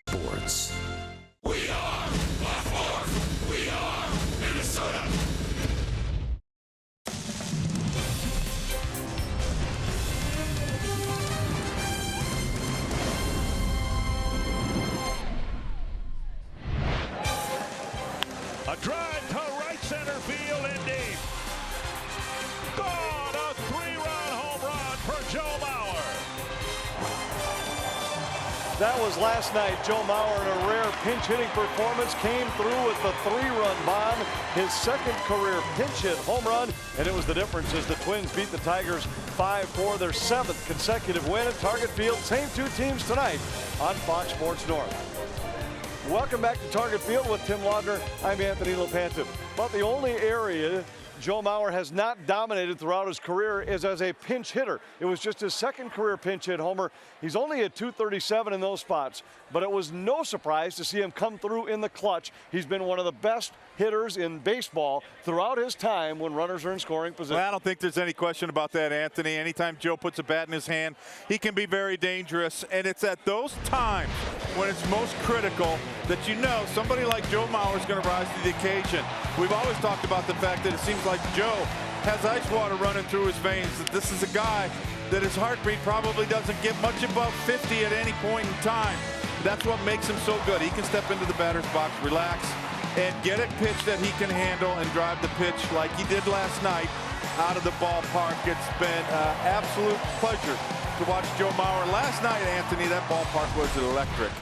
Sports. We are the fourth. We are Minnesota. A drive to right center field and deep. Gone, a three-run home run for Joe Mauer. That was last night. Joe Mauer, in a rare pinch-hitting performance, came through with the three-run bomb, his second career pinch-hit home run, and it was the difference as the Twins beat the Tigers 5-4, their seventh consecutive win at Target Field. Same two teams tonight on Fox Sports North. Welcome back to Target Field with Tim Laudner. I'm Anthony LaPanta. But the only area Joe Mauer has not dominated throughout his career is as a pinch hitter. It was just his second career pinch hit homer. He's only at .237 in those spots, but it was no surprise to see him come through in the clutch. He's been one of the best hitters in baseball throughout his time when runners are in scoring position. Well, I don't think there's any question about that, Anthony. Anytime Joe puts a bat in his hand, he can be very dangerous, and it's at those times when it's most critical that you know somebody like Joe Mauer is going to rise to the occasion. We've always talked about the fact that it seems like Joe has ice water running through his veins, that this is a guy that his heartbeat probably doesn't get much above 50 at any point in time. That's what makes him so good. He can step into the batter's box, relax, and get a pitch that he can handle and drive the pitch like he did last night out of the ballpark. It's been an absolute pleasure to watch Joe Mauer. Last night, Anthony, that ballpark was electric.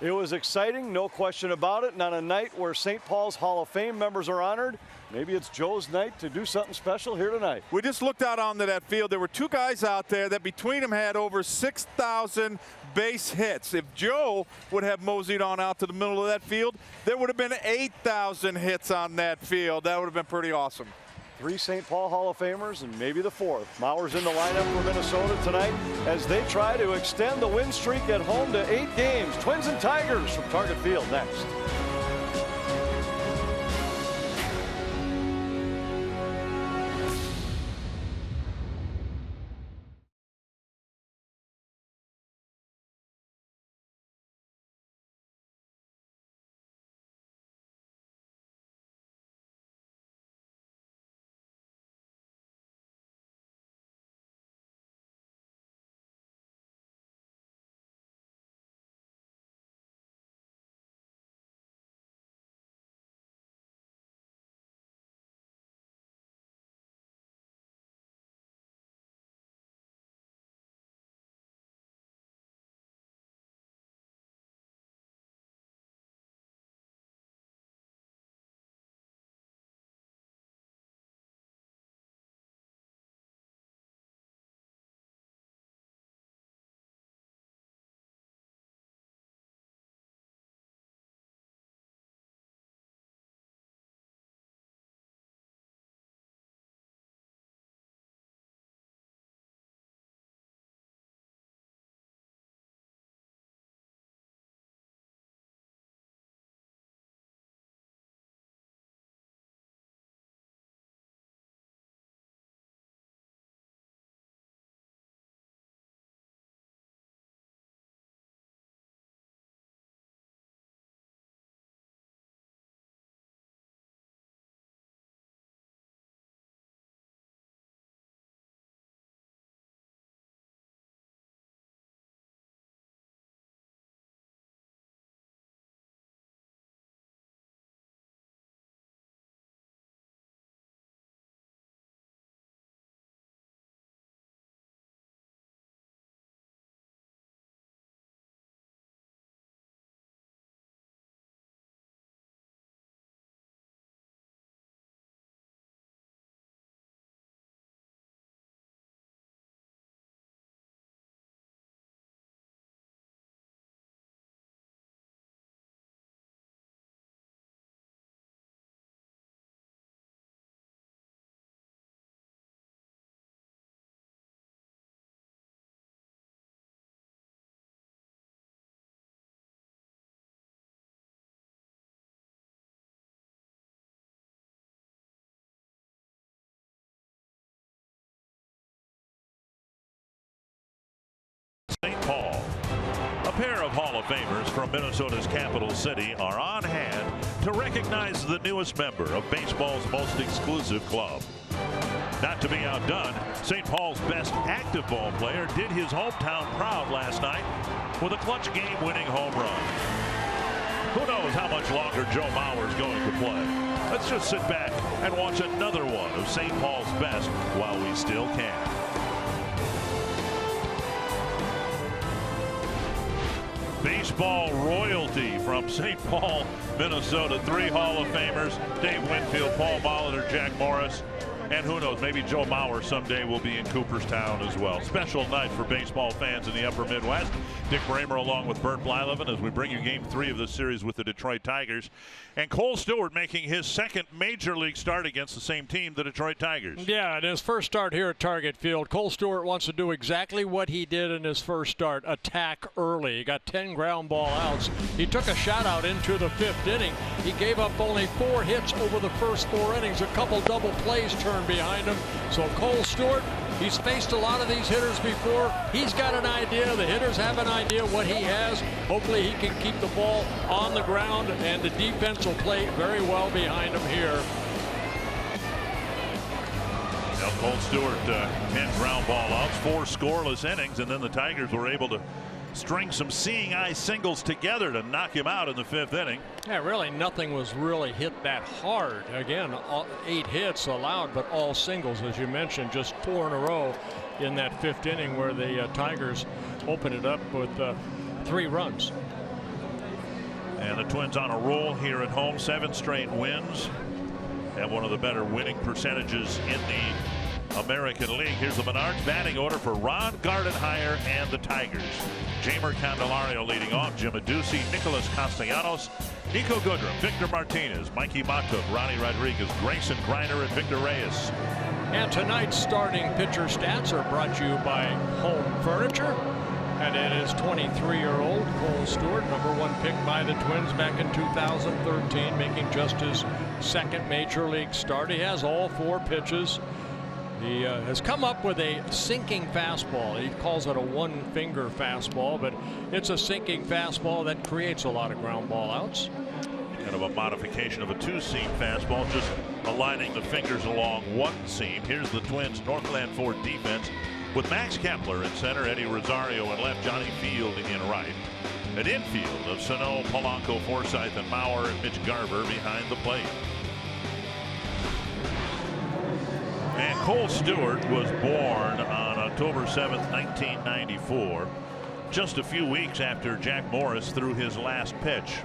It was exciting, no question about it. And on a night where St. Paul's Hall of Fame members are honored, maybe it's Joe's night to do something special here tonight. We just looked out onto that field. There were two guys out there that between them had over 6,000 base hits. If Joe would have moseyed on out to the middle of that field, there would have been 8,000 hits on that field. That would have been pretty awesome. 3 St. Paul Hall of Famers and maybe the 4th. Mauer's in the lineup for Minnesota tonight as they try to extend the win streak at home to 8 games. Twins and Tigers from Target Field next. St. Paul. A pair of Hall of Famers from Minnesota's capital city are on hand to recognize the newest member of baseball's most exclusive club. Not to be outdone, St. Paul's best active ball player did his hometown proud last night with a clutch game-winning home run. Who knows how much longer Joe Mauer is going to play? Let's just sit back and watch another one of St. Paul's best while we still can. Baseball royalty from St. Paul, Minnesota. 3 Hall of Famers: Dave Winfield, Paul Molitor, Jack Morris. And who knows, maybe Joe Mauer someday will be in Cooperstown as well. Special night for baseball fans in the upper Midwest. Dick Bramer along with Bert Blyleven as we bring you game 3 of this series with the Detroit Tigers. And Cole Stewart making his second major league start against the same team, the Detroit Tigers. Yeah, in his first start here at Target Field, Cole Stewart wants to do exactly what he did in his first start: attack early. He got 10 ground ball outs. He took a shutout into the 5th inning. He gave up only 4 hits over the first 4 innings. A couple double plays turned behind him. So Cole Stewart, he's faced a lot of these hitters before. He's got an idea. The hitters have an idea what he has. Hopefully he can keep the ball on the ground, and the defense will play very well behind him here. Now Cole Stewart, 10 ground ball outs, 4 scoreless innings, and then the Tigers were able to string some seeing eye singles together to knock him out in the 5th inning. Yeah, really nothing was really hit that hard. Again, 8 hits allowed, but all singles, as you mentioned, just 4 in a row in that 5th inning, where the Tigers opened it up with 3 runs. And the Twins on a roll here at home, 7 straight wins, and one of the better winning percentages in the American League. Here's the Menards batting order for Ron Gardenhire and the Tigers. Jeimer Candelario leading off, Jim Adduci, Nicolas Castellanos, Nico Goodrum, Victor Martinez, Mikey Matuk, Ronnie Rodriguez, Grayson Greiner, and Victor Reyes. And tonight's starting pitcher stats are brought to you by Home Furniture. And it is 23-year-old Cole Stewart, #1 pick by the Twins back in 2013, making just his 2nd major league start. He has all 4 pitches. He has come up with a sinking fastball. He calls it a 1-finger fastball, but it's a sinking fastball that creates a lot of ground ball outs. Kind of a modification of a 2-seam fastball, just aligning the fingers along 1 seam. Here's the Twins' Northland Ford defense with Max Kepler in center, Eddie Rosario in left, Johnny Field in right. An infield of Sano, Polanco, Forsythe, and Mauer, and Mitch Garver behind the plate. And Cole Stewart was born on October 7th, 1994, just a few weeks after Jack Morris threw his last pitch.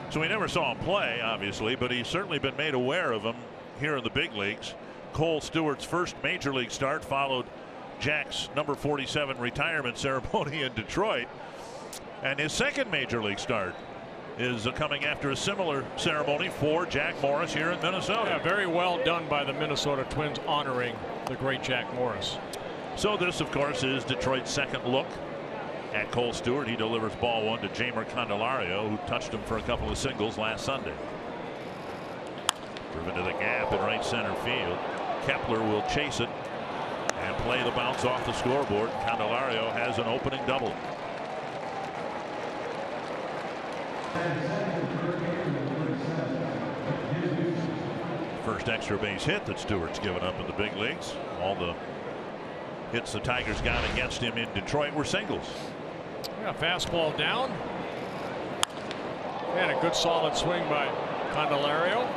So we never saw him play, obviously, but he's certainly been made aware of him here in the big leagues. Cole Stewart's first major league start followed Jack's number 47 retirement ceremony in Detroit, and his second major league start is coming after a similar ceremony for Jack Morris here in Minnesota. Yeah, very well done by the Minnesota Twins, honoring the great Jack Morris. So this, of course, is Detroit's second look at Cole Stewart. He delivers ball 1 to Jeimer Candelario, who touched him for a couple of singles last Sunday. Driven to the gap in right center field. Kepler will chase it and play the bounce off the scoreboard. Candelario has an opening double. First extra base hit that Stewart's given up in the big leagues. All the hits the Tigers got against him in Detroit were singles. Yeah, fastball down. And a good solid swing by Candelario.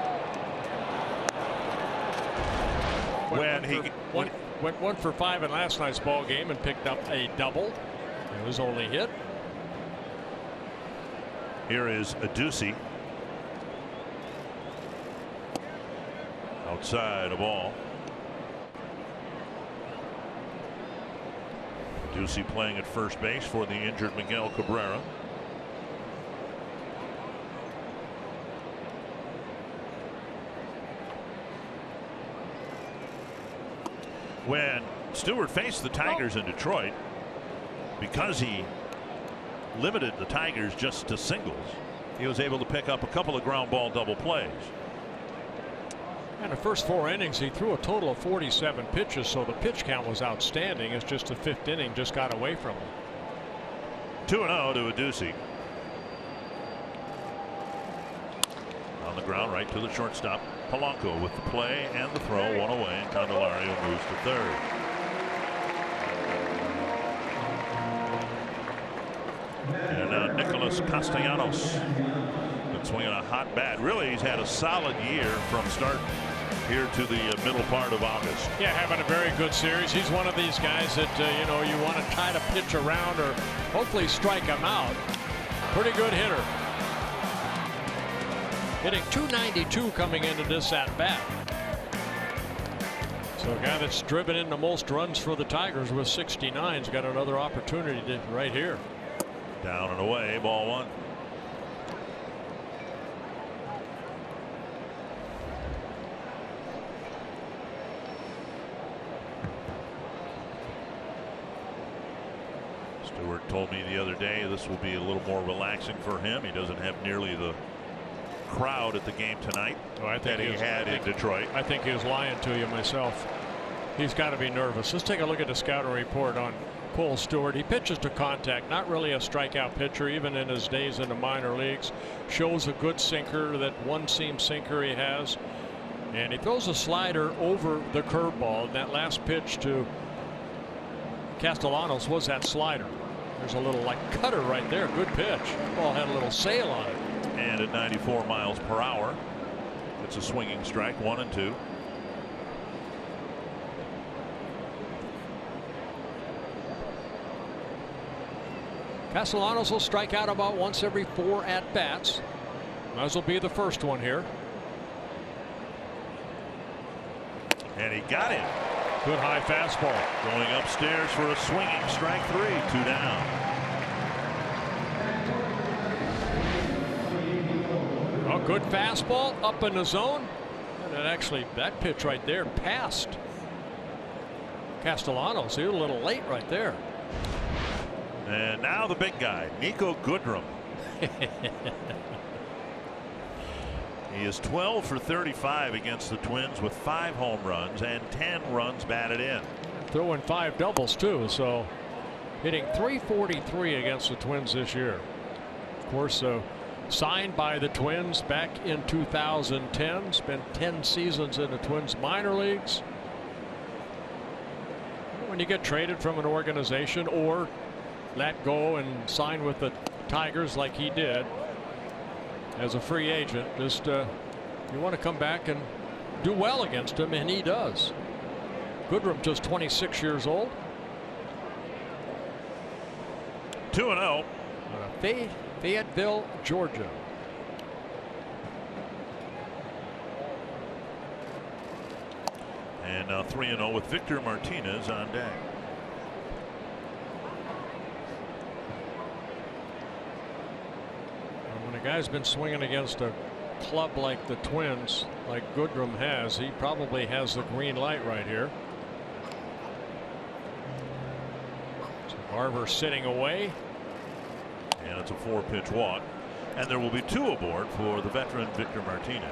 Went 1 for 5 in last night's ball game and picked up a double. It was only hit. Here is Adduci. Outside a ball. Adduci playing at first base for the injured Miguel Cabrera. When Stewart faced the Tigers in Detroit, because he limited the Tigers just to singles, he was able to pick up a couple of ground ball double plays. In the first 4 innings, he threw a total of 47 pitches, so the pitch count was outstanding. It's just the 5th inning just got away from him. 2-0 to Adduci. On the ground, right to the shortstop. Polanco with the play and the throw, one away, and Candelario moves to third. And now Nicolas Castellanos been swinging a hot bat. Really, he's had a solid year from start here to the middle part of August. Yeah, having a very good series. He's one of these guys that you know, you want to try to pitch around or hopefully strike him out. Pretty good hitter. Hitting .292 coming into this at bat. So a guy that's driven in the most runs for the Tigers with 69's got another opportunity right here. Down and away, ball one. Stewart told me the other day this will be a little more relaxing for him. He doesn't have nearly the crowd at the game tonight that he had in Detroit. I think he was lying to you myself. He's got to be nervous. Let's take a look at the scouting report on Cole Stewart. He pitches to contact, not really a strikeout pitcher even in his days in the minor leagues. Shows a good sinker, that one seam sinker he has, and he throws a slider over the curveball. And that last pitch to Castellanos was that slider. There's a little like cutter right there. Good pitch. The ball had a little sail on it. And at 94 miles per hour, it's a swinging strike, 1-2. Castellanos will strike out about once every 4 at bats. Might as well be the first one here. And he got it. Good high fastball. Going upstairs for a swinging strike 3, 2 down. Oh, good fastball up in the zone. And actually, that pitch right there passed Castellanos. He was a little late right there. And now the big guy, Nico Goodrum. He is 12 for 35 against the Twins with 5 home runs and 10 runs batted in. Throwing 5 doubles too, so hitting .343 against the Twins this year. Of course, signed by the Twins back in 2010. Spent 10 seasons in the Twins minor leagues. When you get traded from an organization or let go and sign with the Tigers like he did as a free agent, just you want to come back and do well against him, and he does. Goodrum just 26 years old. 2-0. Fayetteville, Georgia. And now 3-0 with Victor Martinez on deck. When a guy's been swinging against a club like the Twins, like Goodrum has, he probably has the green light right here. So Barber sitting away. And it's a 4-pitch walk. And there will be 2 aboard for the veteran Victor Martinez.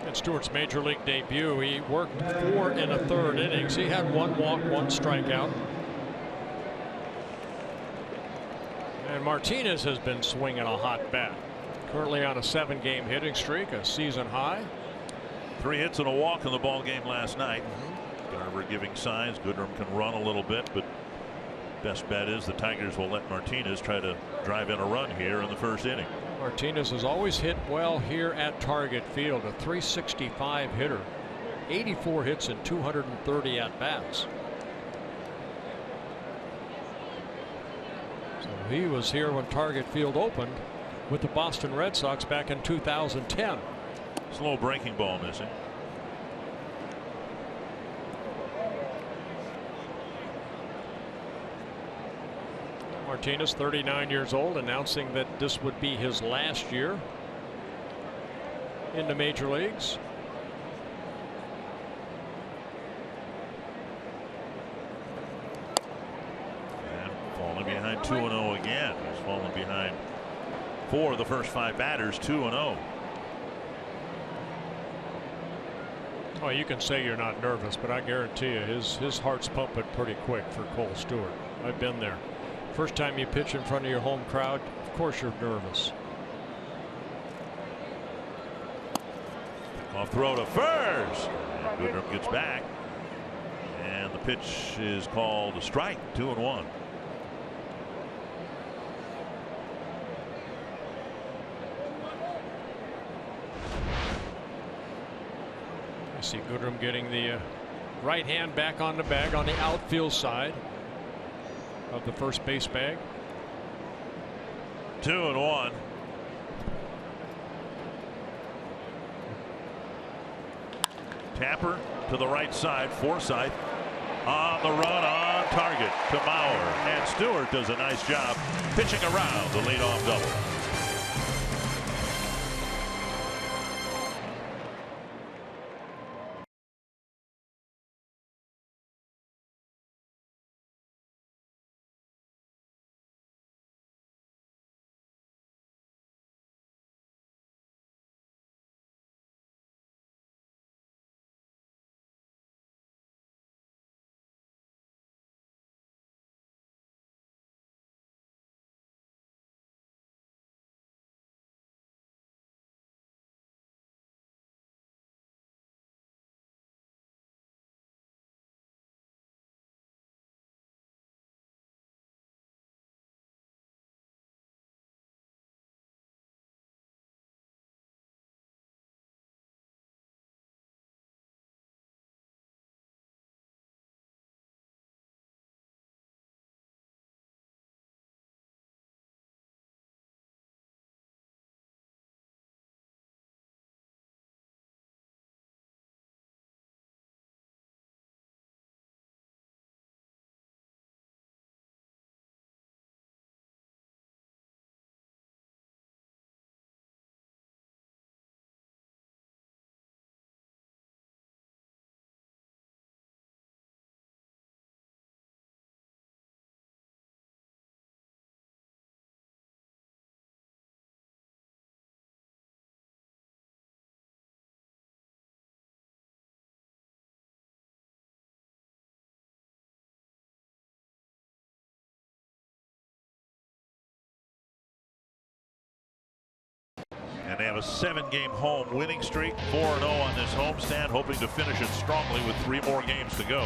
In Stewart's major league debut, he worked 4 1/3 innings. He had 1 walk, 1 strikeout. And Martinez has been swinging a hot bat. Currently on a 7-game hitting streak, a season high. 3 hits and a walk in the ball game last night. Garver giving signs. Goodrum can run a little bit, but best bet is the Tigers will let Martinez try to drive in a run here in the first inning. Martinez has always hit well here at Target Field, a .365 hitter, 84 hits and 230 at bats. So he was here when Target Field opened with the Boston Red Sox back in 2010. Slow breaking ball missing. Martinez, 39 years old, announcing that this would be his last year in the major leagues. And falling behind 2-0 again. He's fallen behind 4 of the first 5 batters, 2-0. Well, you can say you're not nervous, but I guarantee you his heart's pumping pretty quick for Cole Stewart. I've been there. First time you pitch in front of your home crowd, of course you're nervous. Off throw to first. And Goodrum gets back. And the pitch is called a strike. 2-1. I see Goodrum getting the right hand back on the bag on the outfield side of the first base bag. 2-1. Tapper to the right side. Forsythe on the run, on target to Mauer. And Stewart does a nice job pitching around the leadoff double. And they have a 7-game home winning streak, 4-0 on this homestand, hoping to finish it strongly with 3 more games to go.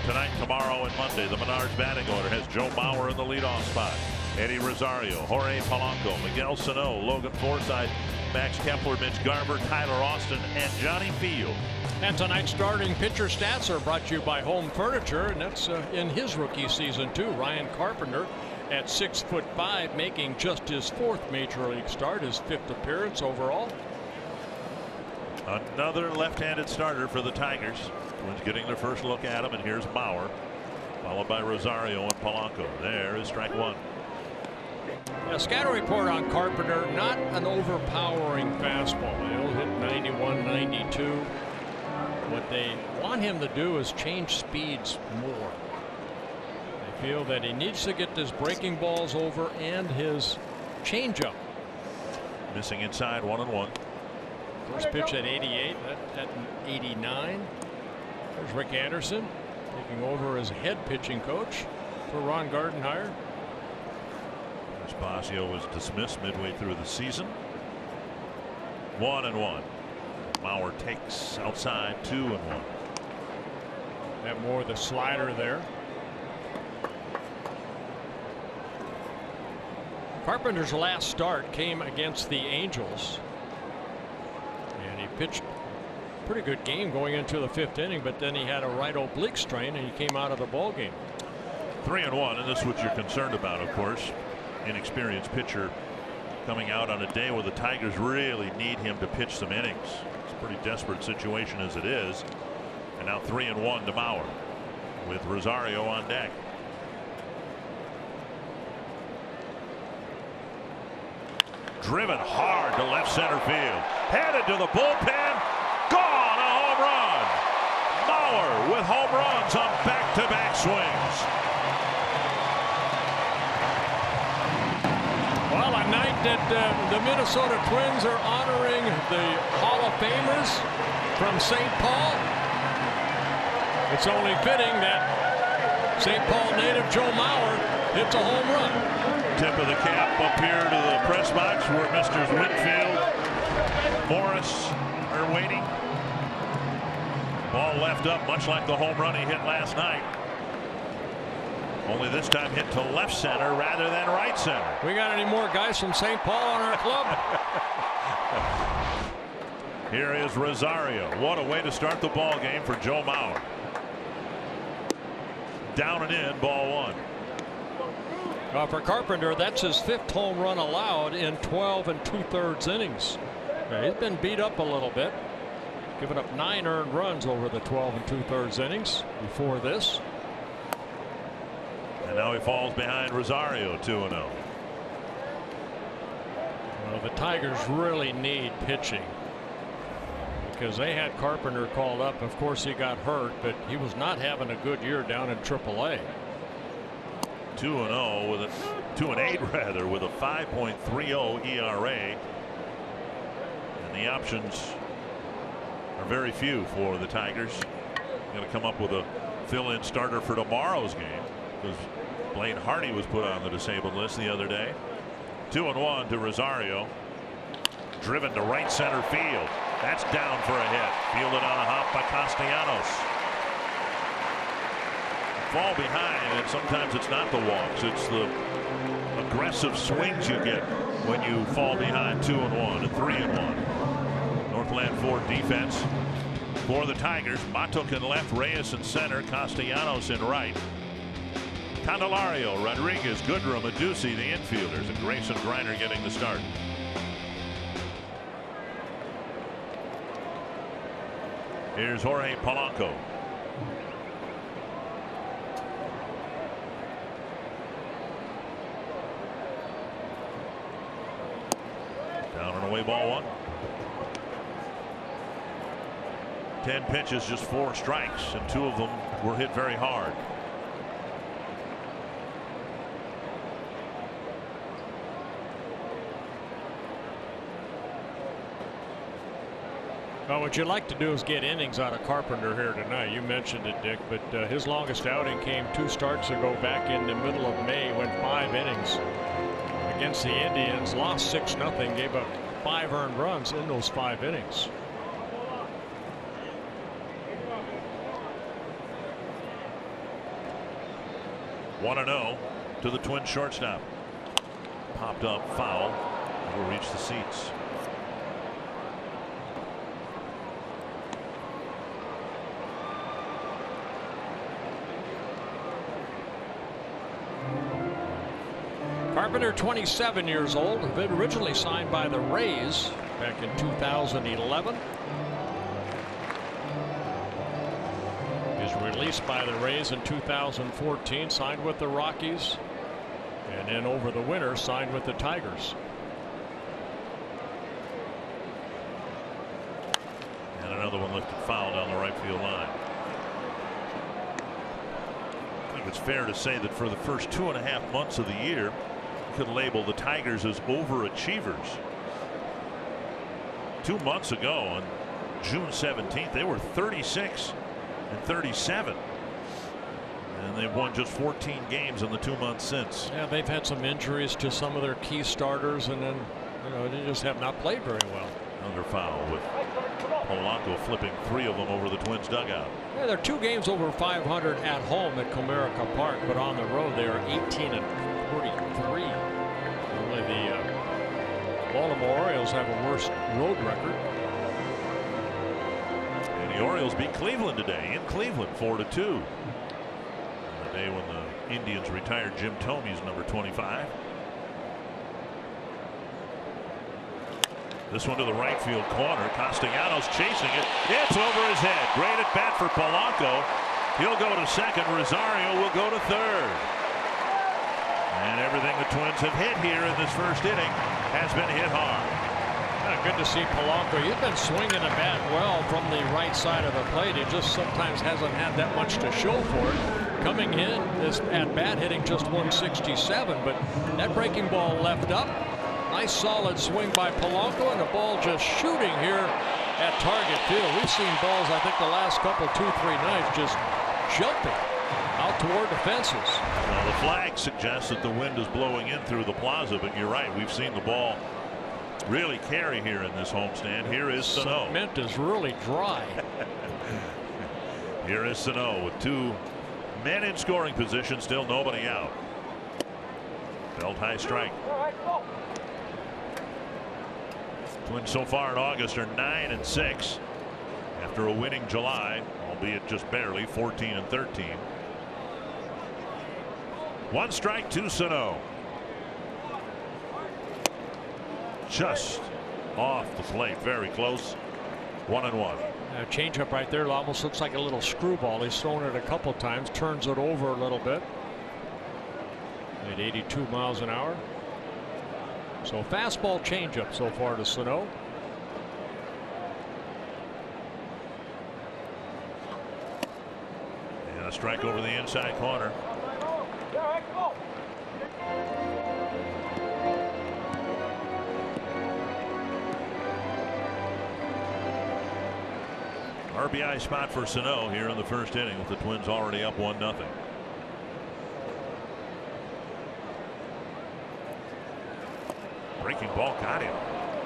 Tonight, tomorrow, and Monday, the Menards batting order has Joe Mauer in the leadoff spot. Eddie Rosario, Jorge Polanco, Miguel Sano, Logan Forsythe, Max Kepler, Mitch Garver, Tyler Austin, and Johnny Field. And tonight's starting pitcher stats are brought to you by Home Furniture, and that's in his rookie season too. Ryan Carpenter at 6'5", making just his 4th major league start, his 5th appearance overall. Another left-handed starter for the Tigers. Twins getting their first look at him, and here's Mauer, followed by Rosario and Polanco. There is strike 1. A scatter report on Carpenter, not an overpowering fastball. He'll hit 91, 92. What they want him to do is change speeds more. They feel that he needs to get his breaking balls over and his changeup. Missing inside, 1-1. First pitch at 88, at 89. There's Rick Anderson taking over as head pitching coach for Ron Gardenhire. Espacio was dismissed midway through the season. 1-1. Mauer takes outside, 2-1. Have more of the slider there. Carpenter's last start came against the Angels, and he pitched a pretty good game going into the 5th inning, but then he had a right oblique strain and he came out of the ball game. 3-1, and this is what you're concerned about, of course. Inexperienced pitcher coming out on a day where the Tigers really need him to pitch some innings. It's a pretty desperate situation as it is. And now 3-1 to Mauer with Rosario on deck. Driven hard to left center field. Headed to the bullpen. Gone, a home run. Mauer with home runs on back-to-back swings. Well, night that the Minnesota Twins are honoring the Hall of Famers. from St. Paul. It's only fitting that St. Paul native Joe Mauer hits a home run. Tip of the cap up here to the press box where Mr. Winfield, Morris are waiting. Ball left up, much like the home run he hit last night. Only this time hit to left center rather than right center. We got any more guys from St. Paul on our club? Here is Rosario. What a way to start the ball game for Joe Mauer. Down and in, ball one. Well, for Carpenter, that's his 5th home run allowed in 12 2/3 innings. He's been beat up a little bit, giving up 9 earned runs over the 12 2/3 innings before this. And now he falls behind Rosario 2-0. Well, the Tigers really need pitching because they had Carpenter called up. Of course, he got hurt, but he was not having a good year down in AAA. 2-0 with a 2-8 rather, with a 5.30 ERA. And the options are very few for the Tigers. Going to come up with a fill-in starter for tomorrow's game because Blaine Hardy was put on the disabled list the other day. 2-1 to Rosario. Driven to right center field. That's down for a hit. Fielded on a hop by Castellanos. Fall behind, and sometimes it's not the walks, it's the aggressive swings you get when you fall behind 2-1 and 3-1. Northland Ford defense for the Tigers. Matuk in left, Reyes in center, Castellanos in right. Candelario, Rodriguez, Goodrum, Aducey, the infielders, and Grayson Griner getting the start. Here's Jorge Polanco. Down and away, ball one. 10 pitches, just 4 strikes, and 2 of them were hit very hard. Well, what you'd like to do is get innings out of Carpenter here tonight. You mentioned it, Dick, but his longest outing came 2 starts ago back in the middle of May. Went 5 innings against the Indians, lost 6-0, gave up 5 earned runs in those 5 innings. One 1-0 to the Twins shortstop. Popped up foul. Will reach the seats. Carpenter, 27 years old, had been originally signed by the Rays back in 2011. He was released by the Rays in 2014, signed with the Rockies, and then over the winter signed with the Tigers. And another one lifted foul down the right field line. I think it's fair to say that for the first 2.5 months of the year, could label the Tigers as overachievers. 2 months ago on June 17th, they were 36-37, and they've won just 14 games in the 2 months since. Yeah, they've had some injuries to some of their key starters, and then they just have not played very well. Under foul with Polanco flipping 3 of them over the Twins dugout. Yeah, they're 2 games over 500 at home at Comerica Park, but on the road they are 18-43. Only the Baltimore Orioles have a worse road record. And the Orioles beat Cleveland today in Cleveland 4-2. The day when the Indians retired Jim Thome's number 25. This one to the right field corner. Castellanos chasing it. It's over his head. Great at bat for Polanco. He'll go to second. Rosario will go to third. And everything the Twins have hit here in this first inning has been hit hard. Good to see Polanco. He's been swinging the bat well from the right side of the plate. He just sometimes hasn't had that much to show for it. Coming in this at bat hitting just 167, but that breaking ball left up. Nice solid swing by Polanco, and the ball just shooting here at target field. We've seen balls, I think, the last couple, 2-3 nights just jumping out toward the fences. Well, the flag suggests that the wind is blowing in through the plaza, but you're right. We've seen the ball really carry here in this homestand. Here is Sano. Cement is really dry. Here is Sano with 2 men in scoring position, still nobody out. Belt high strike. Twins so far in August are 9-6 after a winning July, albeit just barely 14-13. 1 strike to Sano. Just off the plate, very close. 1-1. Changeup right there almost looks like a little screwball. He's thrown it a couple times, turns it over a little bit at 82 miles an hour. So fastball changeup so far to Sano. And a strike over the inside corner. RBI spot for Sano here in the first inning with the Twins already up 1-0. Breaking ball got him.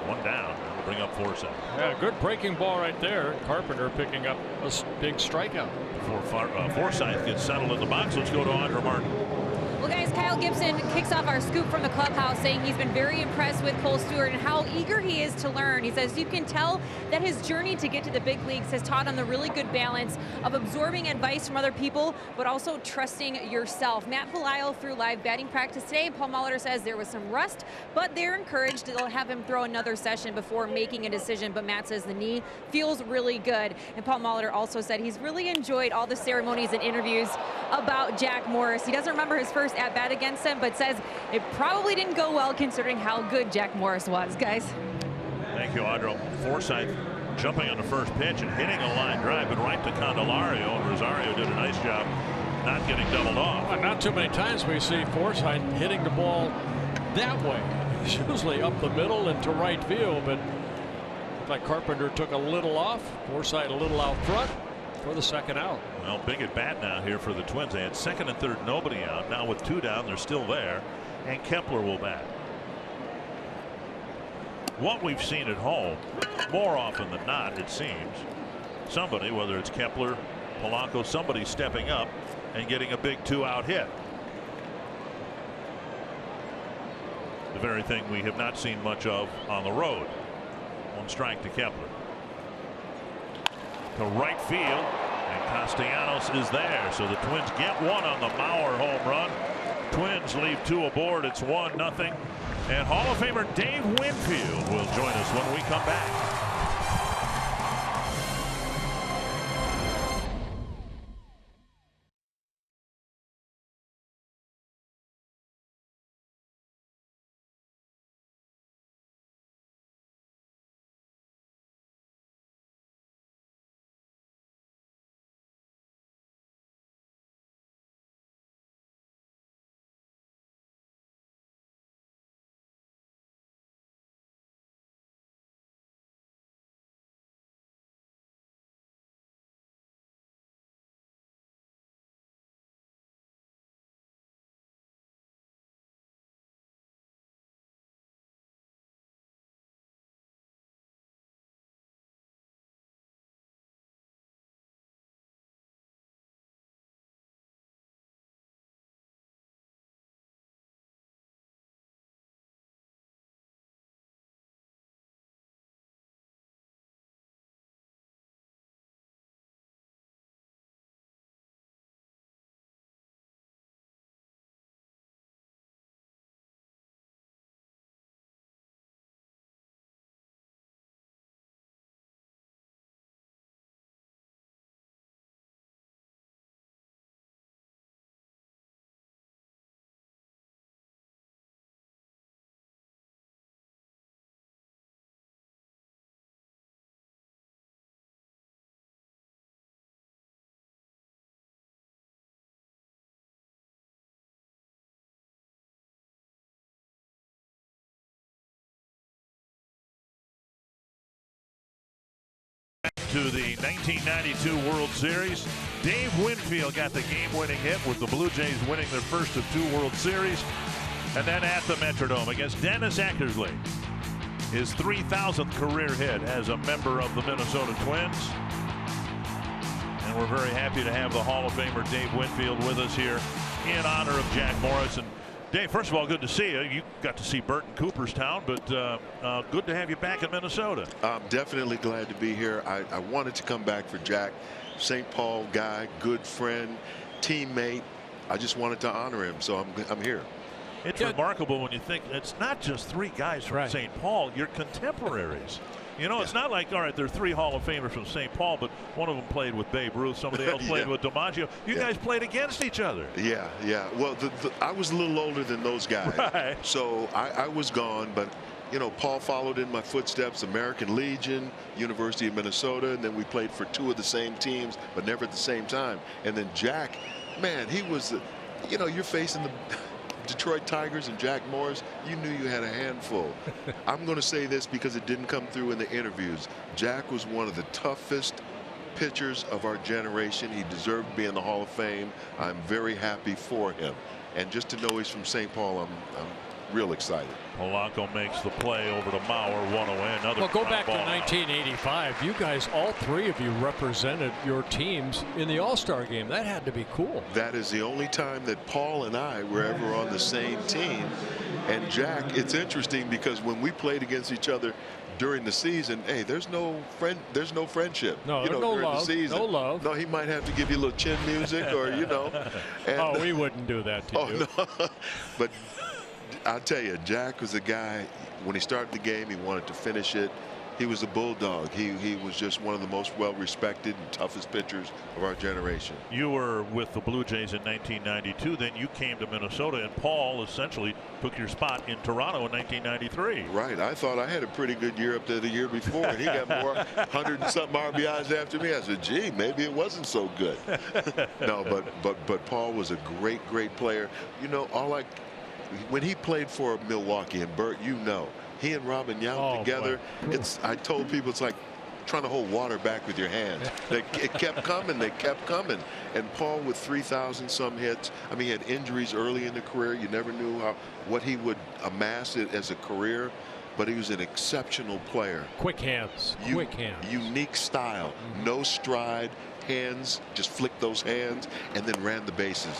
1 down. That'll bring up Forsythe. Yeah, good breaking ball right there. Carpenter picking up a big strikeout. Before Forsythe gets settled in the box, let's go to Andra Martin. Well, guys, Kyle Gibson kicks off our scoop from the clubhouse, saying he's been very impressed with Cole Stewart and how eager he is to learn. He says you can tell that his journey to get to the big leagues has taught him the really good balance of absorbing advice from other people, but also trusting yourself. Matt Belisle threw live batting practice today. Paul Molitor says there was some rust, but they're encouraged. They'll have him throw another session before making a decision, but Matt says the knee feels really good. And Paul Molitor also said he's really enjoyed all the ceremonies and interviews about Jack Morris. He doesn't remember his first at-bat against him, but says it probably didn't go well considering how good Jack Morris was. Guys. Thank you, Audra. Forsythe jumping on the first pitch and hitting a line drive, but right to Candelario, and Rosario did a nice job not getting doubled off. Well, not too many times we see Forsythe hitting the ball that way. It's usually up the middle and to right field, but looked like Carpenter took a little off, Forsythe a little out front for the second out. Well, big at bat now here for the Twins. They had second and third, nobody out. Now with 2 down, they're still there, and Kepler will bat. What we've seen at home, more often than not, it seems, somebody, whether it's Kepler, Polanco, somebody stepping up and getting a big 2-out hit. The very thing we have not seen much of on the road. 1 strike to Kepler. To right field, and Castellanos is there, so the Twins get 1 on the Mauer home run. Twins leave 2 aboard. It's 1-0, and Hall of Famer Dave Winfield will join us when we come back. to the 1992 World Series. Dave Winfield got the game-winning hit with the Blue Jays winning their first of 2 World Series. And then at the Metrodome against Dennis Eckersley, his 3,000th career hit as a member of the Minnesota Twins. And we're very happy to have the Hall of Famer Dave Winfield with us here in honor of Jack Morris. And Dave, first of all, good to see you. You got to see Bert in Cooperstown, but good to have you back in Minnesota. I'm definitely glad to be here. I wanted to come back for Jack. St. Paul guy, good friend, teammate. I just wanted to honor him, so I'm here. It's remarkable when you think it's not just 3 guys from St. Paul, you're contemporaries. You know, it's not like, all right, there are 3 Hall of Famers from St. Paul, but one of them played with Babe Ruth, somebody else played with DiMaggio. You guys played against each other. Yeah. Well, I was a little older than those guys. Right. So I was gone, but, you know, Paul followed in my footsteps, American Legion, University of Minnesota, and then we played for 2 of the same teams, but never at the same time. And then Jack, man, he was, you know, you're facing the Detroit Tigers and Jack Morris, you knew you had a handful. I'm going to say this because it didn't come through in the interviews. Jack was one of the toughest pitchers of our generation. He deserved to be in the Hall of Fame. I'm very happy for him. And just to know he's from St. Paul, I'm real excited. Polanco makes the play over to Mauer, 1 away. Another. Well, go back to 1985. You guys, all 3 of you, represented your teams in the All-Star game. That had to be cool. That is the only time that Paul and I were ever on the same team. And Jack, it's interesting because when we played against each other during the season, hey, there's no friendship. No, you know, no during love. the season. No love. No, he might have to give you a little chin music or, you know. And, we wouldn't do that to you. No. But I'll tell you, Jack was a guy, when he started the game, he wanted to finish it. He was a bulldog. He was just one of the most well-respected and toughest pitchers of our generation. You were with the Blue Jays in 1992. Then you came to Minnesota, and Paul essentially took your spot in Toronto in 1993. Right. I thought I had a pretty good year up there the year before, and he got more 100 and something RBIs after me. I said, gee, maybe it wasn't so good. No, but Paul was a great player. You know, when he played for Milwaukee, and Bert, you know, he and Robin Yount together, I told people it's like trying to hold water back with your hands. It kept coming. They kept coming. And Paul with 3,000 some hits. I mean, he had injuries early in the career. You never knew what he would amass it as a career. But he was an exceptional player. Quick hands. Quick hands. Unique style. No stride. Hands. Just flicked those hands and then ran the bases.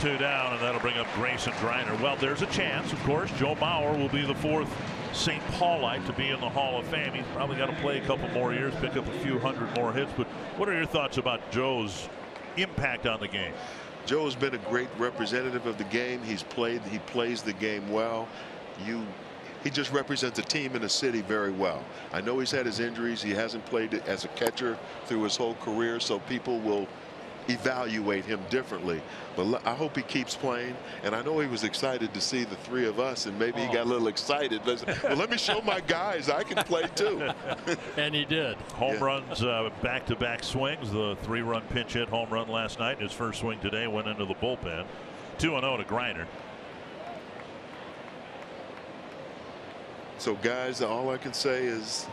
2 down, and that'll bring up Grayson Griner. Well, there's a chance, of course. Joe Mauer will be the 4th St. Paulite to be in the Hall of Fame. He's probably got to play a couple more years, pick up a few hundred more hits. But what are your thoughts about Joe's impact on the game? Joe has been a great representative of the game. He plays the game well. He just represents a team in a city very well. I know he's had his injuries. He hasn't played as a catcher through his whole career, so people will evaluate him differently. But I hope he keeps playing, and I know he was excited to see the 3 of us, and maybe he got a little excited. Well, let me show my guys I can play too. And he did. Home runs, back-to-back swings. The 3-run pinch hit home run last night. His first swing today went into the bullpen. 2-0 to Griner. So guys, all I can say is,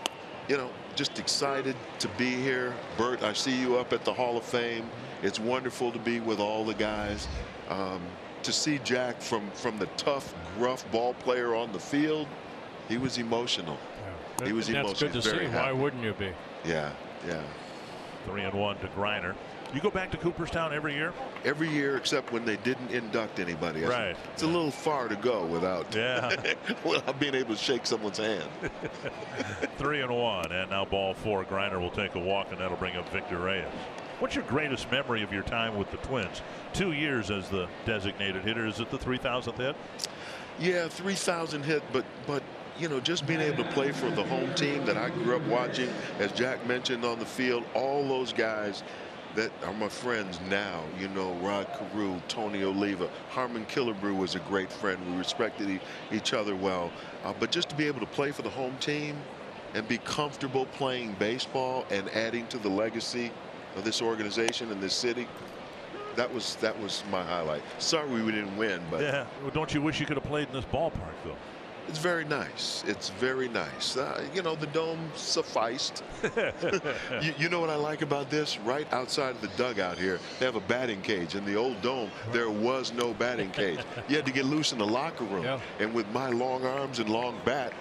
you know, just excited to be here. Bert, I see you up at the Hall of Fame. It's wonderful to be with all the guys. To see Jack from the tough, gruff ball player on the field, he was emotional. Yeah. He was emotional. That's good to see. Why wouldn't you be? Yeah. 3-1 to Griner. You go back to Cooperstown every year? Every year except when they didn't induct anybody. Right. It's a little far to go without being able to shake someone's hand. 3-1, and now ball 4. Griner will take a walk, and that'll bring up Victor Reyes. What's your greatest memory of your time with the Twins? 2 years as the designated hitter. Is it the 3,000th hit? Yeah, 3,000 hit, but you know, just being able to play for the home team that I grew up watching, as Jack mentioned on the field, all those guys that are my friends now, you know, Rod Carew, Tony Oliva, Harmon Killebrew was a great friend. We respected each other well. But just to be able to play for the home team and be comfortable playing baseball and adding to the legacy of this organization and this city, that was my highlight. Sorry we didn't win, but yeah. Well, don't you wish you could have played in this ballpark, though? It's very nice. It's very nice. You know, the dome sufficed. you know what I like about this? Right outside of the dugout here, they have a batting cage. In the old dome, there was no batting cage. You had to get loose in the locker room. Yeah. And with my long arms and long bat,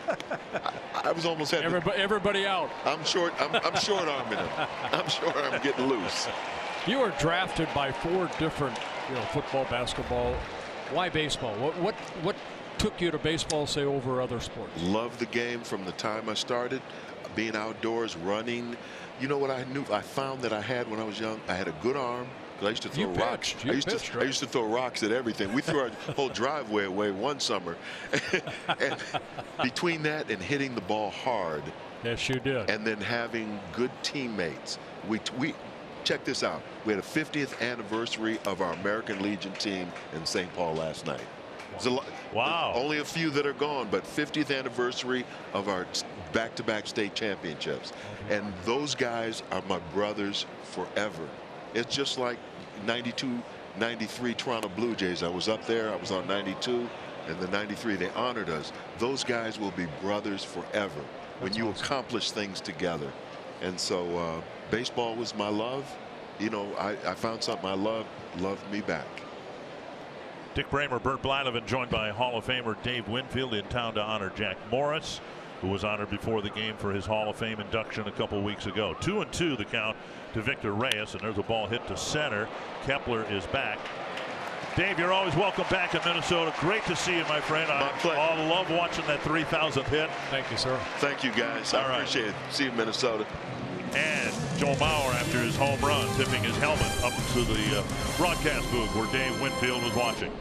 I was almost had everybody out. I'm short arming him. I'm short arm getting loose. You were drafted by 4 different, football, basketball. Why baseball? What took you to baseball, say, over other sports? Loved the game from the time I started. Being outdoors, running. You know what I knew? I found that I had when I was young. I had a good arm. I used to throw rocks. I used to throw rocks at everything. We threw our whole driveway away one summer. And between that and hitting the ball hard. Yes, you did. And then having good teammates. We check this out. We had a 50th anniversary of our American Legion team in St. Paul last night. Wow. Only a few that are gone, but 50th anniversary of our back-to-back state championships. And those guys are my brothers forever. It's just like 92, 93 Toronto Blue Jays. I was up there. I was on 92 and the 93. They honored us. Those guys will be brothers forever when you accomplish things together. And so baseball was my love. You know, I found something I loved me back. Dick Bramer, Bert Blyleven, joined by Hall of Famer Dave Winfield, in town to honor Jack Morris, who was honored before the game for his Hall of Fame induction a couple weeks ago. 2-2 the count to Victor Reyes, and there's a ball hit to center. Kepler is back. Dave, you're always welcome back in Minnesota. Great to see you, my friend. I love watching that 3,000th hit. Thank you, sir. Thank you, guys. I appreciate it. See you in Minnesota. And Joe Mauer, after his home run, tipping his helmet up to the broadcast booth where Dave Winfield was watching.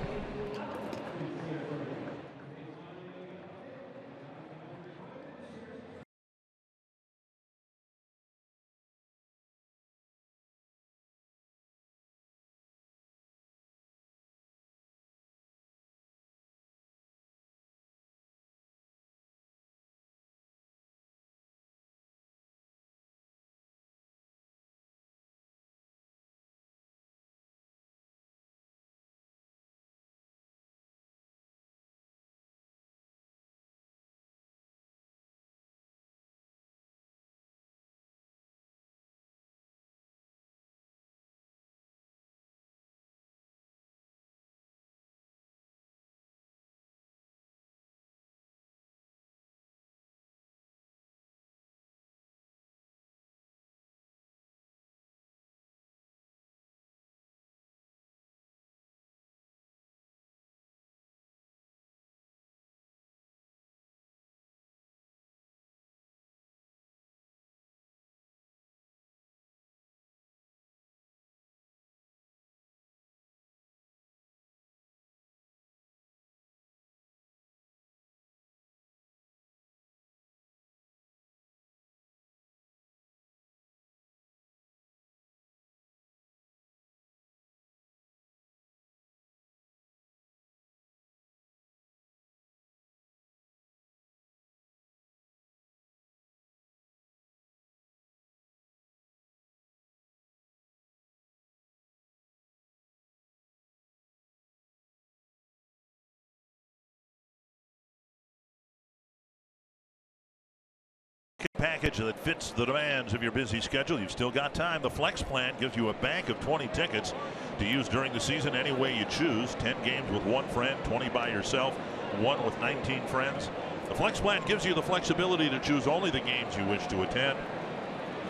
Package that fits the demands of your busy schedule. You've still got time. The Flex Plan gives you a bank of 20 tickets to use during the season any way you choose. 10 games with one friend, 20 by yourself, 1 with 19 friends. The Flex Plan gives you the flexibility to choose only the games you wish to attend,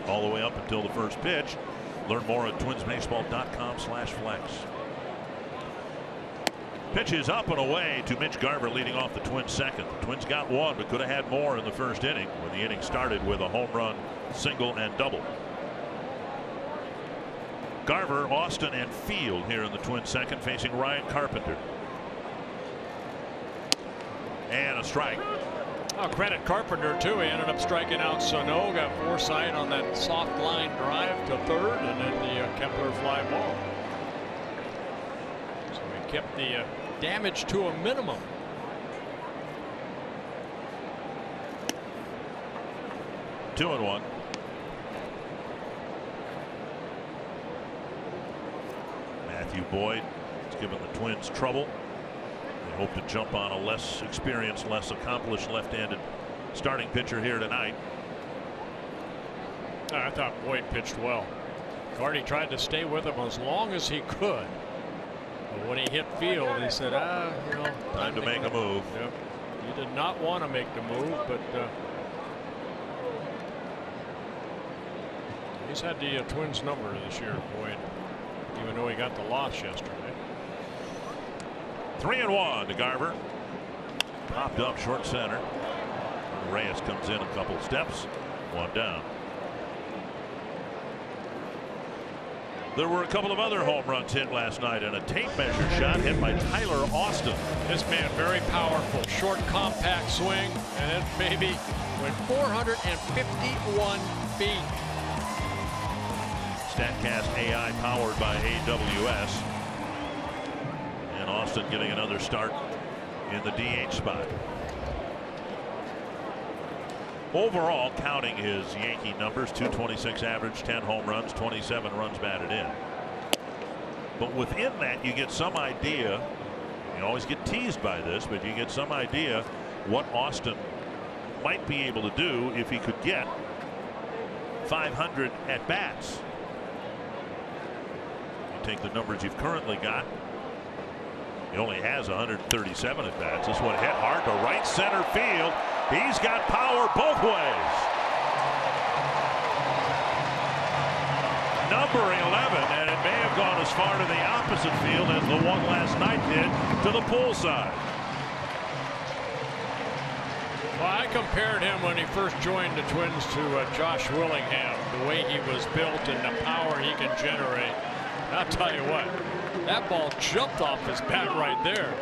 all the way up until the first pitch. Learn more at twinsbaseball.com/flex. Pitch is up and away to Mitch Garver, leading off the Twins second. The Twins got one, but could have had more in the first inning when the inning started with a home run, single, and double. Garver, Austin, and Field here in the Twins second, facing Ryan Carpenter. And a strike. Oh, credit Carpenter, too. He ended up striking out Sano, got foresight on that soft line drive to third, and then the Kepler fly ball. So he kept the damage to a minimum. Two and one. Matthew Boyd has given the Twins trouble They hope to jump on a less experienced, less accomplished left-handed starting pitcher here tonight. I thought Boyd pitched well. Carty tried to stay with him as long as he could. But when he hit field, he said, you know, time to make a move. Yep. He did not want to make the move, but he's had the Twins number this year, Boyd, even though he got the loss yesterday. 3-1 to Garver. Popped up short center. Reyes comes in a couple steps. One down. There were a couple of other home runs hit last night, and a tape measure shot hit by Tyler Austin. This man very powerful, short, compact swing, and it maybe went 451 feet. StatCast AI powered by AWS, and Austin getting another start in the DH spot. Overall, counting his Yankee numbers, 226 average, 10 home runs, 27 runs batted in. But within that, you get some idea. You always get teased by this, but you get some idea what Austin might be able to do if he could get 500 at bats. You take the numbers you've currently got. He only has 137 at bats. This one hit hard to right center field. He's got power both ways. Number 11, and it may have gone as far to the opposite field as the one last night did to the pool side. Well, I compared him when he first joined the Twins to Josh Willingham, the way he was built and the power he can generate. I'll tell you what, that ball jumped off his bat right there.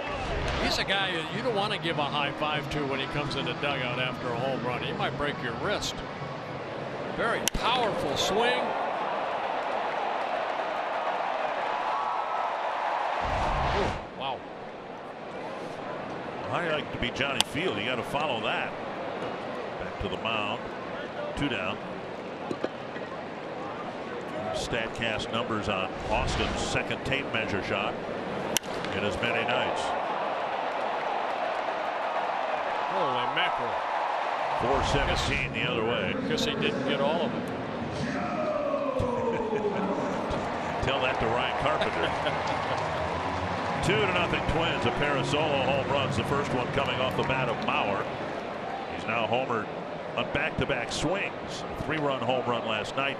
He's a guy that you don't want to give a high five to when he comes in the dugout after a home run. He might break your wrist. Very powerful swing. Ooh, wow. How do you like to be Johnny Field? You got to follow that. Back to the mound. 2 down. StatCast numbers on Austin's second tape measure shot in as many nights. Holy mackerel. 417 the other way. Guess he didn't get all of them. Tell that to Ryan Carpenter. 2-0 Twins. A pair of solo home runs. The first one coming off the bat of Mauer. He's now homered on back-to-back swings. 3-run home run last night.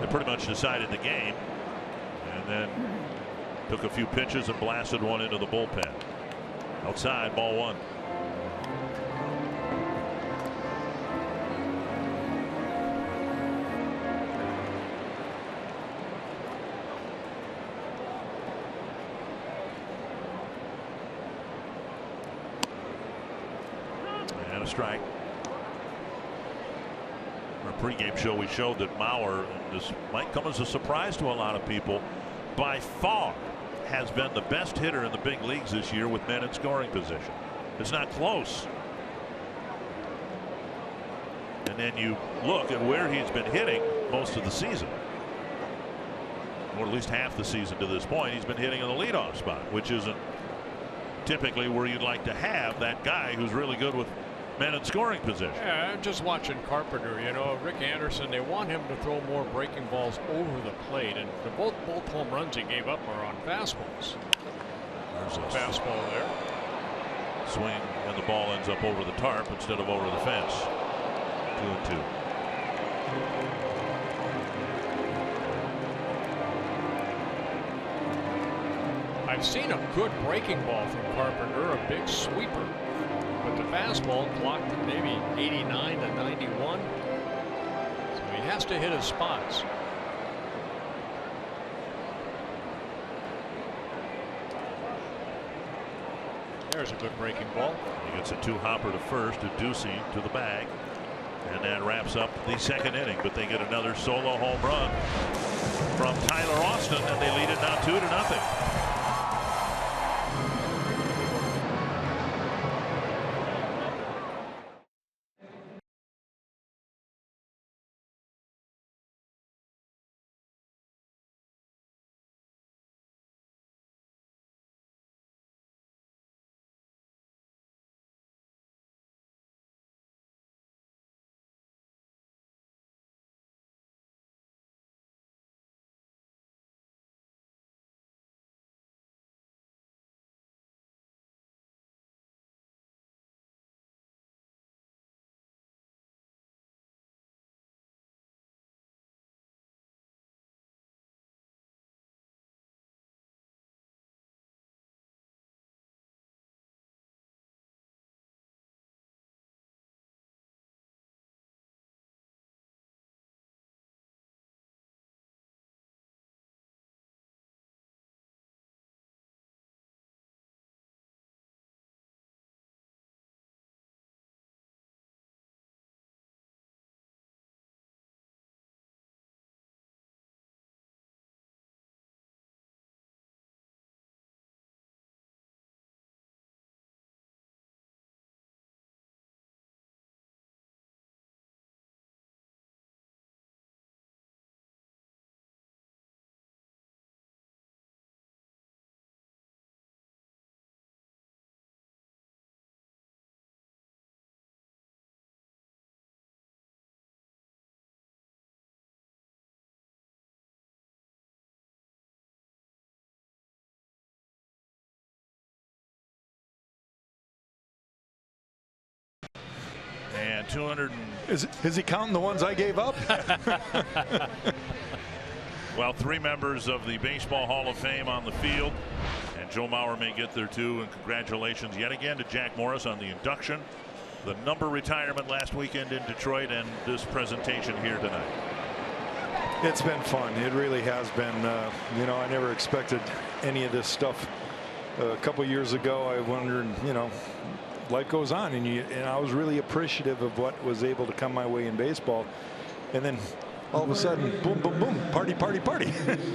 They pretty much decided the game, and then took a few pitches and blasted one into the bullpen. Outside, ball 1. And a strike. Our pregame show, we showed that Mauer, this might come as a surprise to a lot of people, by far has been the best hitter in the big leagues this year with men in scoring position. It's not close. And then you look at where he's been hitting most of the season, or at least half the season to this point. He's been hitting in the leadoff spot, which isn't typically where you'd like to have that guy who's really good with men in scoring position. Yeah, I'm just watching Carpenter. You know, Rick Anderson, they want him to throw more breaking balls over the plate, and both home runs he gave up are on fastballs. There's a fastball there. Swing, and the ball ends up over the tarp instead of over the fence. 2-2. I've seen a good breaking ball from Carpenter, a big sweeper. But the fastball clocked at maybe 89 to 91. So he has to hit his spots. There's a good breaking ball. He gets a 2-hopper to first, a Ducey to the bag. And that wraps up the second inning. But they get another solo home run from Tyler Austin, and they lead it now 2-0. And 200. Is he counting the ones I gave up? Well, 3 members of the Baseball Hall of Fame on the field, and Joe Mauer may get there too. And congratulations yet again to Jack Morris on the induction, the number retirement last weekend in Detroit, and this presentation here tonight. It's been fun. It really has been. You know, I never expected any of this stuff. A couple years ago, I wondered, you know, life goes on, and I was really appreciative of what was able to come my way in baseball, and then all of a sudden, boom, boom, boom, party, party, party.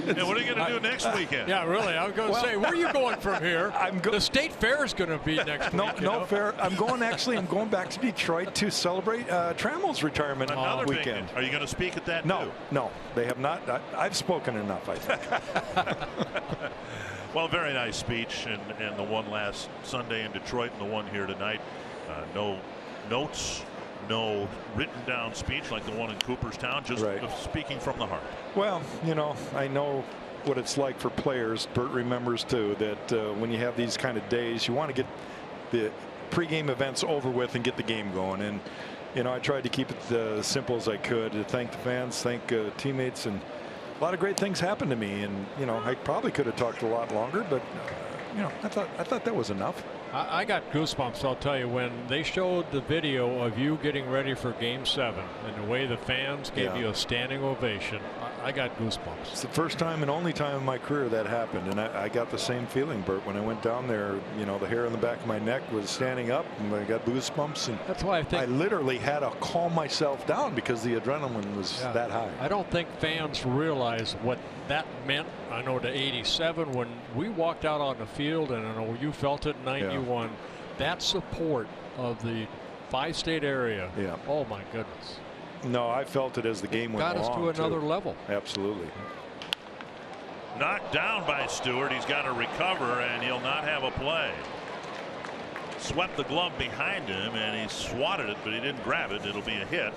Yeah, what are you going to do next weekend? Yeah, really. I was going to say, where are you going from here? The State Fair is going to be next week. No fair. I'm going back to Detroit to celebrate Trammell's retirement weekend. Are you going to speak at that? No, too? no, they have not. I've spoken enough, I think. Well, very nice speech, and the one last Sunday in Detroit and the one here tonight. No notes, no written down speech like the one in Cooperstown, just speaking from the heart. Well, you know, I know what it's like for players. Bert remembers too that when you have these kind of days, you want to get the pregame events over with and get the game going. And you know, I tried to keep it as simple as I could, to thank the fans, thank teammates, and a lot of great things happened to me. And you know, I probably could have talked a lot longer, but you know, I thought that was enough. I got goosebumps, I'll tell you, when they showed the video of you getting ready for Game 7 and the way the fans gave you a standing ovation. I got goosebumps. It's the first time and only time in my career that happened, and I got the same feeling, Bert, when I went down there. You know, the hair on the back of my neck was standing up, and I got goosebumps, and that's why I think I literally had to calm myself down because the adrenaline was that high. I don't think fans realize what that meant. I know to 87 when we walked out on the field, and I know you felt it in 91. That support of the bi-state area. Yeah. Oh my goodness. No, I felt it as the game went along. Got us to another level. Absolutely. Knocked down by Stewart. He's got to recover, and he'll not have a play. Swept the glove behind him, and he swatted it, but he didn't grab it. It'll be a hit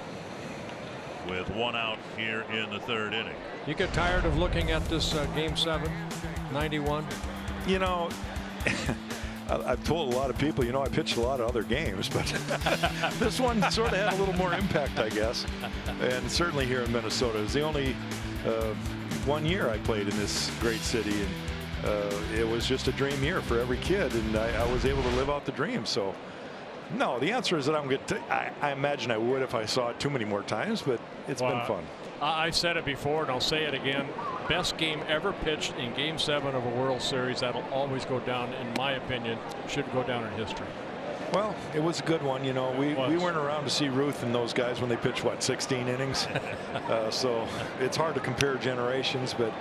with 1 out here in the 3rd inning. You get tired of looking at this Game 7, 91? You know, I've told a lot of people, you know, I pitched a lot of other games, but this one sort of had a little more impact, I guess. And certainly here in Minnesota. It was the only 1 year I played in this great city, and it was just a dream year for every kid, and I was able to live out the dream. So no, the answer is that I'm good. I imagine I would if I saw it too many more times, but it's been fun. I said it before, and I'll say it again. Best game ever pitched in Game 7 of a World Series. That'll always go down, in my opinion, should go down in history. Well, it was a good one. You know, we weren't around to see Ruth and those guys when they pitched, what, 16 innings? So it's hard to compare generations, but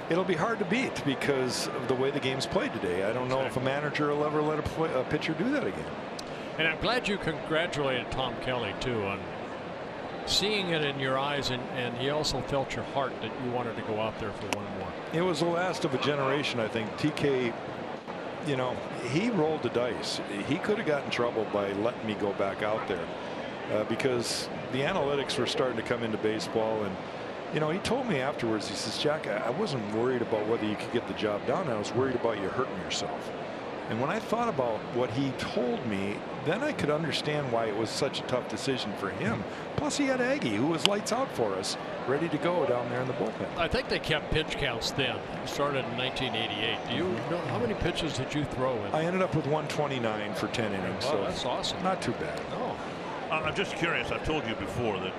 it'll be hard to beat because of the way the game's played today. I don't know if a manager will ever let a pitcher do that again. And I'm glad you congratulated Tom Kelly, too, on seeing it in your eyes, and he also felt your heart that you wanted to go out there for one more. It was the last of a generation, I think. TK, you know, he rolled the dice. He could have gotten in trouble by letting me go back out there because the analytics were starting to come into baseball. And, you know, he told me afterwards, he says, Jack, I wasn't worried about whether you could get the job done. I was worried about you hurting yourself. And when I thought about what he told me, then I could understand why it was such a tough decision for him. Plus, he had Aggie, who was lights out for us, ready to go down there in the bullpen. I think they kept pitch counts then. It started in 1988. Do you know how many pitches did you throw in? I ended up with 129 for 10 innings. Oh, so that's awesome. Not too bad. No. I'm just curious. I've told you before that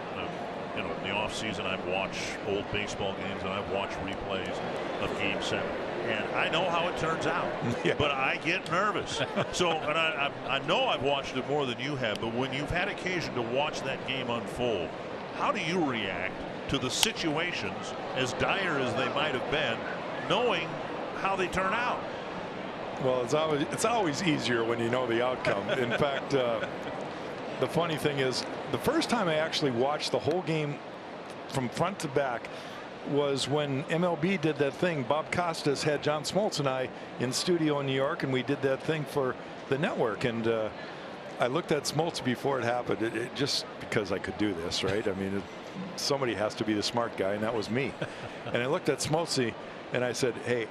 you know, in the off season I've watched old baseball games and I've watched replays of Game 7. And I know how it turns out, but I get nervous. So, and I know I've watched it more than you have, but when you've had occasion to watch that game unfold, how do you react to the situations, as dire as they might have been, knowing how they turn out? Well, it's always easier when you know the outcome. In fact, the funny thing is, the first time I actually watched the whole game from front to back was when MLB did that thing. Bob Costas had John Smoltz and I in studio in New York, and we did that thing for the network. And I looked at Smoltz before it happened. It just because I could do this, right? I mean, somebody has to be the smart guy, and that was me. And I looked at Smoltz and I said, hey,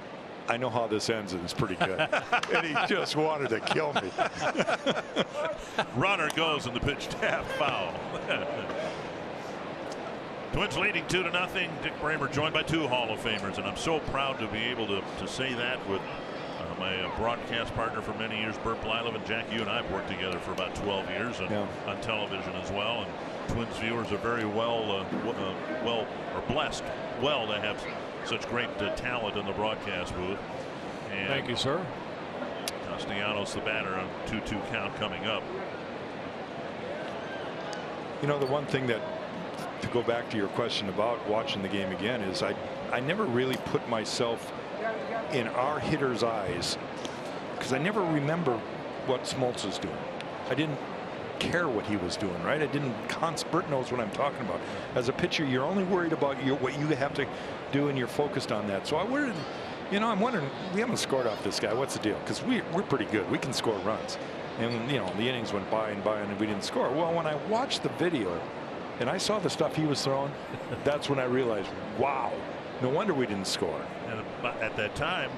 I know how this ends, and it's pretty good. And he just wanted to kill me. Runner goes, and the pitch tap foul. Twins leading 2-0. Dick Bramer joined by 2 Hall of Famers, and I'm so proud to be able to say that with my broadcast partner for many years, Bert Blylev. And Jack, you and I have worked together for about 12 years on television as well. And Twins viewers are very blessed to have such great talent in the broadcast booth. And thank you, sir. Castellanos, the batter, on 2-2 count coming up. You know, the one thing that, to go back to your question about watching the game again, is I never really put myself in our hitter's eyes, because I never remember what Smoltz was doing. I didn't care what he was doing, right? I didn't. Bert knows what I'm talking about. As a pitcher, you're only worried about what you have to do, and you're focused on that. So I worried, you know, I'm wondering, we haven't scored off this guy. What's the deal? Because we're pretty good. We can score runs. And, you know, the innings went by and we didn't score. Well, when I watched the video and I saw the stuff he was throwing, that's when I realized, wow, no wonder we didn't score. And at that time,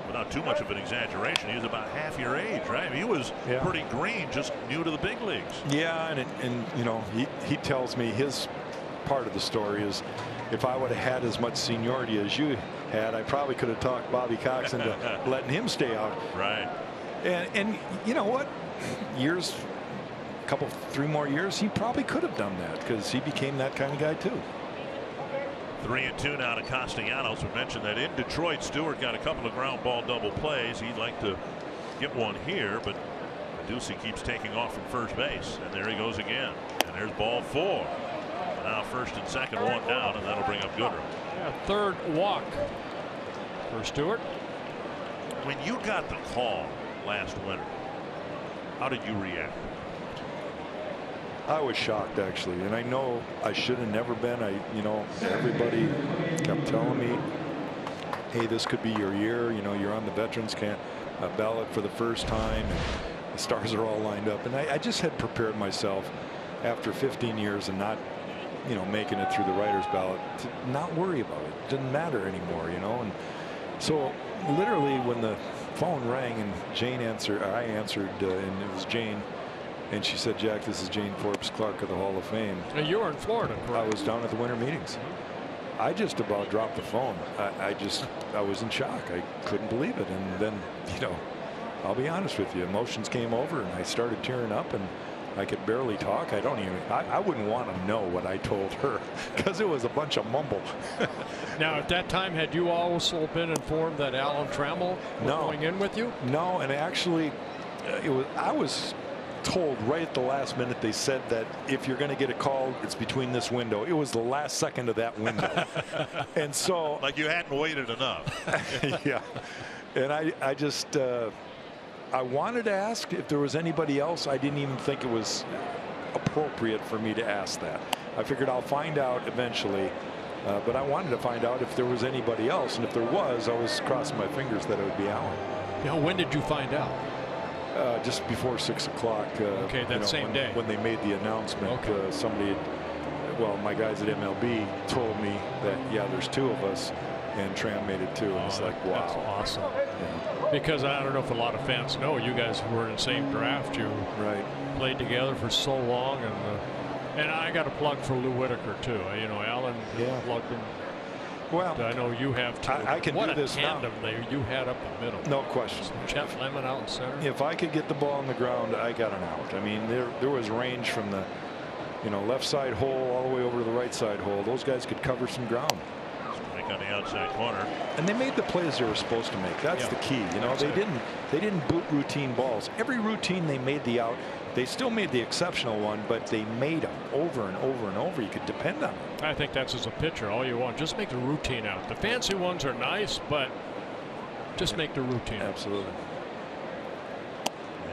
without too much of an exaggeration, he was about half your age, right? He was pretty green, just new to the big leagues. Yeah, and you know, he tells me his part of the story is, if I would have had as much seniority as you had, I probably could have talked Bobby Cox into letting him stay out. Right. And you know what? Three more years, he probably could have done that, because he became that kind of guy too. 3-2 now to Castellanos. We mentioned that in Detroit, Stewart got a couple of ground ball double plays. He'd like to get one here, but Ducey keeps taking off from first base, and there he goes again. And there's ball 4. Now first and second, 1 down, and that'll bring up Goodrum. Yeah, 3rd walk for Stewart. When you got the call last winter, how did you react? I was shocked, actually, and I know I should have never been. You know, everybody kept telling me, hey, this could be your year. You know, you're on the veterans ballot for the first time, and the stars are all lined up. And I just had prepared myself after 15 years and not, you know, making it through the writers ballot, to not worry about it. It didn't matter anymore, you know. And so literally when the phone rang and I answered, and it was Jane. And she said, Jack, this is Jane Forbes Clark of the Hall of Fame. And you were in Florida, correct? I was down at the winter meetings. I just about dropped the phone. I was in shock. I couldn't believe it. And then, you know, I'll be honest with you, emotions came over and I started tearing up, and I could barely talk. I wouldn't want to know what I told her, because it was a bunch of mumble. Now, at that time, had you also been informed that Alan Trammell was going in with you? No, and actually, I was told right at the last minute. They said that if you're going to get a call, it's between this window. It was the last second of that window. And so, like you hadn't waited enough. Yeah. And I just I wanted to ask if there was anybody else. I didn't even think it was appropriate for me to ask that. I figured I'll find out eventually, but I wanted to find out if there was anybody else, and if there was, I was crossing my fingers that it would be Alan. Now, when did you find out? Just before 6 o'clock. Okay, that same day. When they made the announcement, somebody, my guys at MLB told me that, yeah, there's 2 of us, and Tram made it too. And it's like, wow. That's awesome. Yeah. Because I don't know if a lot of fans know, you guys were in the same draft. You played together for so long, and I got a plug for Lou Whitaker too. You know, Alan plugged him. Well, I know you have too. I can do this now. What a tandem you had up the middle. No question. Jeff Lemon out in center. If I could get the ball on the ground, I got an out. I mean, there was range from the, left side hole all the way over to the right side hole. Those guys could cover some ground. Strike on the outside corner. And they made the plays they were supposed to make. That's the key. They didn't boot routine balls. Every routine they made the out. They still made the exceptional one, but they made them over and over and over. You could depend on them. I think that's as a pitcher all you want. Just make the routine out. The fancy ones are nice, but just make the routine. Absolutely.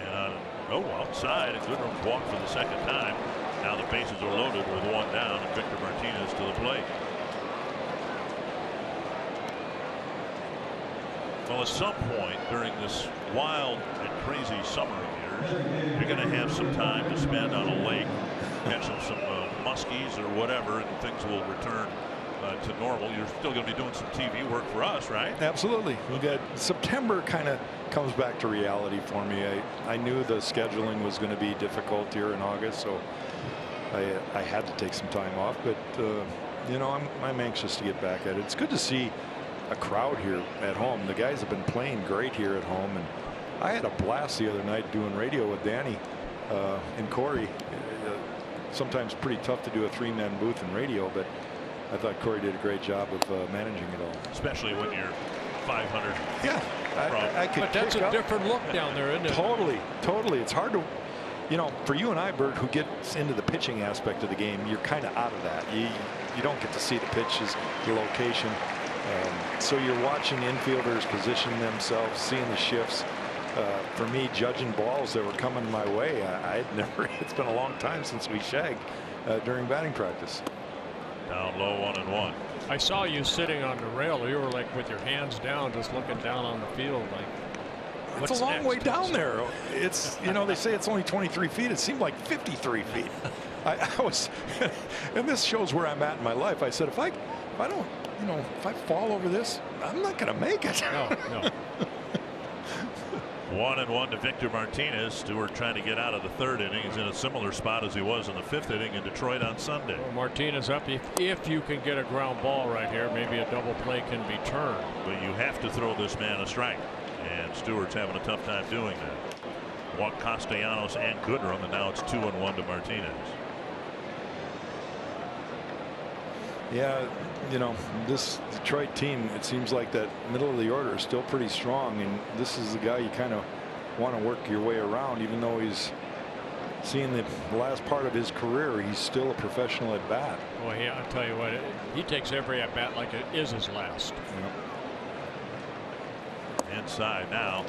And outside, a good walk for the second time. Now the bases are loaded with 1 down, and Victor Martinez to the plate. Well, at some point during this wild and crazy summer of yours, you're going to have some time to spend on a lake, catching some muskies or whatever, and things will return to normal. You're still going to be doing some TV work for us, right? Absolutely. We got September kind of comes back to reality for me. I knew the scheduling was going to be difficult here in August, so I had to take some time off. But you know, I'm anxious to get back at it. It's good to see a crowd here at home. The guys have been playing great here at home, and I had a blast the other night doing radio with Danny and Corey. Sometimes pretty tough to do a three-man booth in radio, but I thought Corey did a great job of managing it all. Especially when you're 500. Yeah, I could. But that's a different look down there, isn't it? Totally, totally. It's hard to, you know, for you and I, Bert, who gets into the pitching aspect of the game, you're kind of out of that. You don't get to see the pitches, the location. So you're watching infielders position themselves, seeing the shifts. For me, judging balls that were coming my way, I'd never. It's been a long time since we shagged during batting practice. Down low, 1-1. I saw you sitting on the rail. You were like with your hands down, just looking down on the field. Like, it's a long way down there. It's, you know, they say it's only 23 feet. It seemed like 53 feet. I was, and this shows where I'm at in my life. I said, if I don't, you know, if I fall over this, I'm not going to make it. No. 1-1 to Victor Martinez. Stewart trying to get out of the third inning. He's in a similar spot as he was in the fifth inning in Detroit on Sunday. Well, Martinez up. If you can get a ground ball right here, maybe a double play can be turned. But you have to throw this man a strike, and Stewart's having a tough time doing that. Walked Castellanos and Goodrum, and now it's 2-1 to Martinez. Yeah, you know, this Detroit team, it seems like that middle of the order is still pretty strong, and this is the guy you kind of want to work your way around. Even though he's seeing the last part of his career, he's still a professional at bat. Well, yeah, I'll tell you what, he takes every at bat like it is his last. Yeah. Inside now,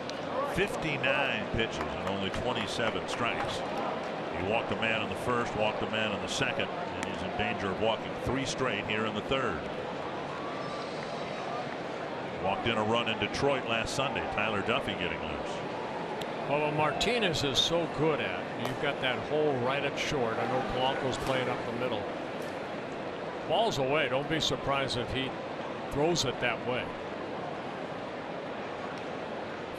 59 pitches and only 27 strikes. He walked a man in the first, walked a man in the second, and he's in danger of walking 3 straight here in the third. Walked in a run in Detroit last Sunday. Tyler Duffy getting loose. Well, what Martinez is so good at, you've got that hole right at short. I know Polanco's playing up the middle. Ball's away. Don't be surprised if he throws it that way.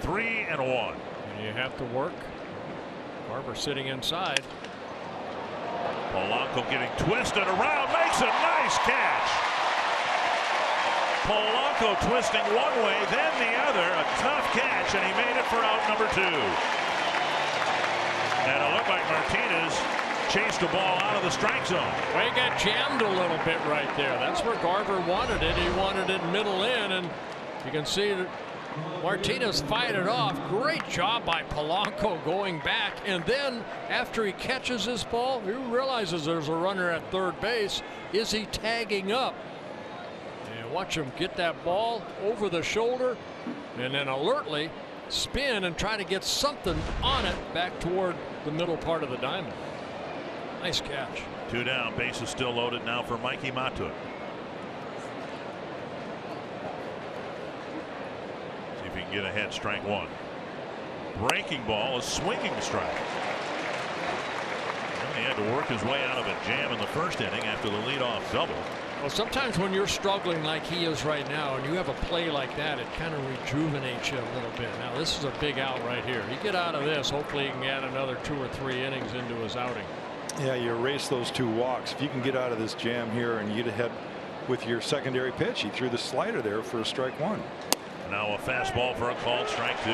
3-1. And you have to work. Barber sitting inside. Polanco getting twisted around, makes a nice catch. Polanco twisting one way, then the other. A tough catch, and he made it for out number 2. And it looked like Martinez chased the ball out of the strike zone. Well, he got jammed a little bit right there. That's where Garver wanted it. He wanted it middle in, and you can see that Martinez fired it off. Great job by Polanco going back, and then after he catches this ball, he realizes there's a runner at third base. Is he tagging up? And watch him get that ball over the shoulder and then alertly spin and try to get something on it back toward the middle part of the diamond. Nice catch. 2 down, base is still loaded now for Mikey Matuk. He can get ahead, strike 1. Breaking ball, a swinging strike. And he had to work his way out of a jam in the first inning after the leadoff double. Well, sometimes when you're struggling like he is right now and you have a play like that, it kind of rejuvenates you a little bit. Now this is a big out right here. You get out of this, hopefully he can add another 2 or 3 innings into his outing. Yeah, you erase those 2 walks. If you can get out of this jam here and get ahead with your secondary pitch, he threw the slider there for a strike 1. Now a fastball for a called strike 2.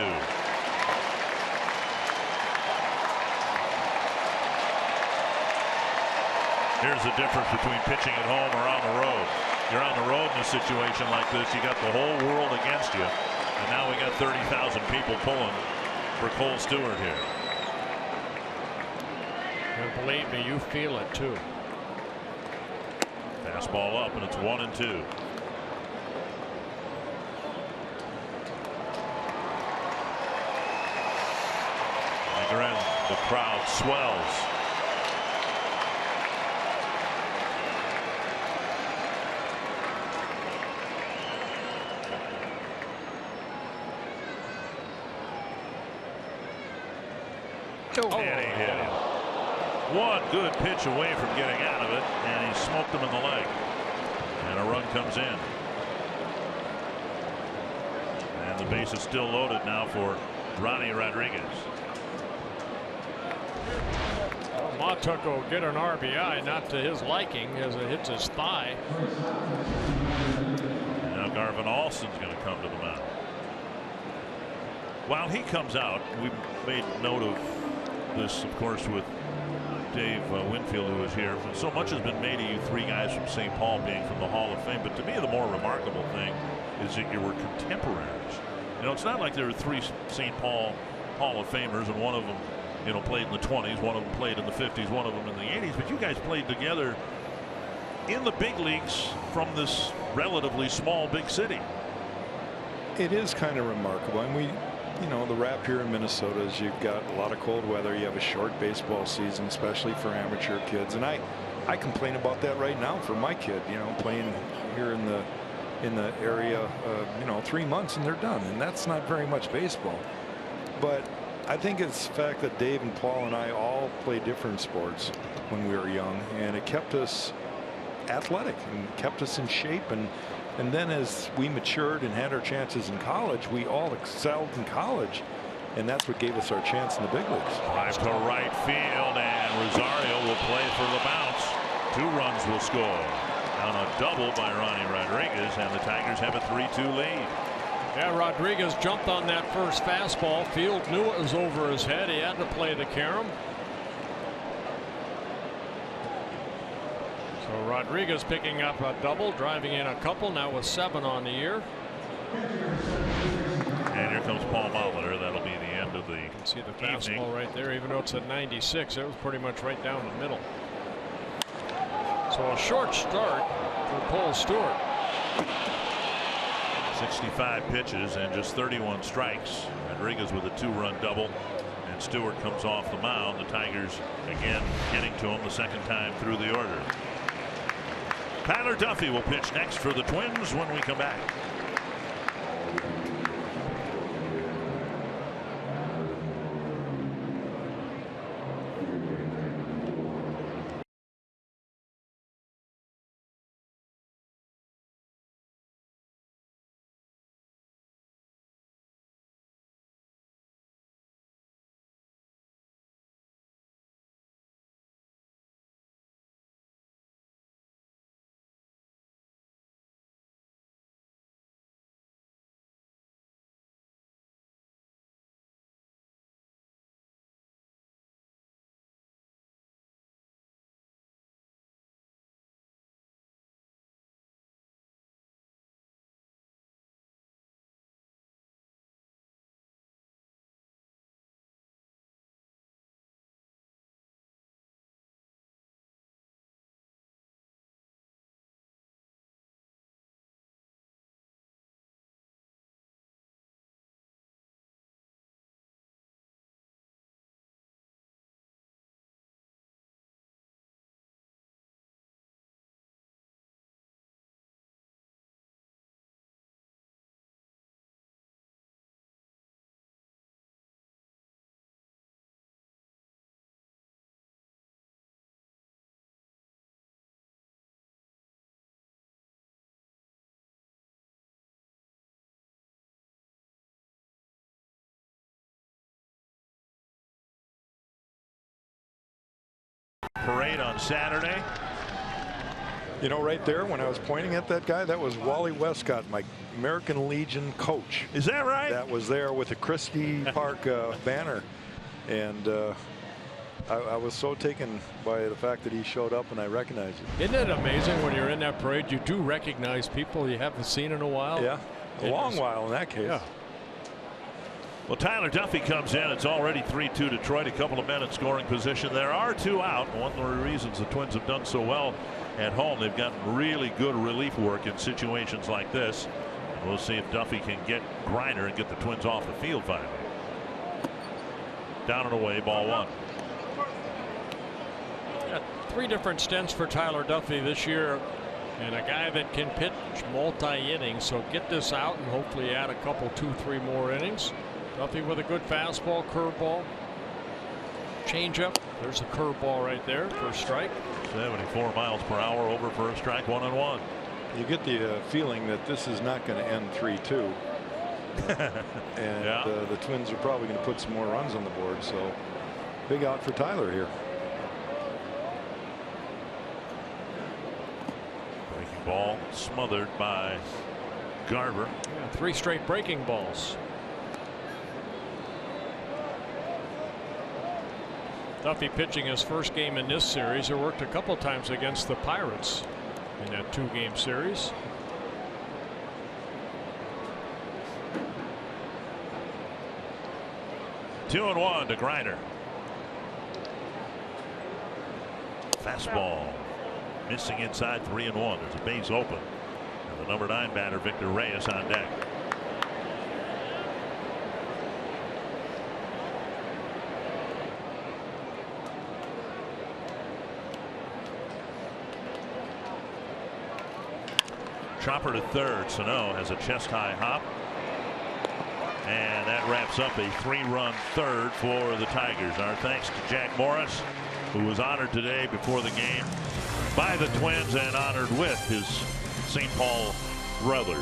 Here's the difference between pitching at home or on the road. You're on the road in a situation like this, you got the whole world against you, and now we got 30,000 people pulling for Cole Stewart here. And believe me, you feel it too. Fastball up, and it's 1-2. The crowd swells. And he hit him. One good pitch away from getting out of it, and he smoked him in the leg. And a run comes in. And the base is still loaded now for Ronnie Rodriguez. Matuck will get an RBI, not to his liking, as it hits his thigh. And now Garvin Alston's going to come to the mound. While he comes out, we made note of this, of course, with Dave Winfield, who is here. So much has been made of you three guys from St. Paul being from the Hall of Fame, but to me the more remarkable thing is that you were contemporaries. You know, it's not like there were three St. Paul Hall of Famers and one of them, you know, played in the 20s, one of them played in the 50s, one of them in the 80s, but you guys played together in the big leagues from this relatively small big city. It is kind of remarkable. And we, you know, the rap here in Minnesota is you've got a lot of cold weather. You have a short baseball season, especially for amateur kids. And I complain about that right now for my kid, you know, playing here in the area, you know, 3 months and they're done. And that's not very much baseball. But I think it's the fact that Dave and Paul and I all played different sports when we were young, and it kept us athletic and kept us in shape. And then as we matured and had our chances in college, we all excelled in college, and that's what gave us our chance in the big leagues. Drive to right field, and Rosario will play for the bounce. 2 runs will score on a double by Ronnie Rodriguez, and the Tigers have a 3-2 lead. Yeah, Rodriguez jumped on that first fastball. Field knew it was over his head. He had to play the carom. So Rodriguez picking up a double, driving in a couple, now with 7 on the year. And here comes Paul Molitor. That'll be the end of the You can see the fastball right there, even though it's at 96. It was pretty much right down the middle. So a short start for Cole Stewart. 65 pitches and just 31 strikes. Rodriguez with a 2-run double, and Stewart comes off the mound. The Tigers again getting to him the second time through the order. Tyler Duffy will pitch next for the Twins when we come back. Parade on Saturday. You know, right there when I was pointing at that guy, that was Wally Westcott, my American Legion coach. Is that right? That was there with the Christie Park banner, and I was so taken by the fact that he showed up and I recognized him. Isn't it amazing when you're in that parade, you do recognize people you haven't seen in a while? Yeah, a long while in that case. Yeah. Well, Tyler Duffy comes in. It's already 3-2 Detroit. A couple of men in scoring position. There are 2 out. One of the reasons the Twins have done so well at home, they've gotten really good relief work in situations like this. And we'll see if Duffy can get Griner and get the Twins off the field finally. Down and away, ball 1. Yeah, 3 different stints for Tyler Duffy this year, and a guy that can pitch multi-innings. So get this out and hopefully add a couple, 2-3 more innings. Duffy with a good fastball, curveball, changeup. There's a curveball right there for a strike. 74 miles per hour over for a strike, 1-1. You get the feeling that this is not going to end 3-2. And yeah. The Twins are probably going to put some more runs on the board. So big out for Tyler here. Breaking ball smothered by Garver. Yeah, 3 straight breaking balls. Duffy pitching his first game in this series. He worked a couple times against the Pirates in that 2-game series. Two and one to Griner. Fastball missing inside, 3-1. There's a base open. And the number 9 batter Victor Reyes on deck. Chopper to third. Sano has a chest high hop. And that wraps up a 3-run third for the Tigers. Our thanks to Jack Morris, who was honored today before the game by the Twins and honored with his St. Paul brothers.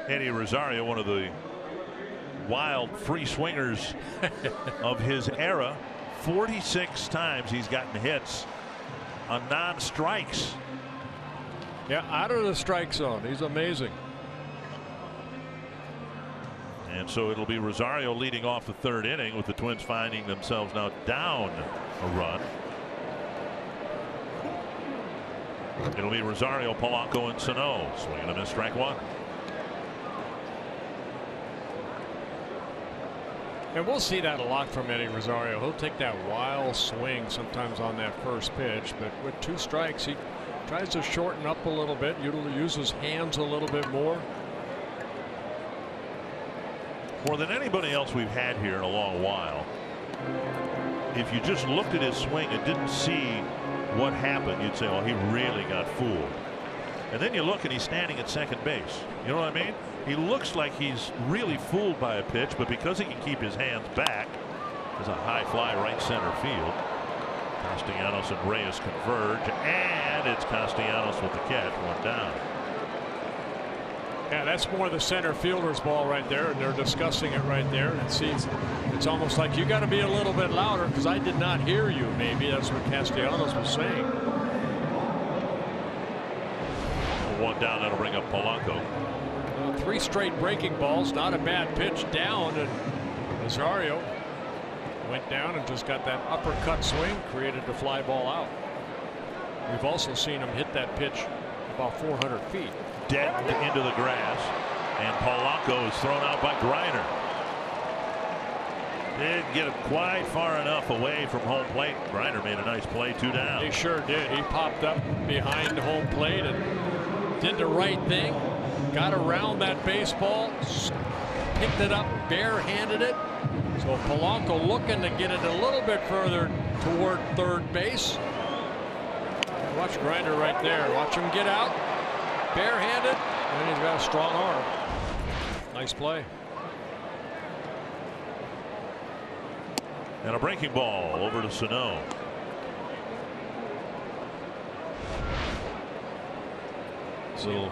Eddie Rosario, one of the wild free swingers of his era. 46 times he's gotten hits on non-strikes. Yeah, out of the strike zone. He's amazing. And so it'll be Rosario leading off the 3rd inning, with the Twins finding themselves now down a run. It'll be Rosario, Polanco, and Sano. Swinging a miss, strike 1. And we'll see that a lot from Eddie Rosario. He'll take that wild swing sometimes on that first pitch, but with 2 strikes, he tries to shorten up a little bit, use his hands a little bit more. More than anybody else we've had here in a long while, if you just looked at his swing and didn't see what happened, you'd say, oh, he really got fooled. And then you look and he's standing at second base. You know what I mean? He looks like he's really fooled by a pitch, but because he can keep his hands back, there's a high fly right center field. Castellanos and Reyes converge, and it's Castellanos with the catch, 1 down. Yeah, that's more the center fielder's ball right there, and they're discussing it right there. And see, it's almost like you got to be a little bit louder because I did not hear you. Maybe that's what Castellanos was saying. 1 down, that'll bring up Polanco. 3 straight breaking balls, not a bad pitch down, and Rosario went down and just got that uppercut swing, created the fly ball out. We've also seen him hit that pitch about 400 feet. Dead into the grass, and Polanco is thrown out by Griner. Didn't get it quite far enough away from home plate. Grinder made a nice play, 2 down. He sure did. He popped up behind home plate and did the right thing. Got around that baseball, picked it up, barehanded it. So Polanco looking to get it a little bit further toward third base. Watch Grinder right there. Watch him get out, barehanded, and he's got a strong arm. Nice play. And a breaking ball over to Sano. So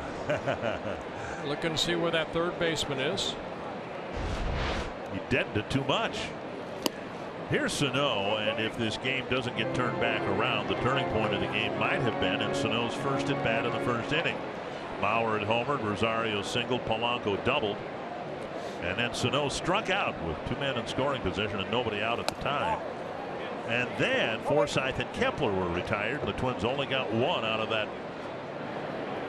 looking to see where that third baseman is. He deadened it too much. Here's Sano, and if this game doesn't get turned back around, the turning point of the game might have been in Sano's first at bat in the first inning. Mauer had homered, Rosario singled, Polanco doubled, and then Sano struck out with 2 men in scoring position and nobody out at the time. And then Forsythe and Kepler were retired, and the Twins only got 1 out of that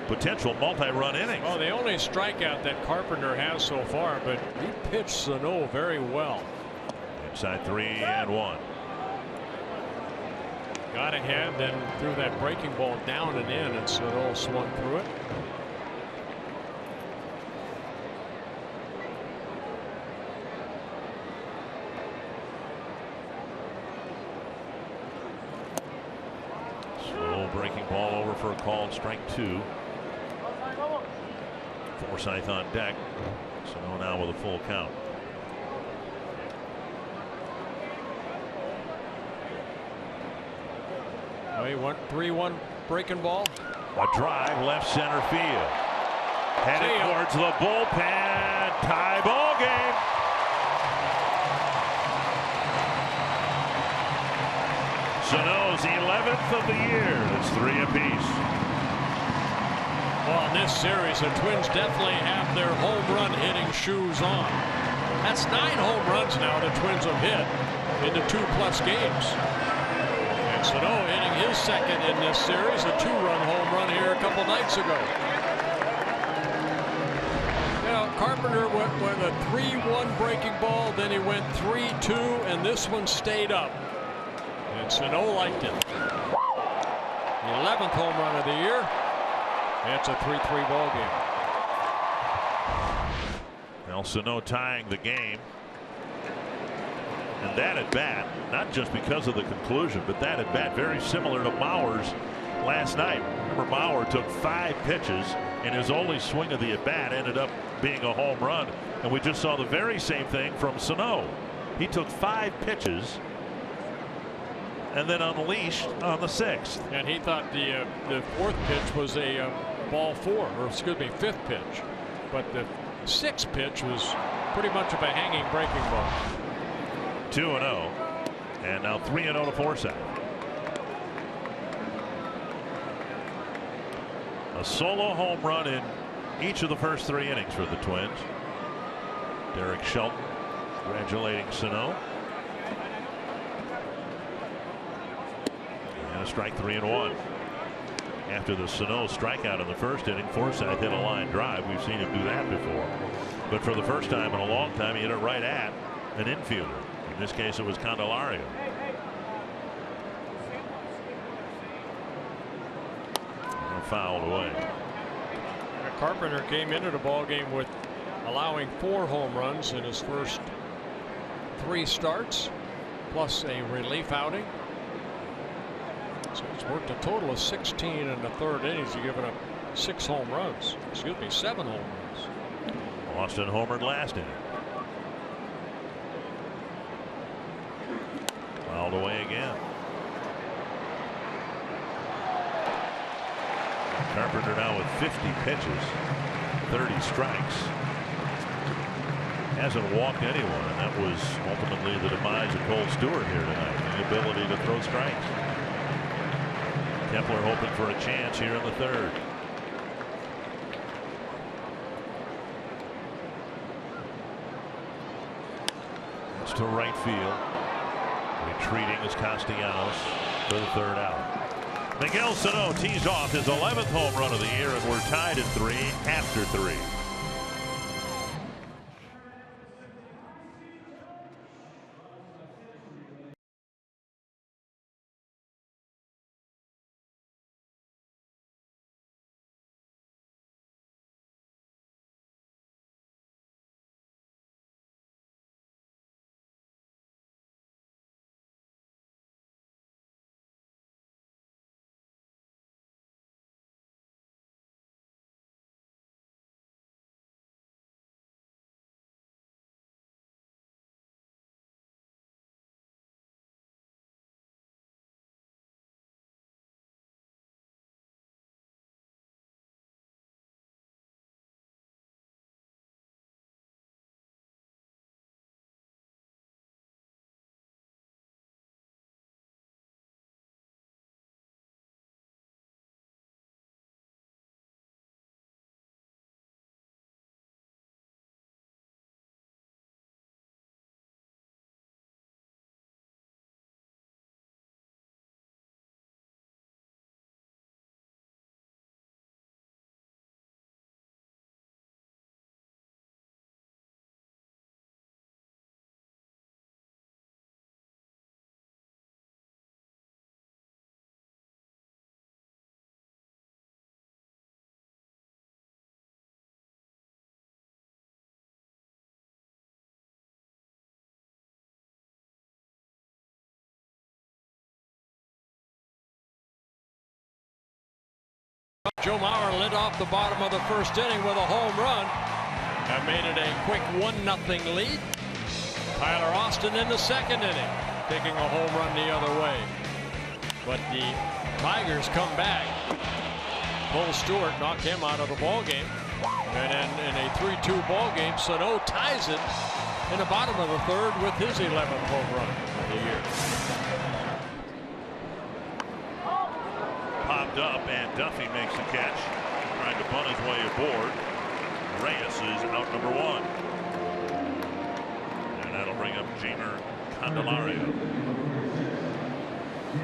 potential multi-run inning. Oh, the only strikeout that Carpenter has so far, but he pitched Sano very well. Inside 3-1. Got ahead, then threw that breaking ball down and in, and Sano swung through it. Slow breaking ball over for a called strike 2. Forsythe on deck. Sano now with a full count. He went 3-1 breaking ball. A drive left center field. Headed towards the bullpen. Tie ball game. Sano's 11th of the year. It's 3 apiece. Well, in this series, the Twins definitely have their home run hitting shoes on. That's 9 home runs now the Twins have hit in the 2+ games. And Sano hitting his second in this series, a 2-run home run here a couple nights ago. You know, Carpenter went with a 3-1 breaking ball, then he went 3-2, and this one stayed up. And Sano liked it. The 11th home run of the year. It's a 3-3 ball game. Well, Sano tying the game. And that at bat, not just because of the conclusion, but that at bat very similar to Mauer's last night. Remember, Mauer took 5 pitches, and his only swing of the at bat ended up being a home run. And we just saw the very same thing from Sano. He took 5 pitches and then unleashed on the 6th. And he thought the 4th pitch was a ball 4, or excuse me, 5th pitch. But the 6th pitch was pretty much of a hanging breaking ball. 2-0, and now 3-0 to Forsythe. A solo home run in each of the first 3 innings for the Twins. Derek Shelton congratulating Sano. And a strike, 3-1. After the Sano strikeout in the first inning, Forsythe hit a line drive. We've seen him do that before. But for the first time in a long time, he hit it right at an infielder. In this case, it was Candelario. Fouled away. Carpenter came into the ball game with allowing 4 home runs in his first 3 starts, plus a relief outing. So he's worked a total of 16 in the 3rd innings. He's given up 6 home runs. Excuse me, 7 home runs. Austin homered last inning. Fouled away again. Carpenter now with 50 pitches, 30 strikes. Hasn't walked anyone, and that was ultimately the demise of Cole Stewart here tonight. The ability to throw strikes. Kepler hoping for a chance here in the 3rd. It's to right field. Retreating is Castellanos for the 3rd out. Miguel Sano tees off his 11th home run of the year, and we're tied at 3 after 3. Joe Mauer lit off the bottom of the first inning with a home run and made it a quick 1-0 lead. Tyler Austin in the second inning, taking a home run the other way. But the Tigers come back. Cole Stewart knocked him out of the ball game. And then in a 3-2 ball game, Sano ties it in the bottom of the third with his 11th home run of the year. Popped up, and Duffy makes the catch, trying to bunt his way aboard. Reyes is out number 1. And that'll bring up Jamer Candelario.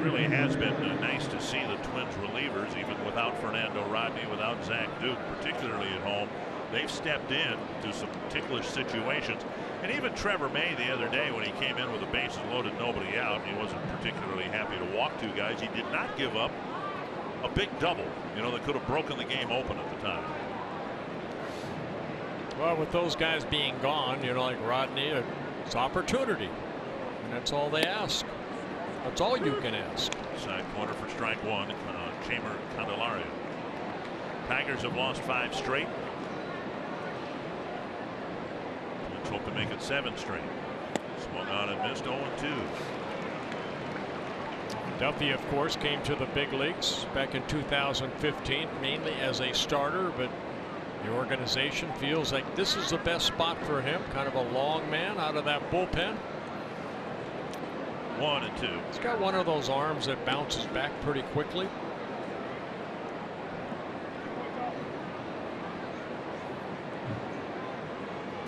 Really has been nice to see the Twins relievers, even without Fernando Rodney, without Zach Duke, particularly at home. They've stepped in to some ticklish situations. And even Trevor May the other day, when he came in with the bases loaded, nobody out, he wasn't particularly happy to walk 2 guys. He did not give up a big double, you know, that could have broken the game open at the time. Well, with those guys being gone, you know, like Rodney, it's opportunity. And that's all they ask. That's all you can ask. Side corner for strike 1, Jamer Candelario. Tigers have lost 5 straight. Let's hope to make it 7 straight. Swung on and missed 0-2. Duffy, of course, came to the big leagues back in 2015, mainly as a starter, but the organization feels like this is the best spot for him. Kind of a long man out of that bullpen. 1-2. He's got one of those arms that bounces back pretty quickly.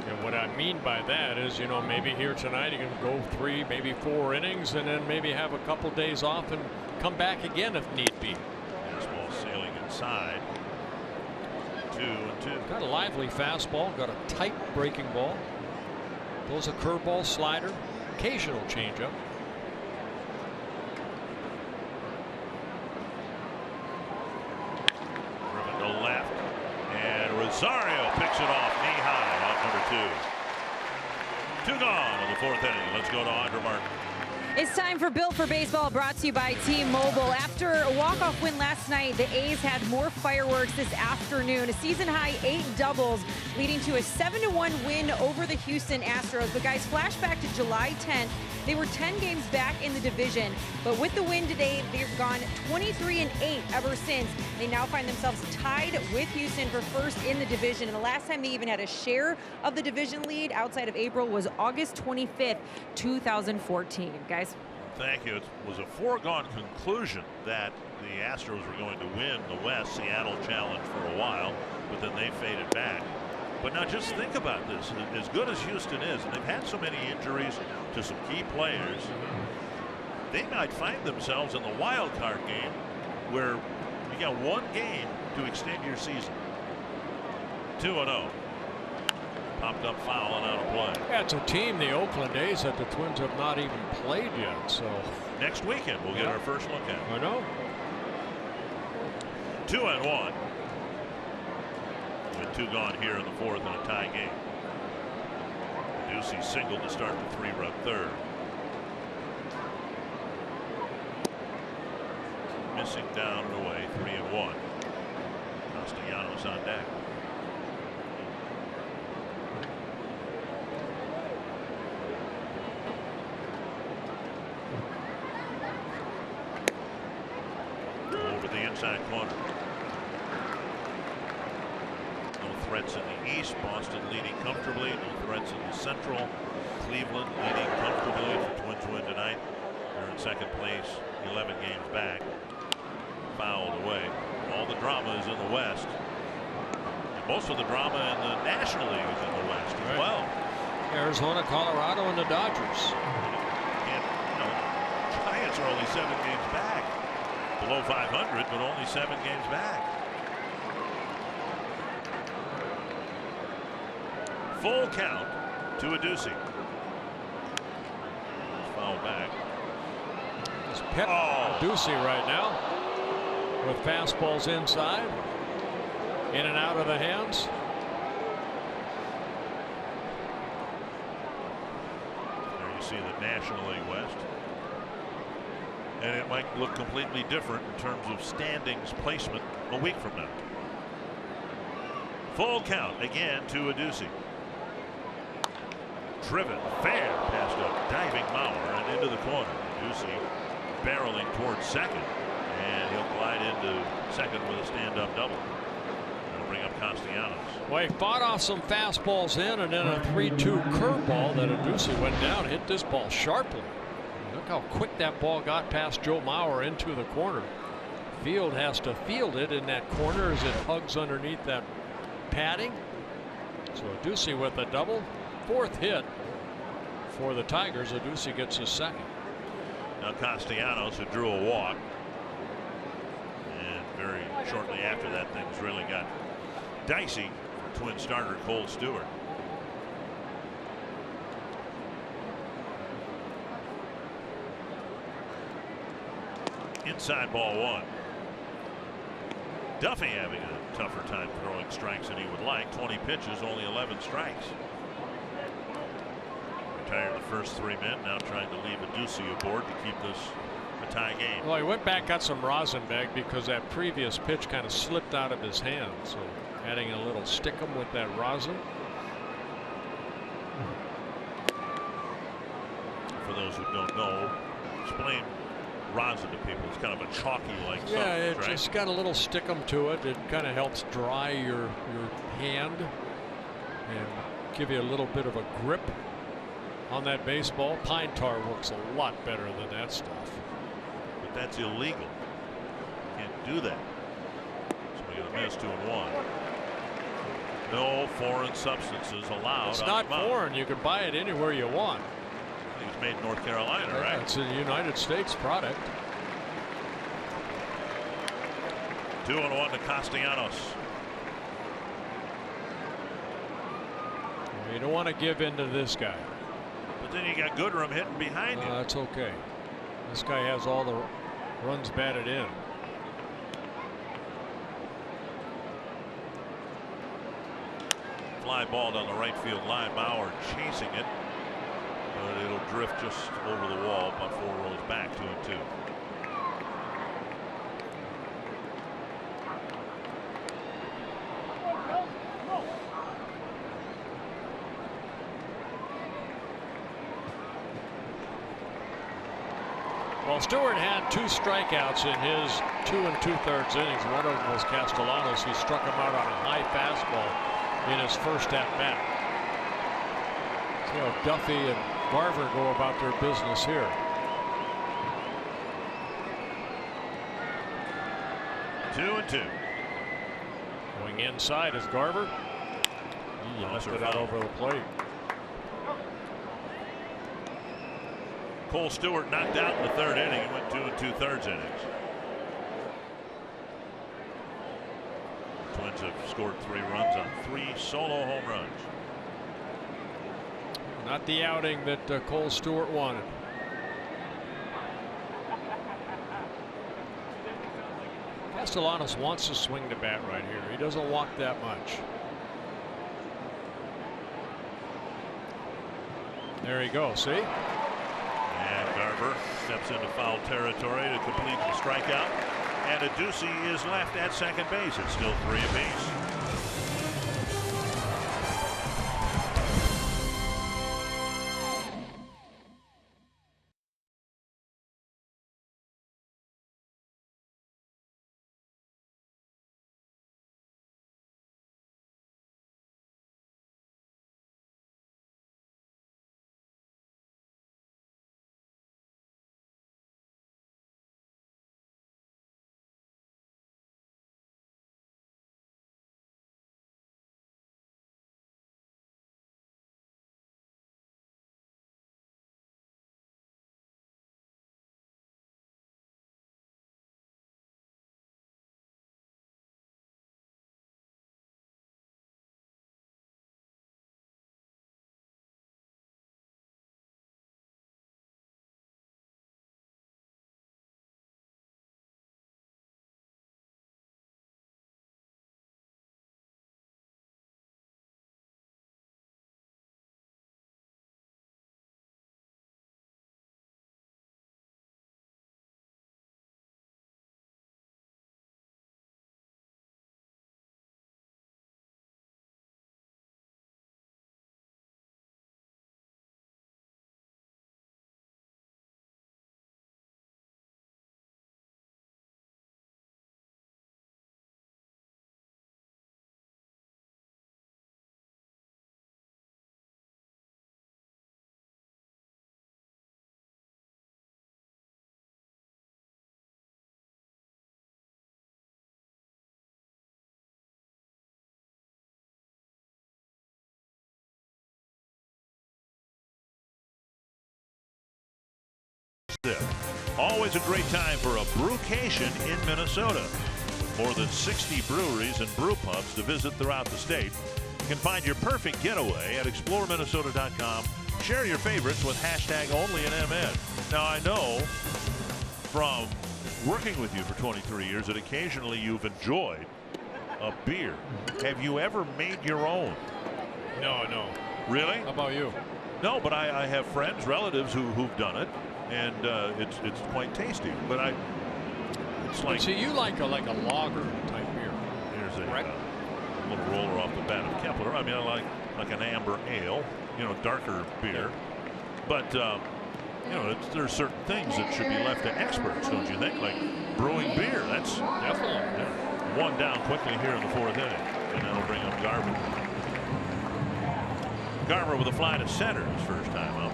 And what I mean by that is, you know, maybe here tonight you can go 3, maybe 4 innings, and then maybe have a couple days off and come back again if need be. Fastball sailing inside. 2-2. Got a lively fastball, got a tight breaking ball. Throws a curveball, slider, occasional changeup. Driven to left, and Rosario picks it off knee high, out number 2. 2 gone in the 4th inning. Let's go to Audra Martin. It's time for Built for Baseball, brought to you by T-Mobile. After a walk-off win last night, the A's had more fireworks this afternoon. A season-high 8 doubles, leading to a 7-1 win over the Houston Astros. But guys, flashback to July 10th. They were 10 games back in the division, but with the win today, they've gone 23-8 ever since. They now find themselves tied with Houston for first in the division. And the last time they even had a share of the division lead outside of April was August 25th, 2014. Guys. Thank you. It was a foregone conclusion that the Astros were going to win the West Seattle Challenge for a while, but then they faded back. But now just think about this. As good as Houston is, and they've had so many injuries to some key players, they might find themselves in the wild card game where you got 1 game to extend your season. 2-0. Popped up foul and out of play. Yeah, it's a team, the Oakland A's, that the Twins have not even played yet. So next weekend we'll get our first look at it. I know. 2-1. With 2 gone here in the 4th in a tie game. Ducey singled to start the 3-run 3rd. Missing down and away, 3-1. Castellanos on deck. Over the inside corner. Threats in the East. Boston leading comfortably. No threats in the Central. Cleveland leading comfortably. The Twins win tonight. They're in second place, 11 games back. Fouled away. All the drama is in the West. And most of the drama in the National League is in the West as well. Arizona, Colorado, and the Dodgers. And, you know, Giants are only 7 games back. Below 500, but only 7 games back. Full count to Ducey. Foul back. It's Ducey right now with fastballs inside, in and out of the hands. There you see the National League West. And it might look completely different in terms of standings placement a week from now. Full count again to Adduci. Driven fair past a diving Mauer and into the corner. Adduci barreling towards second, and he'll glide into second with a stand-up double. That'll bring up Castellanos. Well, he fought off some fastballs in, and then a 3-2 curveball that Adduci went down, hit this ball sharply. Look how quick that ball got past Joe Mauer into the corner. Field has to field it in that corner as it hugs underneath that padding. So Adduci with a double. Fourth hit for the Tigers. Adduci gets his second. Now Castellanos, who drew a walk, and very shortly after that, things really got dicey for Twin starter Cole Stewart. Inside ball one. Duffy having a tougher time throwing strikes than he would like. 20 pitches, only 11 strikes. Retired the first 3 men, now trying to leave Adduci aboard to keep this a tie game. Well, he went back, got some rosin bag because that previous pitch kind of slipped out of his hand. So adding a little stickum with that rosin. For those who don't know, explain rosin to people. It's kind of a chalky like substance, Yeah, it right? just got a little stickum to it. It kind of helps dry your hand and give you a little bit of a grip on that baseball. Pine tar works a lot better than that stuff. But that's illegal. Can't do that. So we get a miss, 2-1. No foreign substances allowed. It's on not the mound. foreign. You can buy it anywhere you want. It was made in North Carolina, Yeah, right? it's a United States product. 2-1 to Castellanos. You don't want to give in to this guy. But then you got Goodrum hitting behind you. That's okay. This guy has all the runs batted in. Fly ball down the right field line. Mauer chasing it. But it'll drift just over the wall about 4 rows back, 2-2. Well, Stewart had 2 strikeouts in his 2 2/3 innings. One of them was Castellanos. He struck him out on a high fastball in his first at bat. See how Duffy and Garver go about their business here. 2-2. Going inside is Garver. He lifted it out over the plate. Cole Stewart knocked out in the 3rd inning. He went 2 2/3 innings. Twins have scored 3 runs on 3 solo home runs. Not the outing that Cole Stewart wanted. Castellanos wants to swing the bat right here. He doesn't walk that much. There he goes. See? And Garver steps into foul territory to complete the strikeout. And Adduci is left at second base. It's still 3 apiece. Always a great time for a brewcation in Minnesota. More than 60 breweries and brew pubs to visit throughout the state. You can find your perfect getaway at exploreminnesota.com. Share your favorites with #OnlyInMN. Now, I know from working with you for 23 years that occasionally you've enjoyed a beer. Have you ever made your own? No. Really? How about you? No, but I have friends, relatives who've done it, and it's quite tasty. But it's like, see, you like a lager type beer. Here's a little roller off the bat of Kepler. I mean, I like an amber ale, darker beer. But there's certain things that should be left to experts, don't you think? Like brewing beer. That's definitely one down quickly here in the 4th inning, and that'll bring up Garver. Garver with a fly to center his first time up.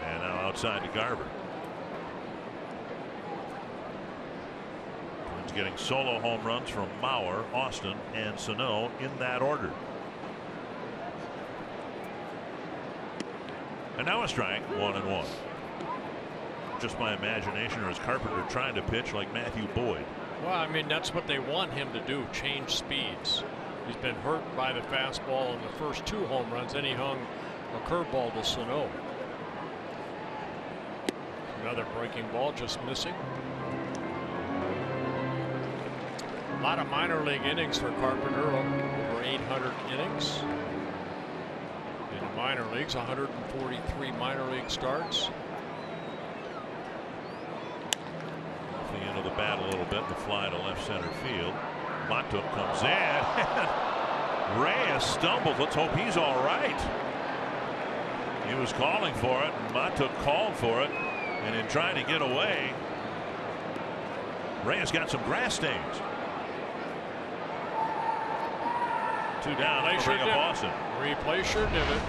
And now outside to Garver. Twins getting solo home runs from Mauer, Austin, and Sano in that order. And now a strike, 1-1. Just my imagination, or is Carpenter trying to pitch like Matthew Boyd? Well, I mean, that's what they want him to do, change speeds. He's been hurt by the fastball in the first 2 home runs, then he hung a curveball to Sano. Another breaking ball, just missing. A lot of minor league innings for Carpenter, over 800 innings. In minor leagues, 143 minor league starts. Off the end of the bat a little bit, the fly to left center field. Montook comes in. Reyes stumbles. Let's hope he's all right. He was calling for it. Montook called for it, and in trying to get away, Reyes got some grass stains. 2 down. They bring up Boston. Replace your divot.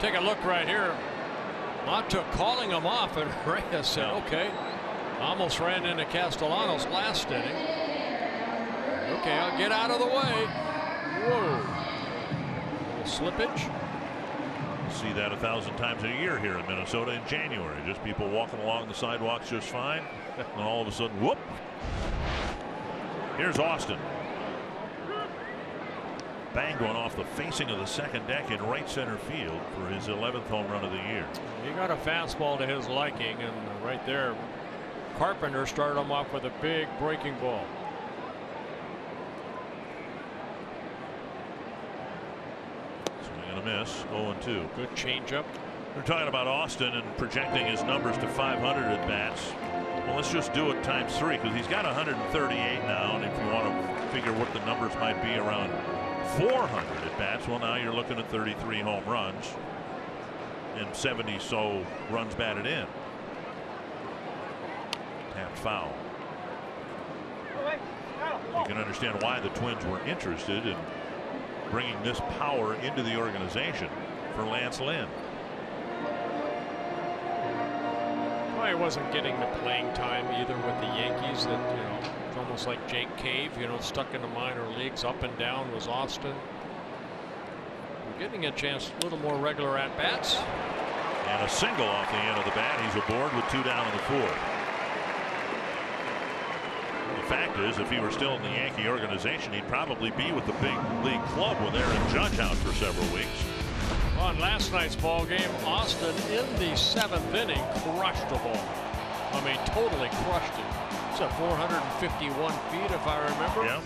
Take a look right here. Montook calling him off, and Reyes said, okay. Almost ran into Castellanos last inning. Okay, I'll get out of the way. Whoa. Little slippage. See that 1,000 times a year here in Minnesota in January. Just people walking along the sidewalks just fine. And all of a sudden, whoop. Here's Austin. Bang going off the facing of the second deck in right center field for his 11th home run of the year. He got a fastball to his liking, and right there, Carpenter started him off with a big breaking ball. Swing and a miss, 0-2. Good changeup. We're talking about Austin and projecting his numbers to 500 at bats. Well, let's just do it times 3, because he's got 138 now, and if you want to figure what the numbers might be around 400 at bats, well, now you're looking at 33 home runs and 70 so runs batted in. Tapped foul. You can understand why the Twins were interested in bringing this power into the organization for Lance Lynn. Well, he wasn't getting the playing time either with the Yankees. That, it's almost like Jake Cave, stuck in the minor leagues. Up and down was Austin. We're getting a chance, a little more regular at bats. And a single off the end of the bat. He's aboard with 2 down in the 4th. The fact is, if he were still in the Yankee organization, he'd probably be with the big league club with Aaron Judge out for several weeks. On last night's ball game, Austin in the 7th inning crushed the ball. I mean, totally crushed it. It's at 451 feet, if I remember. Yeah.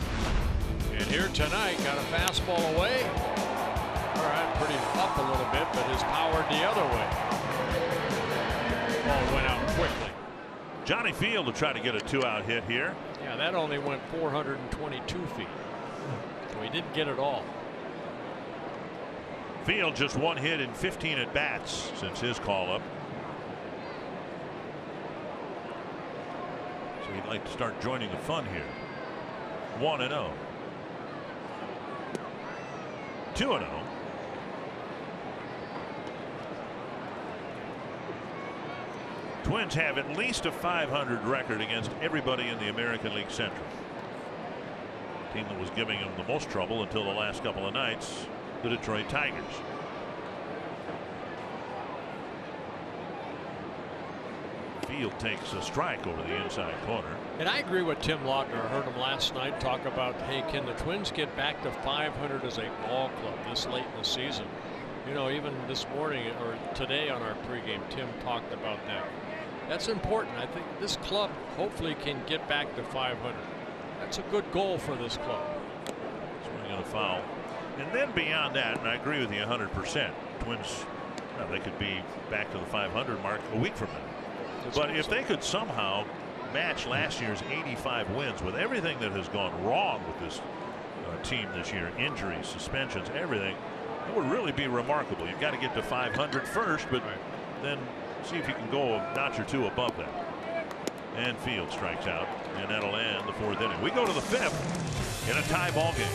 And here tonight, got a fastball away. All right, pretty up a little bit, but his power the other way. Ball went out quickly. Johnny Field to try to get a 2-out hit here. Yeah, that only went 422 feet. So he didn't get it all. Field just 1 hit in 15 at bats since his call up. So he'd like to start joining the fun here. 1-0. 2-0. Twins have at least a .500 record against everybody in the American League Central. The team that was giving them the most trouble until the last couple of nights, the Detroit Tigers. Field takes a strike over the inside corner. And I agree with Tim Lautner. I heard him last night talk about, hey, can the Twins get back to .500 as a ball club this late in the season? You know, even this morning or today on our pregame, Tim talked about that. That's important. I think this club hopefully can get back to .500. That's a good goal for this club. Swing and a foul. And then beyond that, and I agree with you 100%, Twins, well, they could be back to the .500 mark a week from now. That's but awesome. if they could somehow match last year's 85 wins with everything that has gone wrong with this team this year, injuries, suspensions, everything, it would really be remarkable. You've got to get to .500 first, but then see if you can go a notch or two above that. And Field strikes out, and that'll end the 4th inning. We go to the 5th in a tie ball game.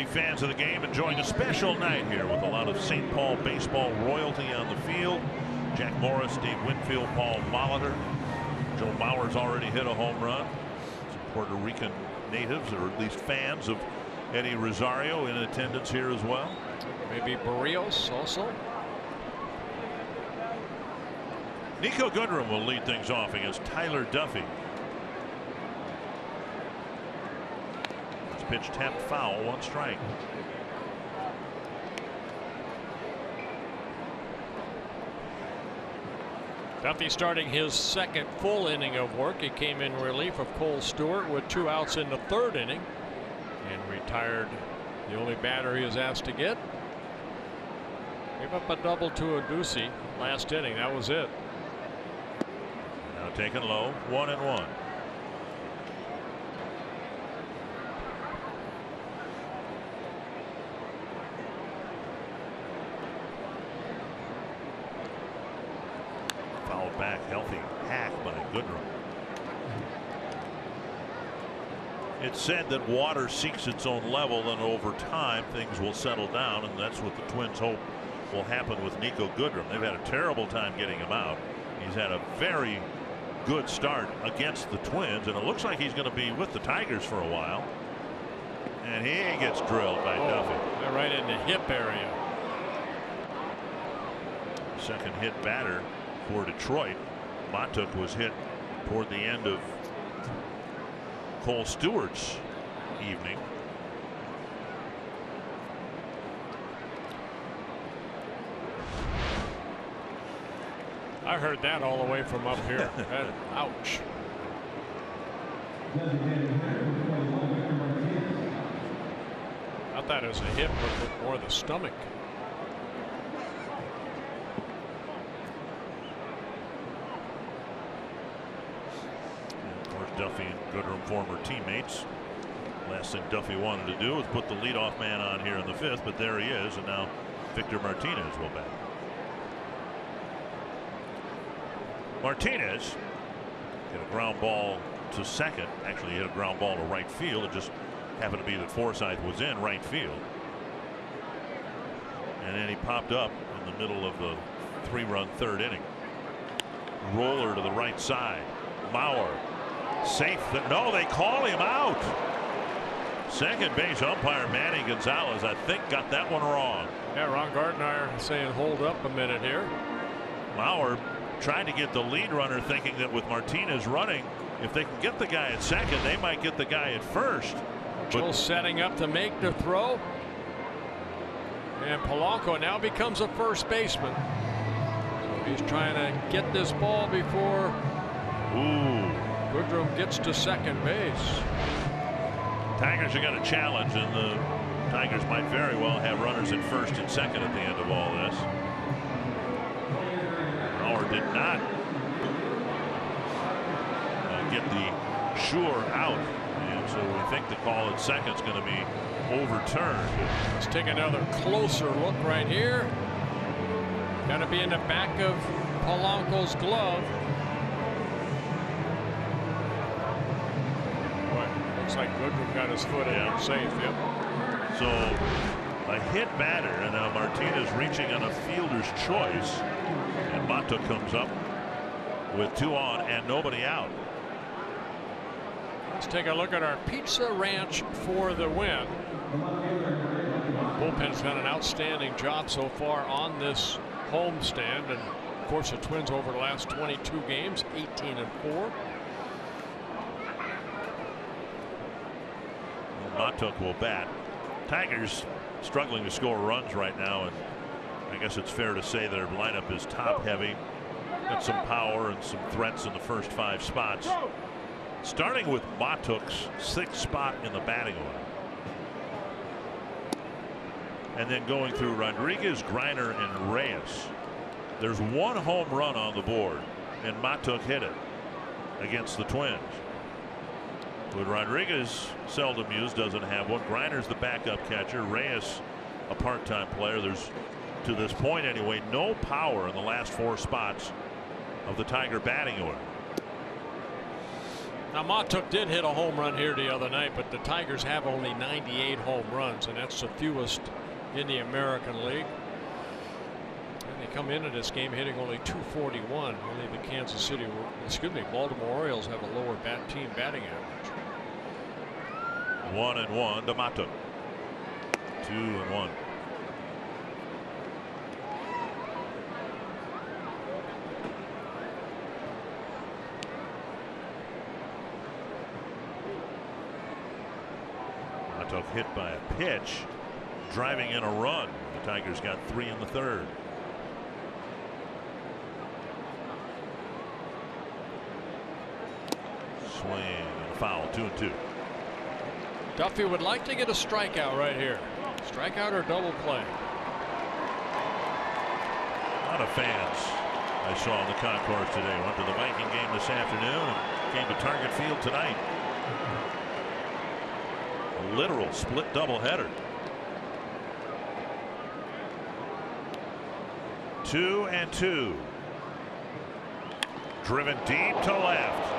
Fans of the game enjoying a special night here with a lot of St. Paul baseball royalty on the field. Jack Morris, Dave Winfield, Paul Molitor. Joe Mauer's already hit a home run. Some Puerto Rican natives, or at least fans of Eddie Rosario, in attendance here as well. Maybe Barrios also. Nico Goodrum will lead things off against Tyler Duffy. Pitch tapped foul, 1 strike. Duffy starting his 2nd full inning of work. He came in relief of Cole Stewart with 2 outs in the 3rd inning and retired the only batter he was asked to get. Gave up a double to Aducey last inning. That was it. Now taken low, 1-1. Back, healthy hack by Goodrum. It's said that water seeks its own level, and over time things will settle down, and that's what the Twins hope will happen with Nico Goodrum. They've had a terrible time getting him out. He's had a very good start against the Twins, and it looks like he's going to be with the Tigers for a while. And he gets drilled by Duffy. Right in the hip area. Second hit batter for Detroit. Montook was hit toward the end of Cole Stewart's evening. I heard that all the way from up here. Ouch. caught that as a hit, but with more the stomach. Of course, Duffy and Goodrum, former teammates. Last thing Duffy wanted to do was put the leadoff man on here in the 5th, but there he is, and now Victor Martinez will bat. Martinez hit a ground ball to second. Actually, he hit a ground ball to right field. It just happened to be that Forsythe was in right field. And then he popped up in the middle of the 3-run 3rd inning. Roller to the right side. Mauer safe. No, they call him out. Second base umpire Manny Gonzalez, I think, got that one wrong. Yeah, Ron Gardner saying hold up a minute here. Mauer tried to get the lead runner, thinking that with Martinez running, if they can get the guy at second, they might get the guy at first. Joe setting up to make the throw. And Polanco now becomes a first baseman. So he's trying to get this ball before Goodrum gets to second base. Tigers are going to challenge, and the Tigers might very well have runners at first and second at the end of all this. Mauer did not get the sure out, and so we think the call at second is going to be overturned. Let's take another closer look right here. Got to be in the back of Polanco's glove. Looks like Goodrum got his foot in it safe. Yep. So a hit batter, and now Martinez reaching on a fielder's choice, and Mata comes up with 2 on and nobody out. Let's take a look at our Pizza Ranch for the win. Bullpen's done an outstanding job so far on this homestand, and of course the Twins over the last 22 games, 18-4. Matuk will bat. Tigers struggling to score runs right now, and I guess it's fair to say their lineup is top heavy. Got some power and some threats in the first 5 spots. Starting with Matuk's 6th spot in the batting order. And then going through Rodriguez, Griner, and Reyes. There's 1 home run on the board, and Matuk hit it against the Twins. But Rodriguez, seldom used, doesn't have one. Griner's the backup catcher. Reyes, a part-time player. There's, to this point anyway, no power in the last 4 spots of the Tiger batting order. Now Matuk did hit a home run here the other night, but the Tigers have only 98 home runs, and that's the fewest in the American League. And they come into this game hitting only 241. Only the Baltimore Orioles have a lower team batting average. 1-1 to Matuk. 2-1. Matuk hit by a pitch, driving in a run. The Tigers got 3 in the 3rd. Swing and a foul. 2-2. Duffy would like to get a strikeout right here. Strikeout or double play. A lot of fans I saw in the concourse today. Went to the Viking game this afternoon and came to Target Field tonight. A literal split doubleheader. 2-2. Driven deep to left.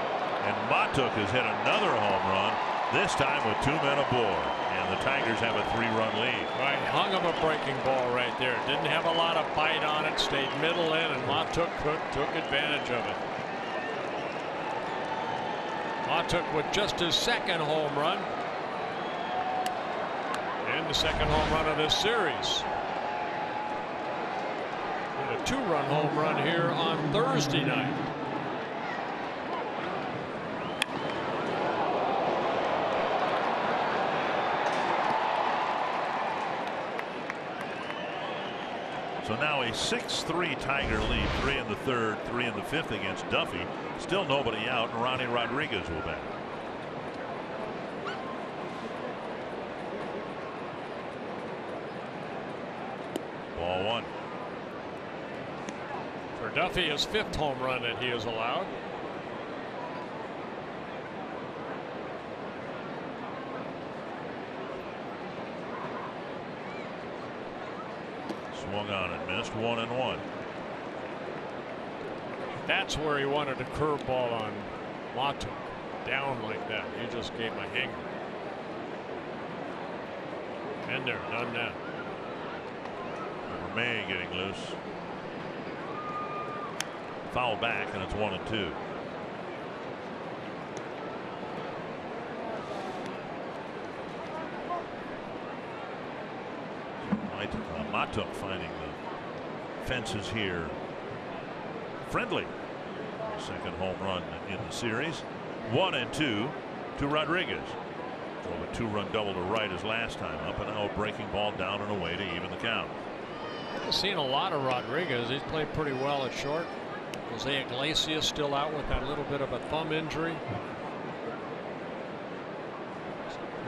And Matuk has hit another home run, this time with 2 men aboard. And the Tigers have a 3-run lead. Right, hung him a breaking ball right there. Didn't have a lot of bite on it, stayed middle in, and Matuk took advantage of it. Matuk with just his 2nd home run. And the 2nd home run of this series. And a 2-run home run here on Thursday night. So now a 6-3 Tiger lead. 3 in the 3rd, 3 in the 5th against Duffy. Still nobody out, and Ronnie Rodriguez will bat. 1. For Duffy, his 5th home run that he has allowed. Swung on and missed. 1-1. That's where he wanted a curveball on Mato. Down like that. He just gave him a hanger. And they're done now. May getting loose. Foul back, and it's 1-2. Mato finding the fences here friendly. Second home run in the series. 1-2 to Rodriguez. Drove a 2-run double to right as last time. Up and out, breaking ball down and away to even the count. I've seen a lot of Rodriguez. He's played pretty well at short. Jose Iglesias still out with that little bit of a thumb injury.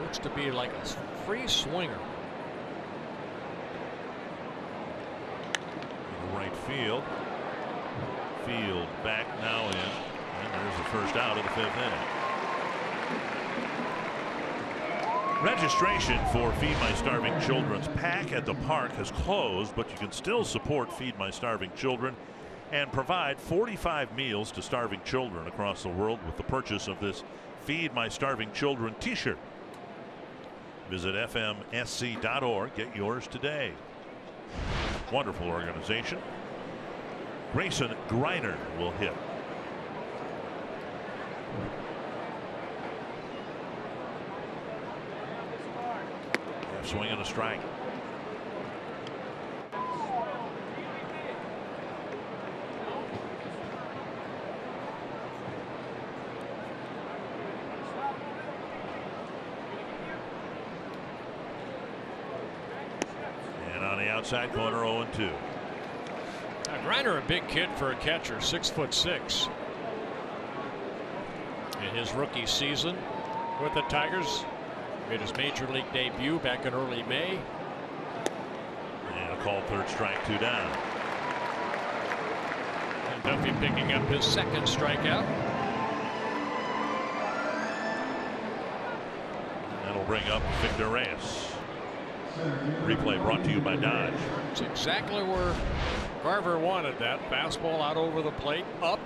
Looks to be like a free swinger. Right field. Field back now in. And there's the first out of the 5th inning. Registration for Feed My Starving Children's Pack at the park has closed, but you can still support Feed My Starving Children and provide 45 meals to starving children across the world with the purchase of this Feed My Starving Children t-shirt. Visit fmsc.org. Get yours today. Wonderful organization. Grayson Greiner will hit. Swing and a strike. And on the outside corner, 0-2. Greiner, a big kid for a catcher, 6'6". In his rookie season with the Tigers, made his major league debut back in early May. And a called 3rd strike, 2 down. And Duffy picking up his 2nd strikeout. That'll bring up Victor Reyes. Replay brought to you by Dodge. It's exactly where Garver wanted that. Fastball out over the plate, up.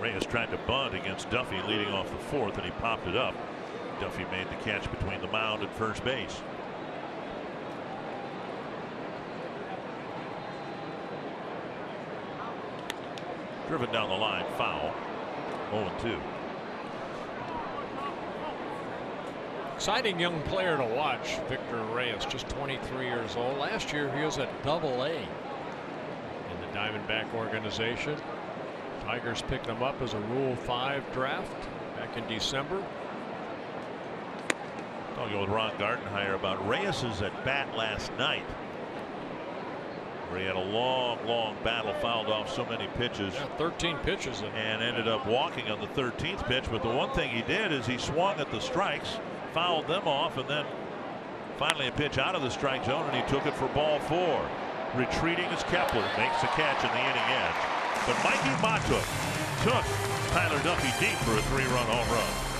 Reyes tried to bunt against Duffy leading off the 4th, and he popped it up. Duffy made the catch between the mound and first base. Driven down the line, foul. 0-2. Exciting young player to watch, Victor Reyes, just 23 years old. Last year he was at Double-A in the Diamondback organization. Tigers picked him up as a Rule 5 draft back in December. Talking with Ron Gardenhire about Reyes's at bat last night, where he had a long battle, fouled off so many pitches. Yeah, 13 pitches. And ended up walking on the 13th pitch. But the one thing he did is he swung at the strikes, fouled them off, and then finally a pitch out of the strike zone, and he took it for ball 4. Retreating as Kepler makes the catch in the inning edge. But Mikey Matuk took Tyler Duffy deep for a 3-run home run.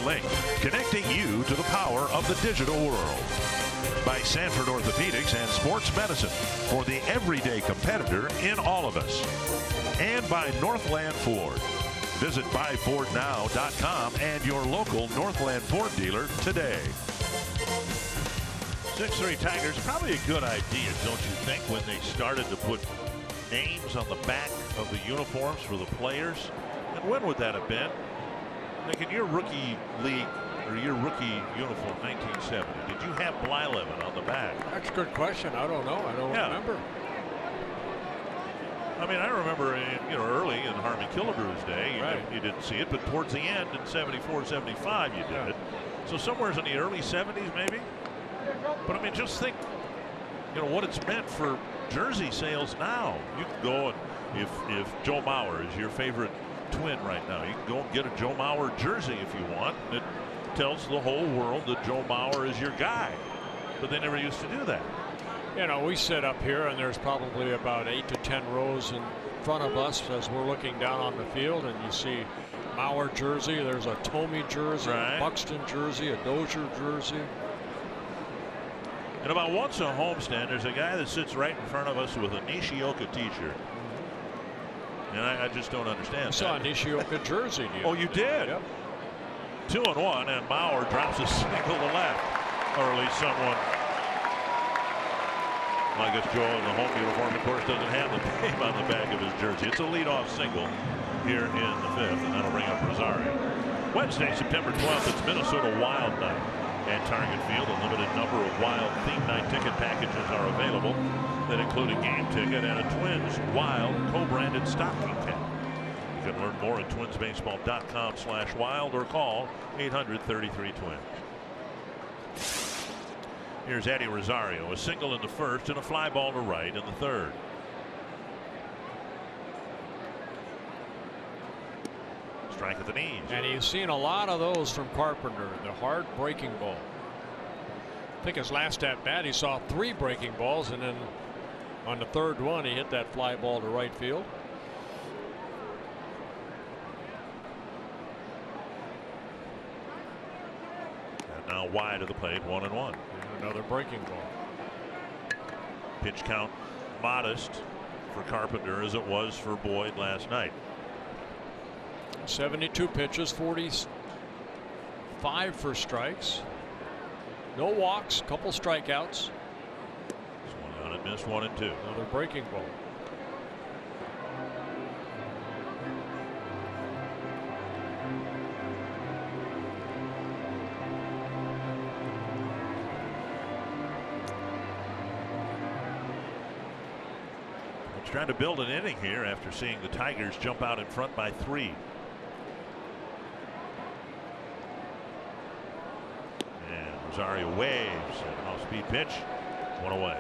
Link, connecting you to the power of the digital world. By Sanford Orthopedics and Sports Medicine for the everyday competitor in all of us. And by Northland Ford. Visit buyfordnow.com and your local Northland Ford dealer today. 6-3 Tigers, probably a good idea, don't you think, when they started to put names on the back of the uniforms for the players? And when would that have been? Like in your rookie league or your rookie uniform, 1970, did you have Blyleven on the back? That's a good question. I don't know. I don't remember. I mean, I remember, early in Harvey Killebrew's day, you didn't see it, but towards the end in 74, 75, you did it. So somewhere in the early 70s, maybe. But I mean, just think, what it's meant for jersey sales now. You can go and if Joe Mauer is your favorite Twin right now, you can go and get a Joe Mauer jersey if you want. It tells the whole world that Joe Mauer is your guy. But they never used to do that. We sit up here and there's probably about 8 to 10 rows in front of us as we're looking down on the field, and you see Mauer jersey, there's a Tomey jersey, a Buxton jersey, a Dozier jersey. And about once a homestand, there's a guy that sits right in front of us with a Nishioka t-shirt. And I just don't understand. I saw a Nishioka jersey. Oh, you did? Yep. 2-1, and Mauer drops a single to left. Or at least someone. Well, I guess Joe in the home uniform, of course, doesn't have the name on the back of his jersey. It's a leadoff single here in the 5th, and that'll bring up Rosario. Wednesday, September 12th, it's Minnesota Wild Night at Target Field. A limited number of Wild theme night ticket packages are available that include a game ticket and a Twins Wild co-branded stocking cap. You can learn more at twinsbaseball.com/wild or call 800-33-TWINS. Here's Eddie Rosario, a single in the first and a fly ball to right in the third. Strike at the knees. And you've seen a lot of those from Carpenter, the hard breaking ball. I think his last at bat he saw 3 breaking balls, and then on the third one he hit that fly ball to right field. And now wide of the plate, 1-1. Another breaking ball. Pitch count modest for Carpenter as it was for Boyd last night. 72 pitches, 45 for strikes. No walks, couple strikeouts. Swung on and missed, 1-2. Another breaking ball. He's trying to build an inning here after seeing the Tigers jump out in front by 3. Rosario waves, an off-speed pitch, 1 away.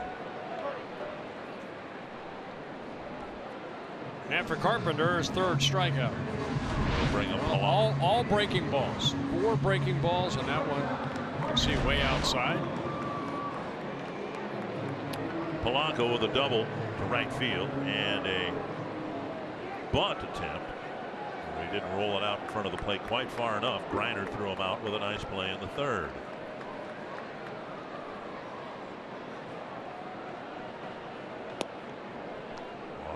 And for Carpenter, his 3rd strikeout. Bring up all breaking balls. 4 breaking balls, and that one you can see way outside. Polanco with a double to right field and a bunt attempt. He didn't roll it out in front of the plate quite far enough. Griner threw him out with a nice play in the 3rd.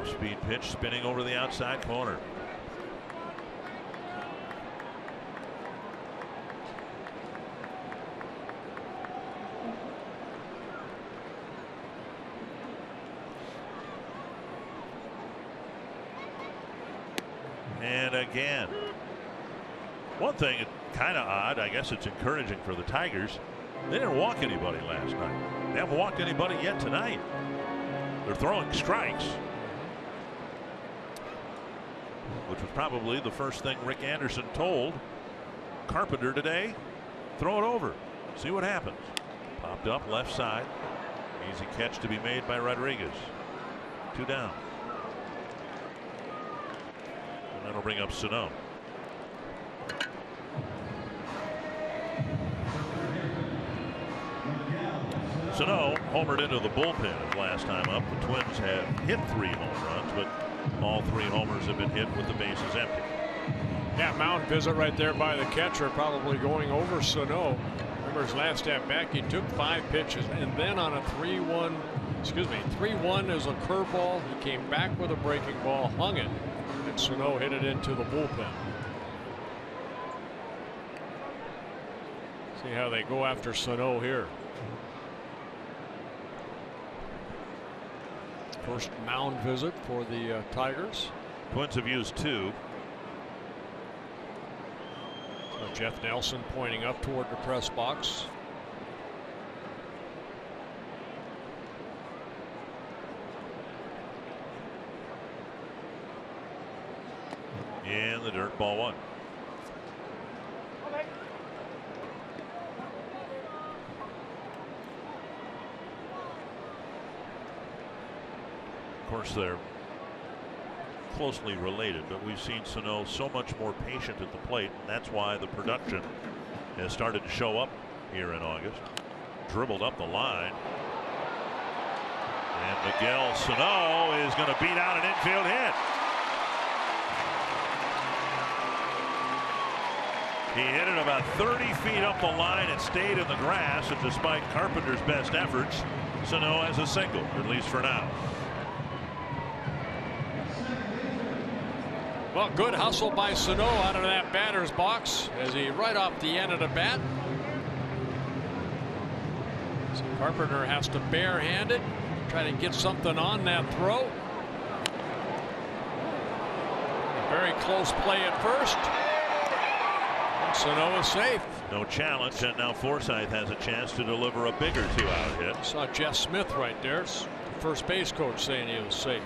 Speed pitch spinning over the outside corner. And again, one thing kind of odd, I guess it's encouraging for the Tigers. They didn't walk anybody last night. They haven't walked anybody yet tonight. They're throwing strikes, which was probably the first thing Rick Anderson told Carpenter today. Throw it over, see what happens. Popped up left side, easy catch to be made by Rodriguez. 2 down, and that'll bring up Sano. Sano homered into the bullpen his last time up. The Twins have hit 3 home runs, but all 3 homers have been hit with the bases empty. Yeah, Mound visit right there by the catcher, probably going over Sano. Remember his last at bat, he took 5 pitches, and then on a 3-1 is a curveball. He came back with a breaking ball, hung it, and Sano hit it into the bullpen. See how they go after Sano here. First Mound visit for the Tigers. Twins have used 2. So Jeff Nelson pointing up toward the press box. In the dirt, ball 1. Of course, they're closely related, but we've seen Sano so much more patient at the plate, and that's why the production has started to show up here in August. Dribbled up the line, and Miguel Sano is going to beat out an infield hit. He hit it about 30 feet up the line and stayed in the grass, and despite Carpenter's best efforts, Sano has a single, at least for now. Well, good hustle by Sano out of that batter's box as he right off the end of the bat. So Carpenter has to barehand it, try to get something on that throw. A very close play at first. And Sano is safe. No challenge, and now Forsythe has a chance to deliver a bigger 2-out hit. Saw Jeff Smith right there, the first base coach, saying he was safe.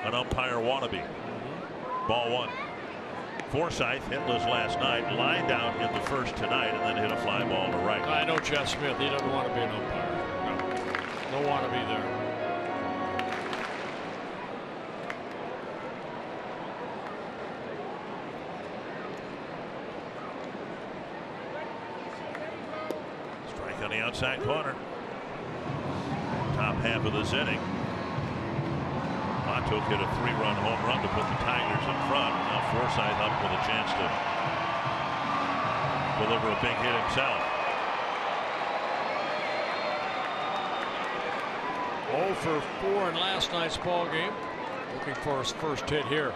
An umpire wannabe. Ball 1. Forsythe hitless last night, lined out in the first tonight, and then hit a fly ball to right. I know Jeff Smith. He doesn't want to be an umpire. No, don't want to be there. Strike on the outside corner. Top half of this inning. Took hit a 3-run home run to put the Tigers in front. Now Forsythe up with a chance to deliver a big hit himself. 0 for 4 in last night's ball game. Looking for his first hit here.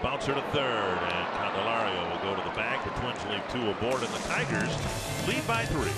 Bouncer to third, and Candelario will go to the bag. The Twins leave 2 aboard, and the Tigers lead by 3.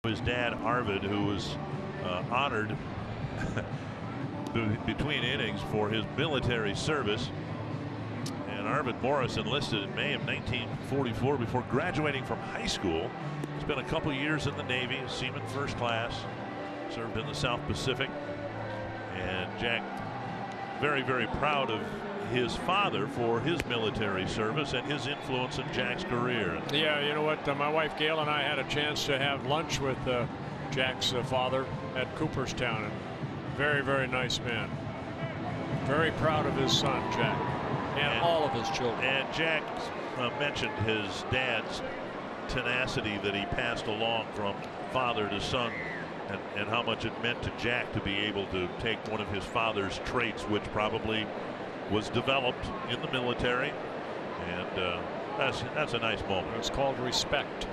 His dad Arvid, who was honored between innings for his military service, and Arvid Morris enlisted in May of 1944 before graduating from high school. Spent a couple years in the Navy, Seaman First Class, served in the South Pacific, and Jack very, very proud of his father for his military service and his influence in Jack's career. Yeah, you know what? My wife Gail and I had a chance to have lunch with Jack's father at Cooperstown. And very, very nice man. Very proud of his son, Jack, and all of his children. And Jack mentioned his dad's tenacity that he passed along from father to son, and how much it meant to Jack to be able to take one of his father's traits, which probably was developed in the military, and that's a nice moment. It's called respect.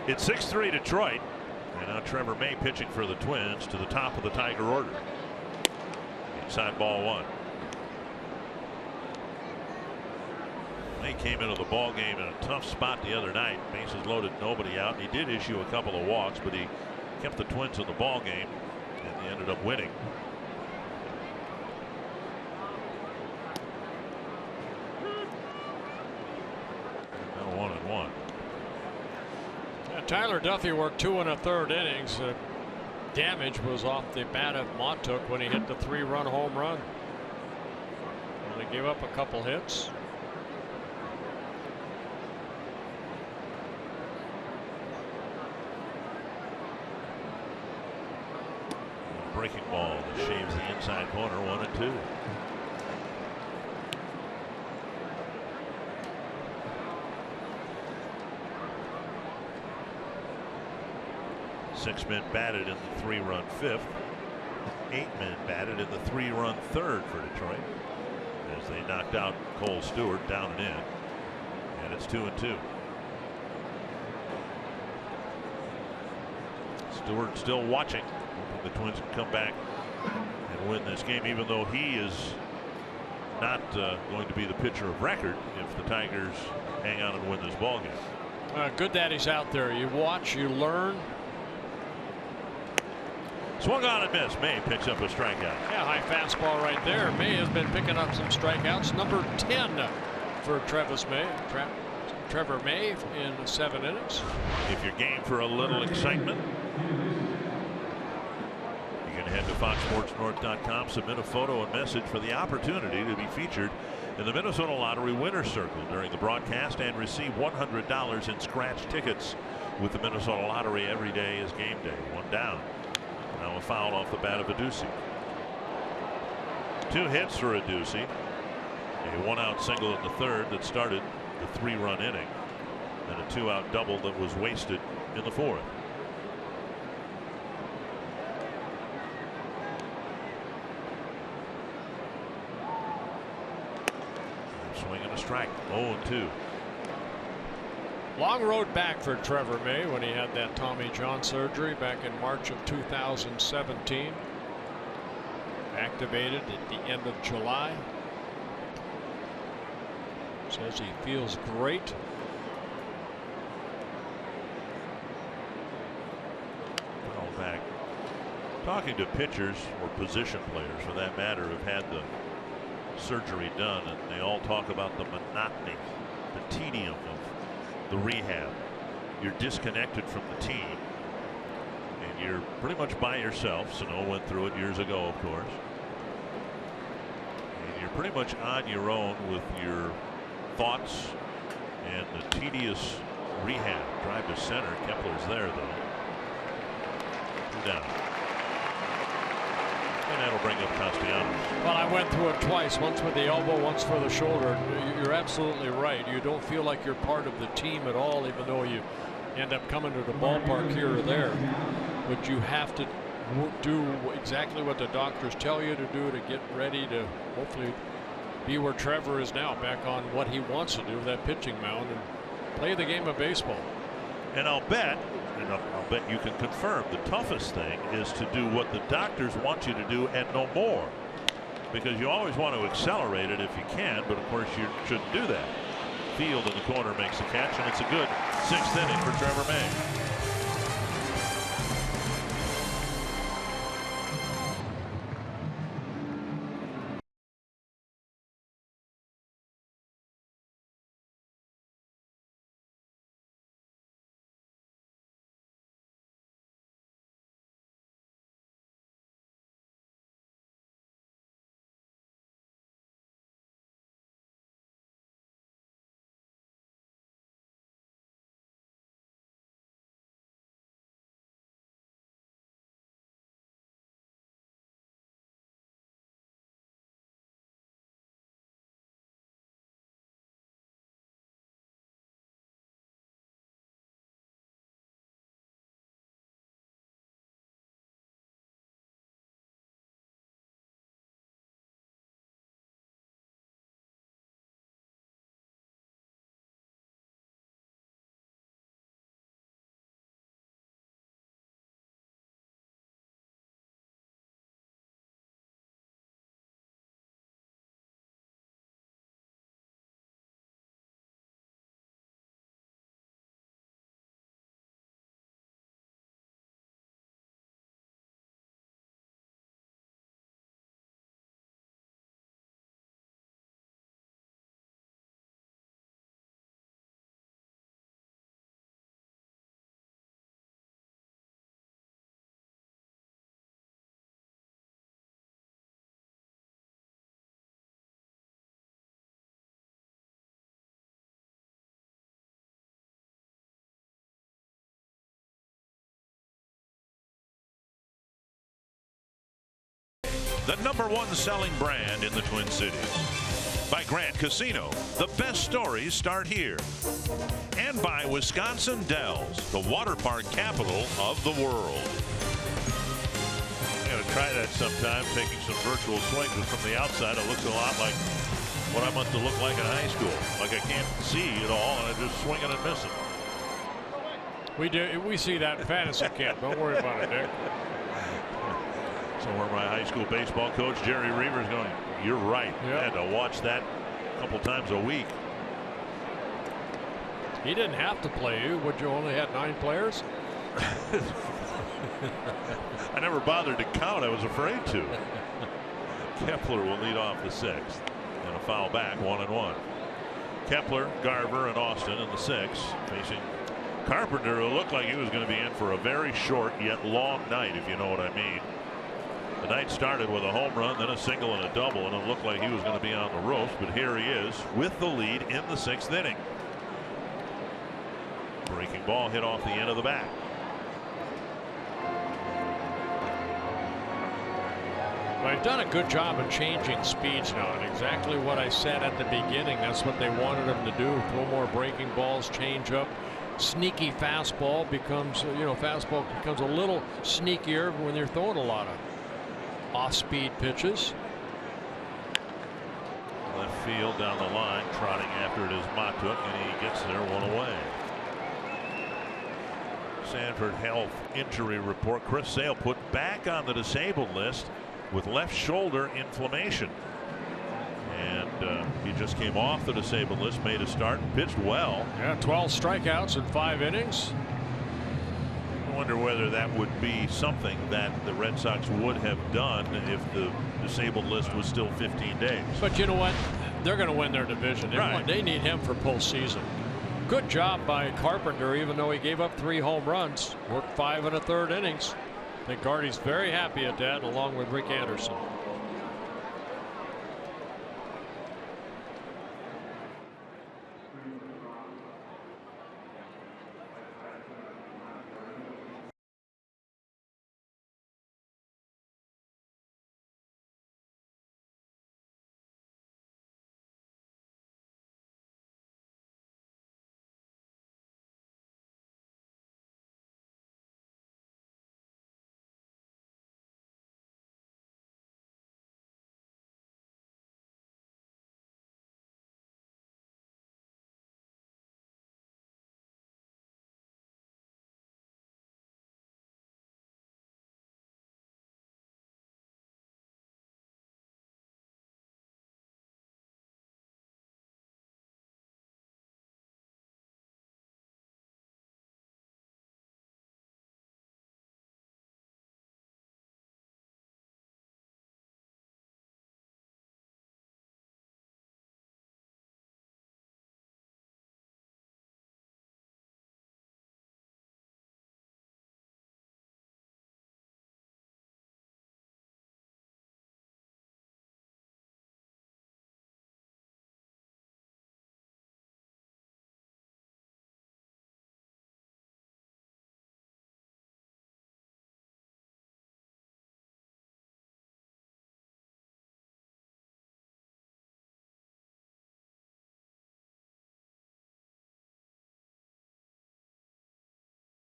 It's 6-3 Detroit, and now Trevor May pitching for the Twins to the top of the Tiger order. Inside ball one. May came into the ball game in a tough spot the other night. Bases loaded, nobody out. He did issue a couple of walks, but he kept the Twins in the ball game, and they ended up winning. Now 1-1. Yeah, Tyler Duffy worked 2 1/3 innings. Damage was off the bat of Montook when he hit the 3-run home run. Only gave up a couple hits. Breaking ball that shaves the inside corner. 1-2. Six men batted in the 3-run fifth. 8 men batted in the 3-run third for Detroit as they knocked out Cole Stewart down and in. And it's 2-2. Stewart still watching. Hoping the Twins can come back and win this game, even though he is not going to be the pitcher of record if the Tigers hang on and win this ball game. Good that he's out there. You watch, you learn. Swung on and missed. May picks up a strikeout. Yeah, high fastball right there. May has been picking up some strikeouts. Number 10 for Trevor May in 7 innings. If you're game for a little excitement, you can head to foxsportsnorth.com, submit a photo and message for the opportunity to be featured in the Minnesota Lottery Winner's Circle during the broadcast and receive $100 in scratch tickets with the Minnesota Lottery. Every day is game day. One down. Now a foul off the bat of Adduci. 2 hits for Adduci. A 1-out single in the third that started the 3-run inning, and a 2-out double that was wasted in the fourth. Swing and a strike. 0-2. Long road back for Trevor May when he had that Tommy John surgery back in March of 2017. Activated at the end of July. Says he feels great. Well, back. Talking to pitchers or position players for that matter who've had the surgery done, and they all talk about the monotony, the tedium of the rehab. You're disconnected from the team, and you're pretty much by yourself. Sano went through it years ago, of course. And you're pretty much on your own with your thoughts and the tedious rehab. Drive to center. Kepler's there, though. 2 down. And that'll bring up Castellanos. Well, I went through it twice, once with the elbow, once for the shoulder. You're absolutely right. You don't feel like you're part of the team at all, even though you end up coming to the ballpark here or there. But you have to do exactly what the doctors tell you to do to get ready to hopefully be where Trevor is now, back on what he wants to do, that pitching mound, and play the game of baseball. And I'll bet you can confirm the toughest thing is to do what the doctors want you to do and no more, because you always want to accelerate it if you can, but of course you shouldn't do that. Field in the corner makes the catch, and it's a good 6th inning for Trevor May. the #1 selling brand in the Twin Cities. By Grant Casino, the best stories start here. And by Wisconsin Dells, the water park capital of the world. I'm going to try that sometime, taking some virtual swings, but from the outside it looks a lot like what I must have looked like in high school. Like I can't see it all and I'm just swinging and missing. We see that in fantasy camp. Don't worry about it, Dick. So where my high school baseball coach Jerry Reaver is going, you're right. Yep. I had to watch that a couple times a week. He didn't have to play you. Would you only had 9 players? I never bothered to count. I was afraid to. Kepler will lead off the 6th. And a foul back, 1-1. Kepler, Garver, and Austin in the 6th, facing Carpenter, who looked like he was going to be in for a very short yet long night, if you know what I mean. The night started with a home run, then a single and a double, and it looked like he was going to be on the ropes, but here he is with the lead in the 6th inning. Breaking ball hit off the end of the bat. Well, they've done a good job of changing speeds now, and exactly what I said at the beginning. That's what they wanted them to do. Throw more breaking balls, change up. Sneaky fastball becomes, fastball becomes a little sneakier when you're throwing a lot of off-speed pitches. Left field down the line, trotting after it is Matuk, and he gets there, 1 away. Sanford health injury report. Chris Sale put back on the disabled list with left shoulder inflammation. And he just came off the disabled list, made a start, and pitched well. Yeah, 12 strikeouts in 5 innings. I wonder whether that would be something that the Red Sox would have done if the disabled list was still 15 days. But you know what? They're going to win their division. They need him for postseason. Good job by Carpenter, even though he gave up 3 home runs. Worked 5 1/3 innings. I think Gardy's very happy at that, along with Rick Anderson.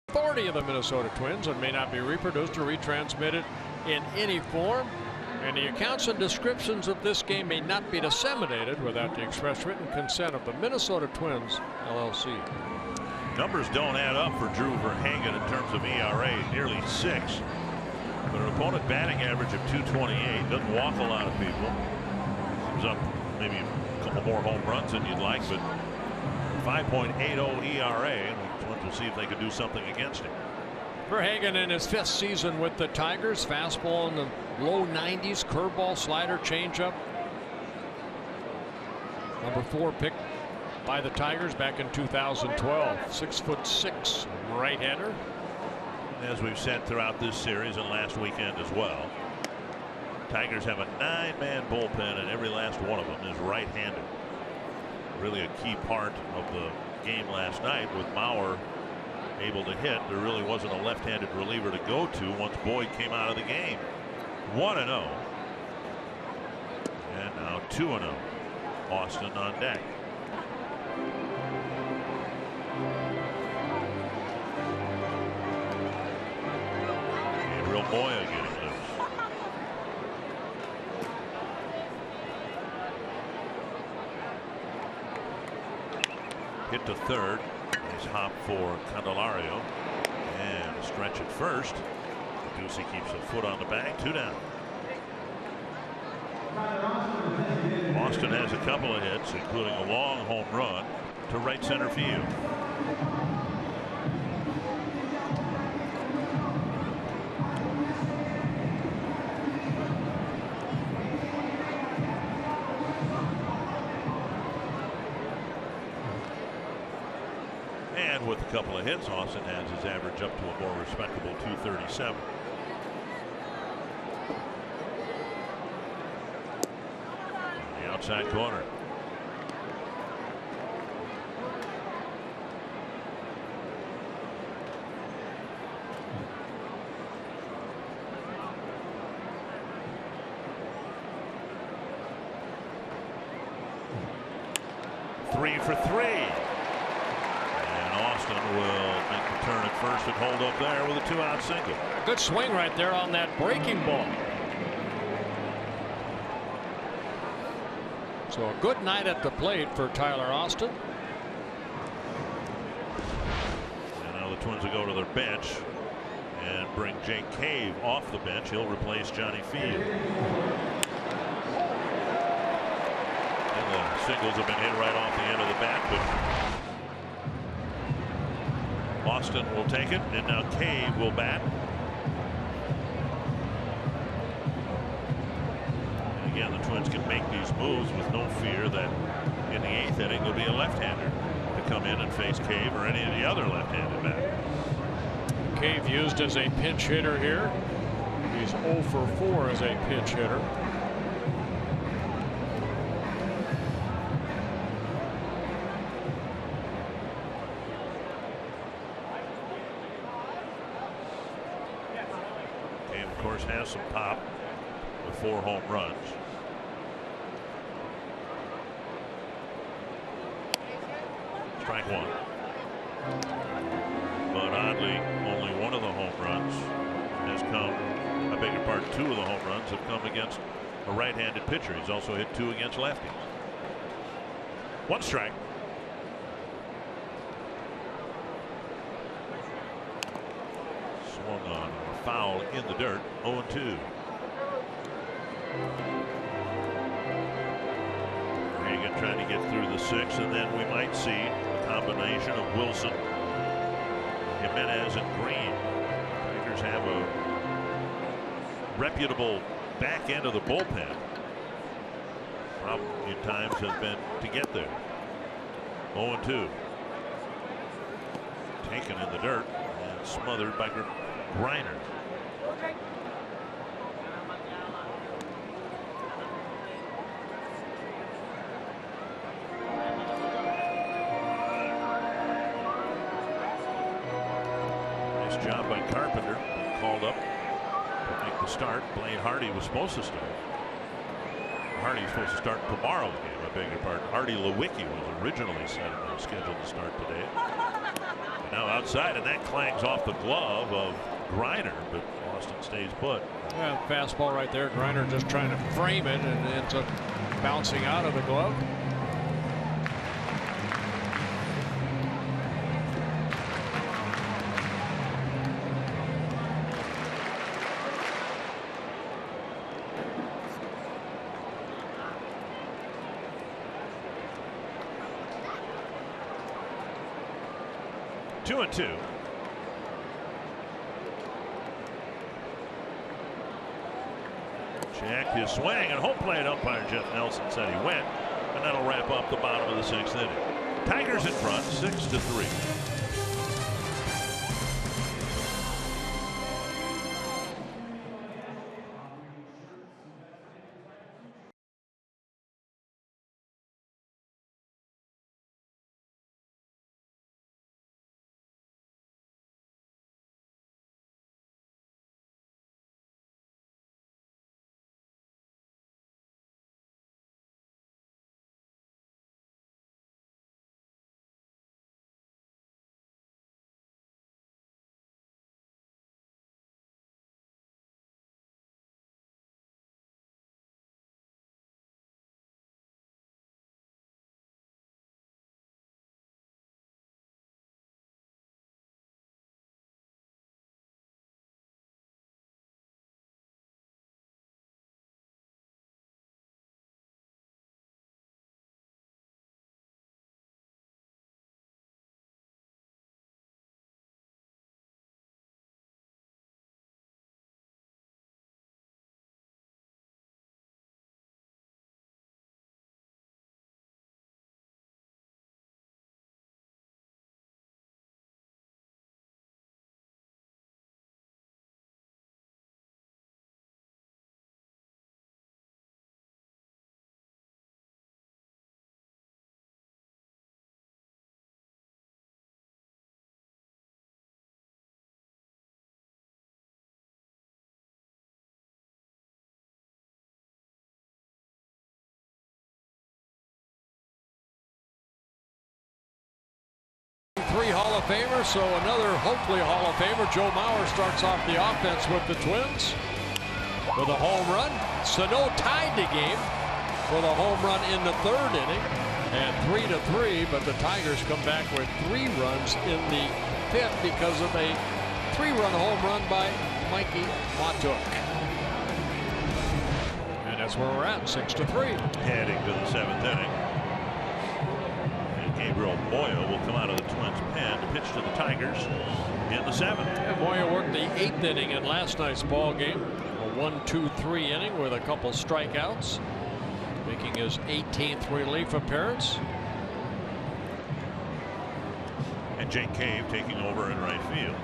Authority of the Minnesota Twins and may not be reproduced or retransmitted in any form, and the accounts and descriptions of this game may not be disseminated without the express written consent of the Minnesota Twins LLC. Numbers don't add up for Drew Verhagen in terms of ERA, nearly 6, but an opponent batting average of .228, doesn't walk a lot of people. Comes up maybe a couple more home runs than you'd like, but 5.80 ERA, and we'll see if they can do something against him. Verhagen in his 5th season with the Tigers. Fastball in the low 90s, curveball, slider, changeup. Number 4 picked by the Tigers back in 2012. 6'6" right-hander. As we've said throughout this series and last weekend as well, Tigers have a 9-man bullpen, and every last one of them is right-handed. Really a key part of the game last night with Mauer able to hit. There really wasn't a left-handed reliever to go to once Boyd came out of the game. 1-0. And now 2-0. Austin on deck. Gabriel Moya getting loose. Hit to third. Nice hop for Candelario. And a stretch at first. Ducey keeps a foot on the bag. 2 down. Austin has a couple of hits, including a long home run to right center field. And with a couple of hits, Austin has his average up to a more respectable 237. Outside corner. Three for three. And Austin will make the turn at first and hold up there with a 2-out single. A good swing right there on that breaking ball. So a good night at the plate for Tyler Austin. And now the Twins will go to their bench and bring Jake Cave off the bench. He'll replace Johnny Field. And the singles have been hit right off the end of the bat, but Austin will take it, and now Cave will bat. Again, the Twins can make these moves with no fear that in the 8th inning there'll be a left-hander to come in and face Cave or any of the other left-handed batters. Cave used as a pinch hitter here. He's 0 for 4 as a pinch hitter. Cave, of course, has some pop with 4 home runs. Strike one. But oddly, only one of the home runs has come, I beg your pardon, 2 of the home runs have come against a right-handed pitcher. He's also hit 2 against lefties. 1 strike. Swung on a foul in the dirt. 0-2. Reagan trying to get through the 6th, and then we might see a combination of Wilson, Jimenez, and Green. Tigers have a reputable back end of the bullpen. Problem in times has been to get there. 0-2. Taken in the dirt and smothered by Griner. Job by Carpenter, called up to make the start. Blaine Hardy was supposed to start. Hardy was supposed to start tomorrow's game, I beg your pardon. Hardy Lewicki was originally scheduled to start today. But now outside, and that clangs off the glove of Griner, but Austin stays put. Yeah, fastball right there. Griner just trying to frame it and ends up bouncing out of the glove. Two and two. Check his swing, and home plate umpire Jeff Nelson said he went, and that'll wrap up the bottom of the 6th inning. Tigers in front, 6-3. of Famer, so another hopefully Hall of Famer. Joe Mauer starts off the offense with the Twins with a home run. Sano tied the game with a home run in the 3rd inning, and 3-3, but the Tigers come back with 3 runs in the 5th because of a 3-run home run by Mikey Matuk. And that's where we're at, 6-3. Heading to the 7th inning. And Gabriel Moya will come out of the Twins pen to pitch to the Tigers in the 7th. And Moya worked the 8th inning in last night's ball game. A 1-2-3 inning with a couple strikeouts, making his 18th relief appearance. And Jake Cave taking over in right field.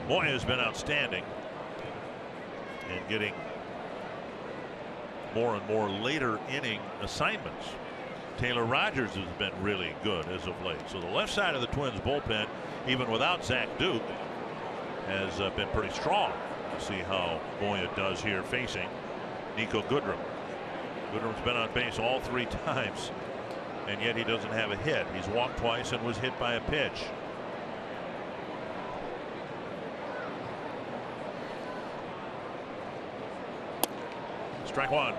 Moya has been outstanding and getting more and more later inning assignments. Taylor Rogers has been really good as of late. So the left side of the Twins bullpen, even without Zach Duke, has been pretty strong. We'll see how Moya does here facing Nico Goodrum. Goodrum's been on base all 3 times, and yet he doesn't have a hit. He's walked twice and was hit by a pitch. Strike 1.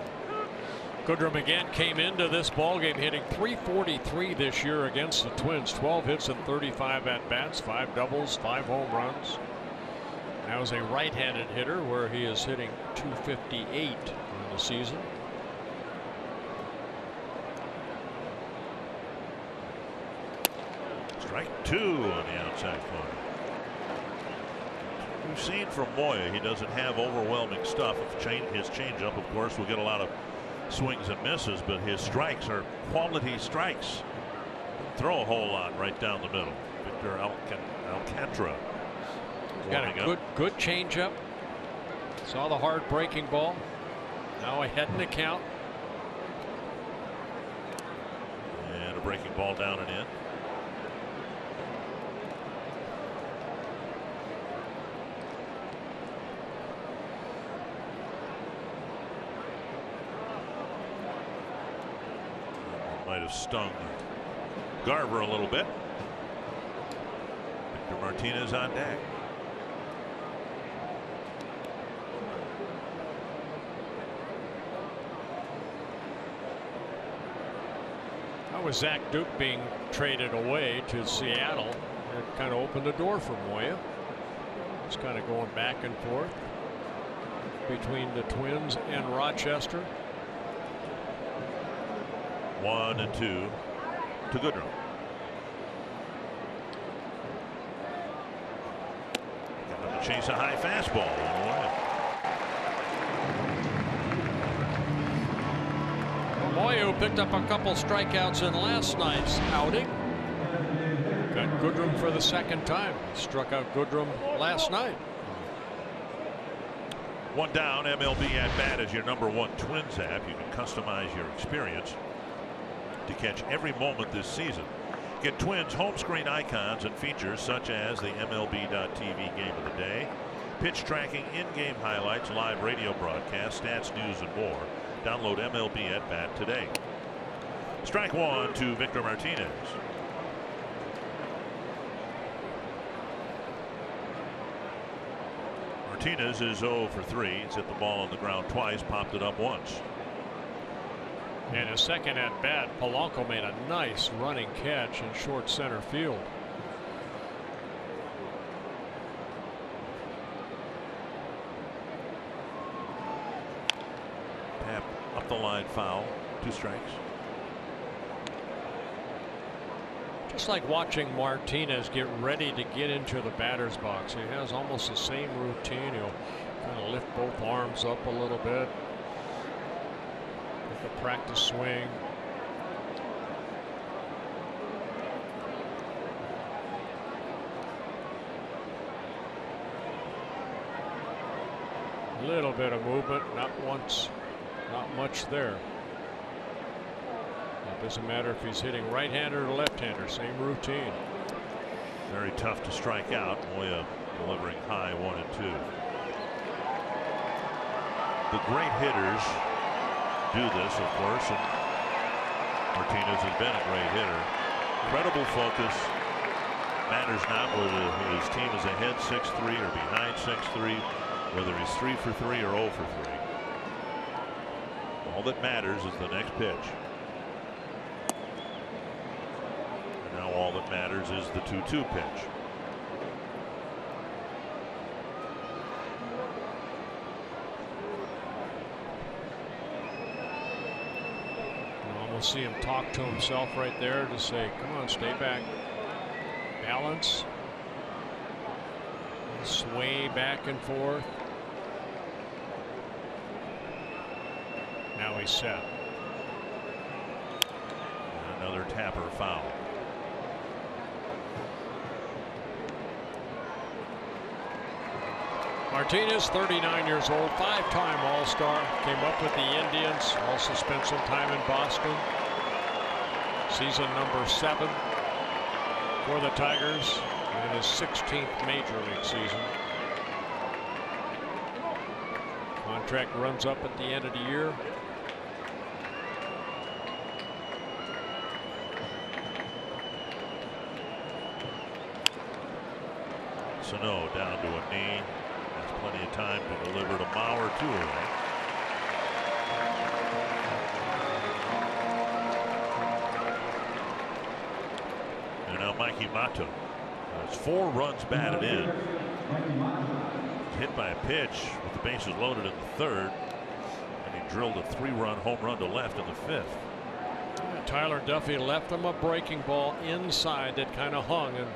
Goodrum again came into this ballgame hitting .343 this year against the Twins. 12 hits and 35 at-bats, 5 doubles, 5 home runs. Now is a right-handed hitter where he is hitting .258 in the season. Strike 2 on the outside corner. We've seen from Moya, he doesn't have overwhelming stuff. His changeup, of course, will get a lot of swings and misses, but his strikes are quality strikes. Throw a whole lot right down the middle. Victor Alcantara. Got a good changeup. Saw the hard breaking ball. Now ahead in the count. And a breaking ball down and in. Might have stung Garver a little bit. Victor Martinez on deck. How was Zach Duke being traded away to Seattle? It kind of opened the door for Moya. It's kind of going back and forth between the Twins and Rochester. 1-2 to Goodrum. Got to chase a high fastball. Moya, who picked up a couple strikeouts in last night's outing, got Goodrum for the 2nd time. Struck out Goodrum last night. 1 down. MLB at bat is your #1 Twins app. You can customize your experience to catch every moment this season. Get Twins home screen icons and features such as the MLB.TV game of the day, pitch tracking, in-game highlights, live radio broadcasts, stats, news, and more. Download MLB at bat today. Strike 1 to Victor Martinez. Martinez is 0 for 3. He's hit the ball on the ground twice, popped it up once. And his 2nd at bat, Polanco made a nice running catch in short center field. Tap up the line, foul. 2 strikes. Just like watching Martinez get ready to get into the batter's box. He has almost the same routine. He'll kind of lift both arms up a little bit. With a practice swing. A little bit of movement, not much there. It doesn't matter if he's hitting right-hander or left-hander, same routine. Very tough to strike out. Moya delivering high 1 and 2. The great hitters do this, of course, and Martinez has been a great hitter. Incredible focus. Matters not whether his team is ahead 6-3 or behind 6-3, whether he's 3 for 3 or 0 for 3. All that matters is the next pitch. And now all that matters is the 2-2 pitch. We'll see him talk to himself right there to say, come on, stay back. Balance. Sway back and forth. Now he's set. And another Tapper foul. Martinez, 39 years old, 5-time All-Star, came up with the Indians, also spent some time in Boston. Season number 7 for the Tigers in his 16th major league season. Contract runs up at the end of the year. Sano down to a knee. Plenty of time to deliver to Mauer too. And now Mikey Mato has 4 runs batted in. Hit by a pitch with the bases loaded in the 3rd, and he drilled a 3-run home run to left in the 5th. Tyler Duffy left him a breaking ball inside that kind of hung, and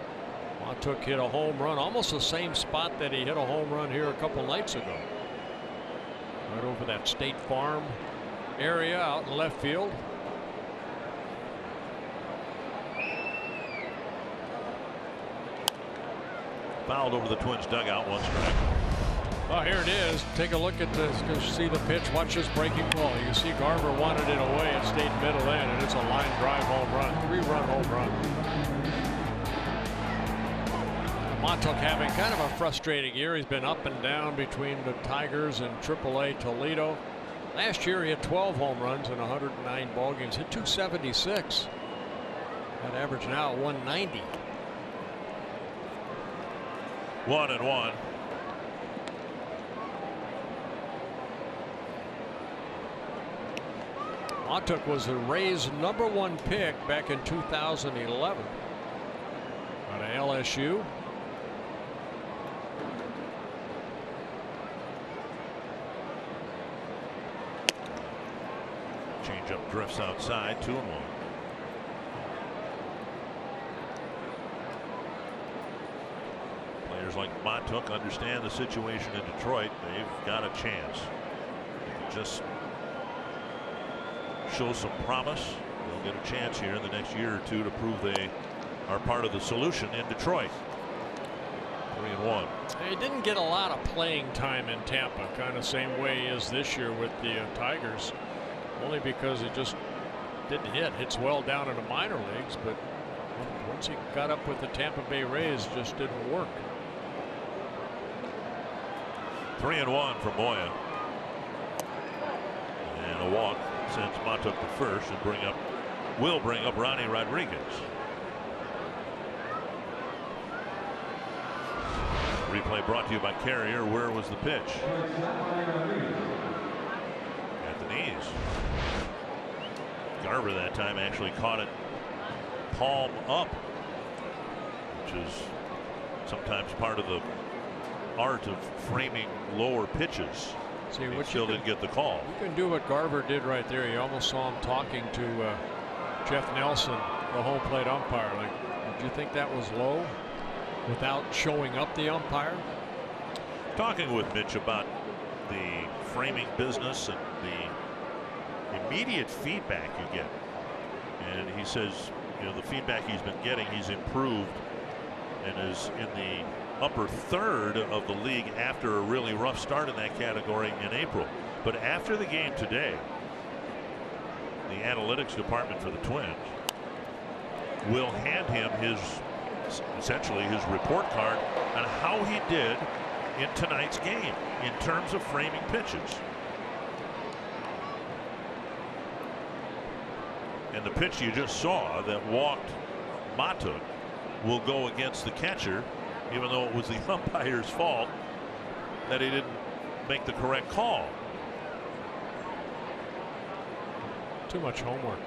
Montook hit a home run, almost the same spot that he hit a home run here a couple nights ago. Right over that State Farm area out in left field. Fouled over the Twins dugout, 1 strike. Oh, here it is. Take a look at this. Go see the pitch. Watch this breaking ball. You see Garver wanted it away. It stayed middle in, and it's a line drive home run. 3-run home run. Montauk having kind of a frustrating year. He's been up and down between the Tigers and AAA Toledo. Last year he had 12 home runs in 109 ball games. Hit 276. That average now 190. 1-1. Montauk was the Rays' #1 pick back in 2011 out of LSU. Changeup drifts outside, 2-1. Players like Montauk understand the situation in Detroit. They've got a chance. They can just show some promise. They'll get a chance here in the next year or 2 to prove they are part of the solution in Detroit. 3-1. He didn't get a lot of playing time in Tampa, kind of same way as this year with the Tigers. Only because he just didn't hit. Hits well down in the minor leagues, but once he got up with the Tampa Bay Rays, just didn't work. 3-1 for Moya. And a walk sends Montauk to first and will bring up Ronnie Rodriguez. Replay brought to you by Carrier. Where was the pitch? At the knees. Garver that time actually caught it palm up, which is sometimes part of the art of framing lower pitches. See, he still didn't get the call. You can do what Garver did right there. You almost saw him talking to Jeff Nelson, the home plate umpire. Like, did you think that was low without showing up the umpire? Talking with Mitch about the framing business and the immediate feedback you get, and he says, you know, the feedback he's been getting, he's improved and is in the upper 3rd of the league after a really rough start in that category in April. But after the game today, the analytics department for the Twins will hand him essentially his report card on how he did in tonight's game in terms of framing pitches. And the pitch you just saw that walked Matuk will go against the catcher, even though it was the umpire's fault that he didn't make the correct call. Too much homework.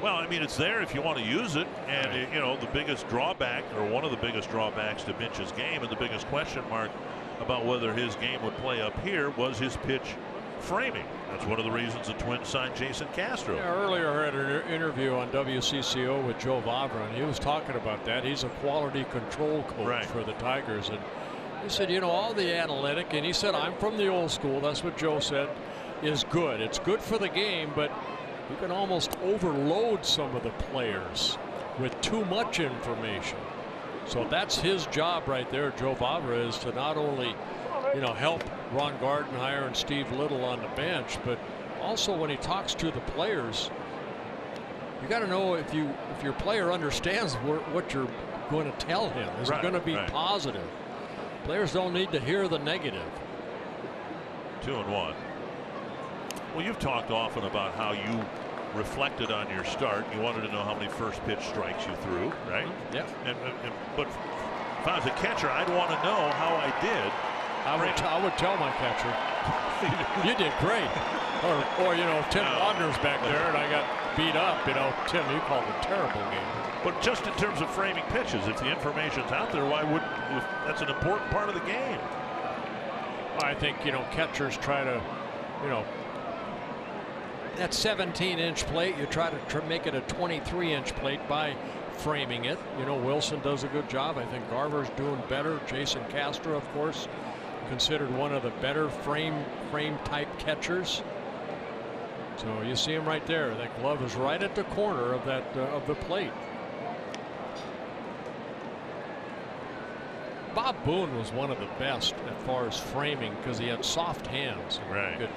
Well, I mean, it's there if you want to use it. And, right. you know, the biggest drawback, or one of the biggest drawbacks to Mitch's game, and the biggest question mark about whether his game would play up here, was his pitch framing. That's one of the reasons the Twins signed Jason Castro. Yeah, earlier I had an interview on WCCO with Joe Vavra, and he was talking about that. He's a quality control coach for the Tigers. And he said, you know, all the analytic, and he said, I'm from the old school. That's what Joe said, is good. It's good for the game, but you can almost overload some of the players with too much information. So that's his job right there, Joe Vavra, is to not only, you know, help Ron Gardenhire and Steve Little on the bench, but also when he talks to the players, you got to know if your player understands what you're going to tell him. Is it going to be positive? Players don't need to hear the negative. 2-1. Well, you've talked often about how you reflected on your start. You wanted to know how many first pitch strikes you threw, right? Yeah. But if I was a catcher, I'd want to know how I did. I would tell my catcher, you did great. Or you know, Tim Wagner's back there and I got beat up. You know, Tim, you called a terrible game. But just in terms of framing pitches, if the information's out there, why wouldn't? If that's an important part of the game. I think, you know, catchers try to, you know, that 17-inch plate, you try to make it a 23-inch plate by framing it. You know, Wilson does a good job. I think Garver's doing better. Jason Castro, of course, considered one of the better frame type catchers. So you see him right there. That glove is right at the corner of that of the plate. Bob Boone was one of the best as far as framing because he had soft hands. Right. He could,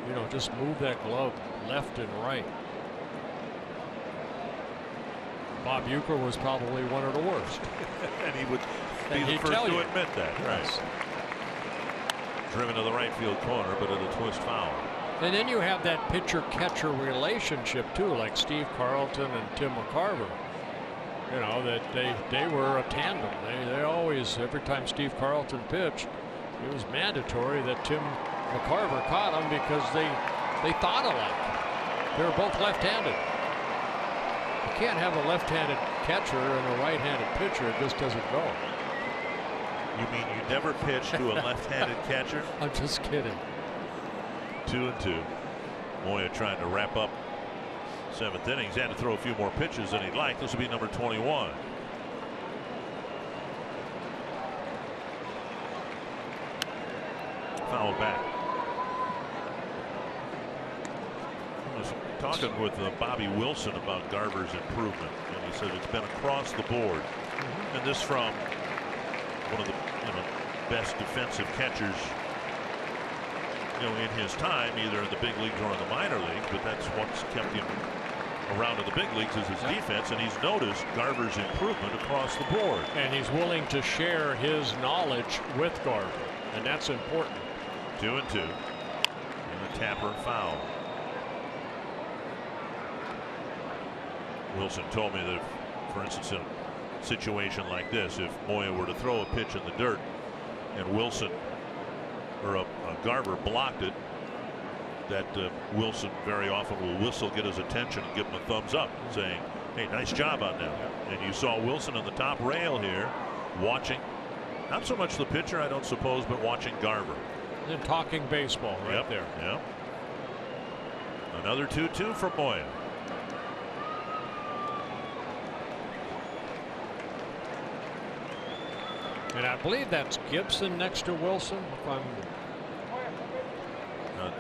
you know, just move that glove left and right. Bob Uecker was probably one of the worst. And he would be the first to admit that. Right. Driven to the right field corner, but at a twist foul. And then you have that pitcher-catcher relationship too, like Steve Carlton and Tim McCarver. You know, that they were a tandem. They always, every time Steve Carlton pitched, it was mandatory that Tim McCarver caught him because they thought alike. They were both left-handed. You can't have a left-handed catcher and a right-handed pitcher. It just doesn't go. You mean you never pitched to a left-handed catcher? I'm just kidding. 2-2. Moya trying to wrap up seventh inning. He's had to throw a few more pitches than he'd like. This will be number 21. Foul back. I was talking with Bobby Wilson about Garver's improvement, and he said it's been across the board. And this from one of the best defensive catchers in his time, either in the big leagues or in the minor leagues, but that's what's kept him around in the big leagues is his defense, and he's noticed Garver's improvement across the board. And he's willing to share his knowledge with Garver, and that's important. 2-2. And the Tapper foul. Wilson told me that, for instance, in a situation like this, if Moya were to throw a pitch in the dirt and Wilson or Garver blocked it, that Wilson very often will whistle, get his attention, and give him a thumbs up, saying, hey, nice job on that. And you saw Wilson on the top rail here watching, not so much the pitcher, I don't suppose, but watching Garver. And talking baseball right there. Yeah. Another 2-2 for Moya. And I believe that's Gibson next to Wilson. If I'm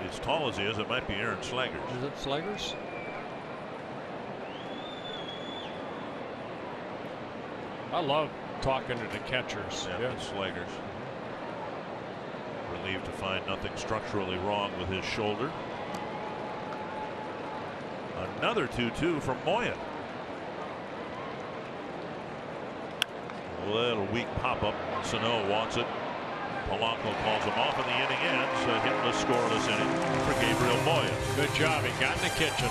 as tall as he is, it might be Aaron Slegers. Is it Slegers? I love talking to the catchers. Yeah, it's Slegers. Relieved to find nothing structurally wrong with his shoulder. Another 2-2 from Moya. A little weak pop-up. Sano wants it. Polanco calls him off, and the inning ends. Hitless, scoreless inning for Gabriel Moya. Good job. He got in the kitchen.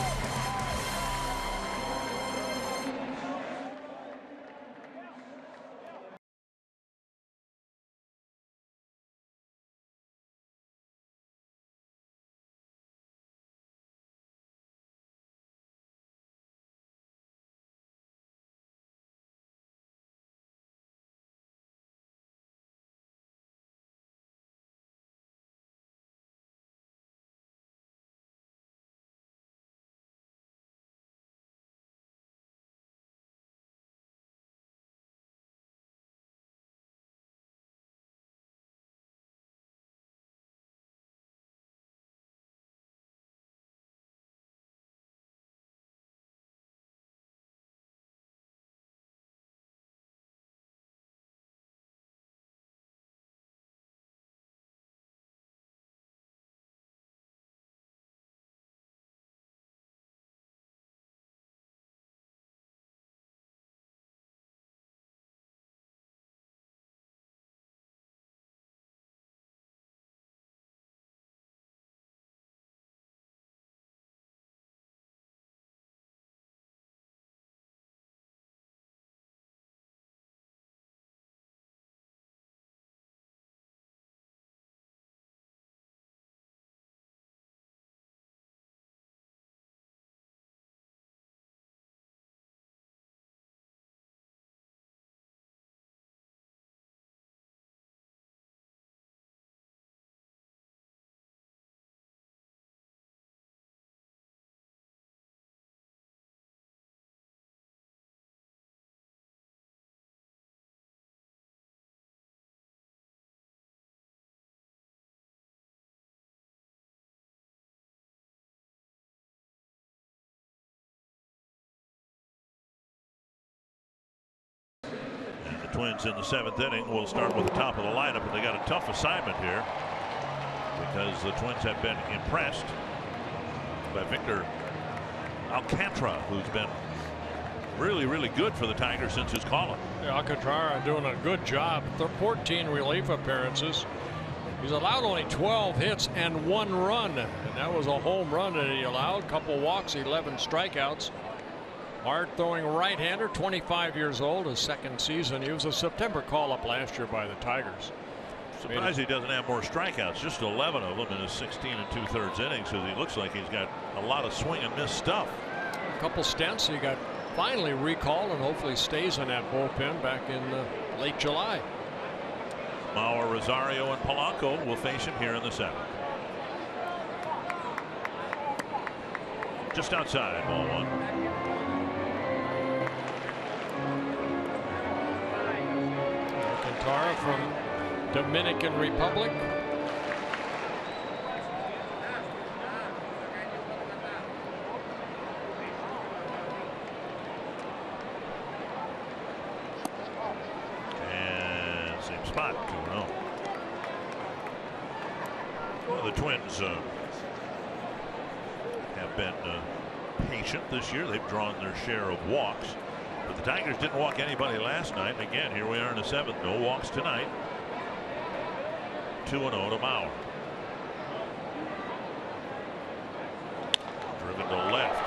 Twins in the 7th inning will start with the top of the lineup, and they got a tough assignment here because the Twins have been impressed by Victor Alcantara, who's been really good for the Tigers since his call-up. Yeah, Alcantara doing a good job. 14 relief appearances. He's allowed only 12 hits and 1 run, and that was a home run that he allowed. Couple walks, 11 strikeouts. Hard throwing right-hander, 25 years old, his 2nd season. He was a September call-up last year by the Tigers. Surprised he doesn't have more strikeouts, just 11 of them in his 16 2/3 innings, because he looks like he's got a lot of swing and miss stuff. A couple stints, he got finally recalled and hopefully stays in that bullpen back in late July. Mauer, Rosario, and Polanco will face him here in the 7th. Just outside, ball 1. Alcantara from Dominican Republic. And same spot, 2-0. Well, the Twins have been patient this year. They've drawn their share of walks, but the Tigers didn't walk anybody last night. And again, here we are in the 7th. No walks tonight. 2-0 to Mound. Driven to left.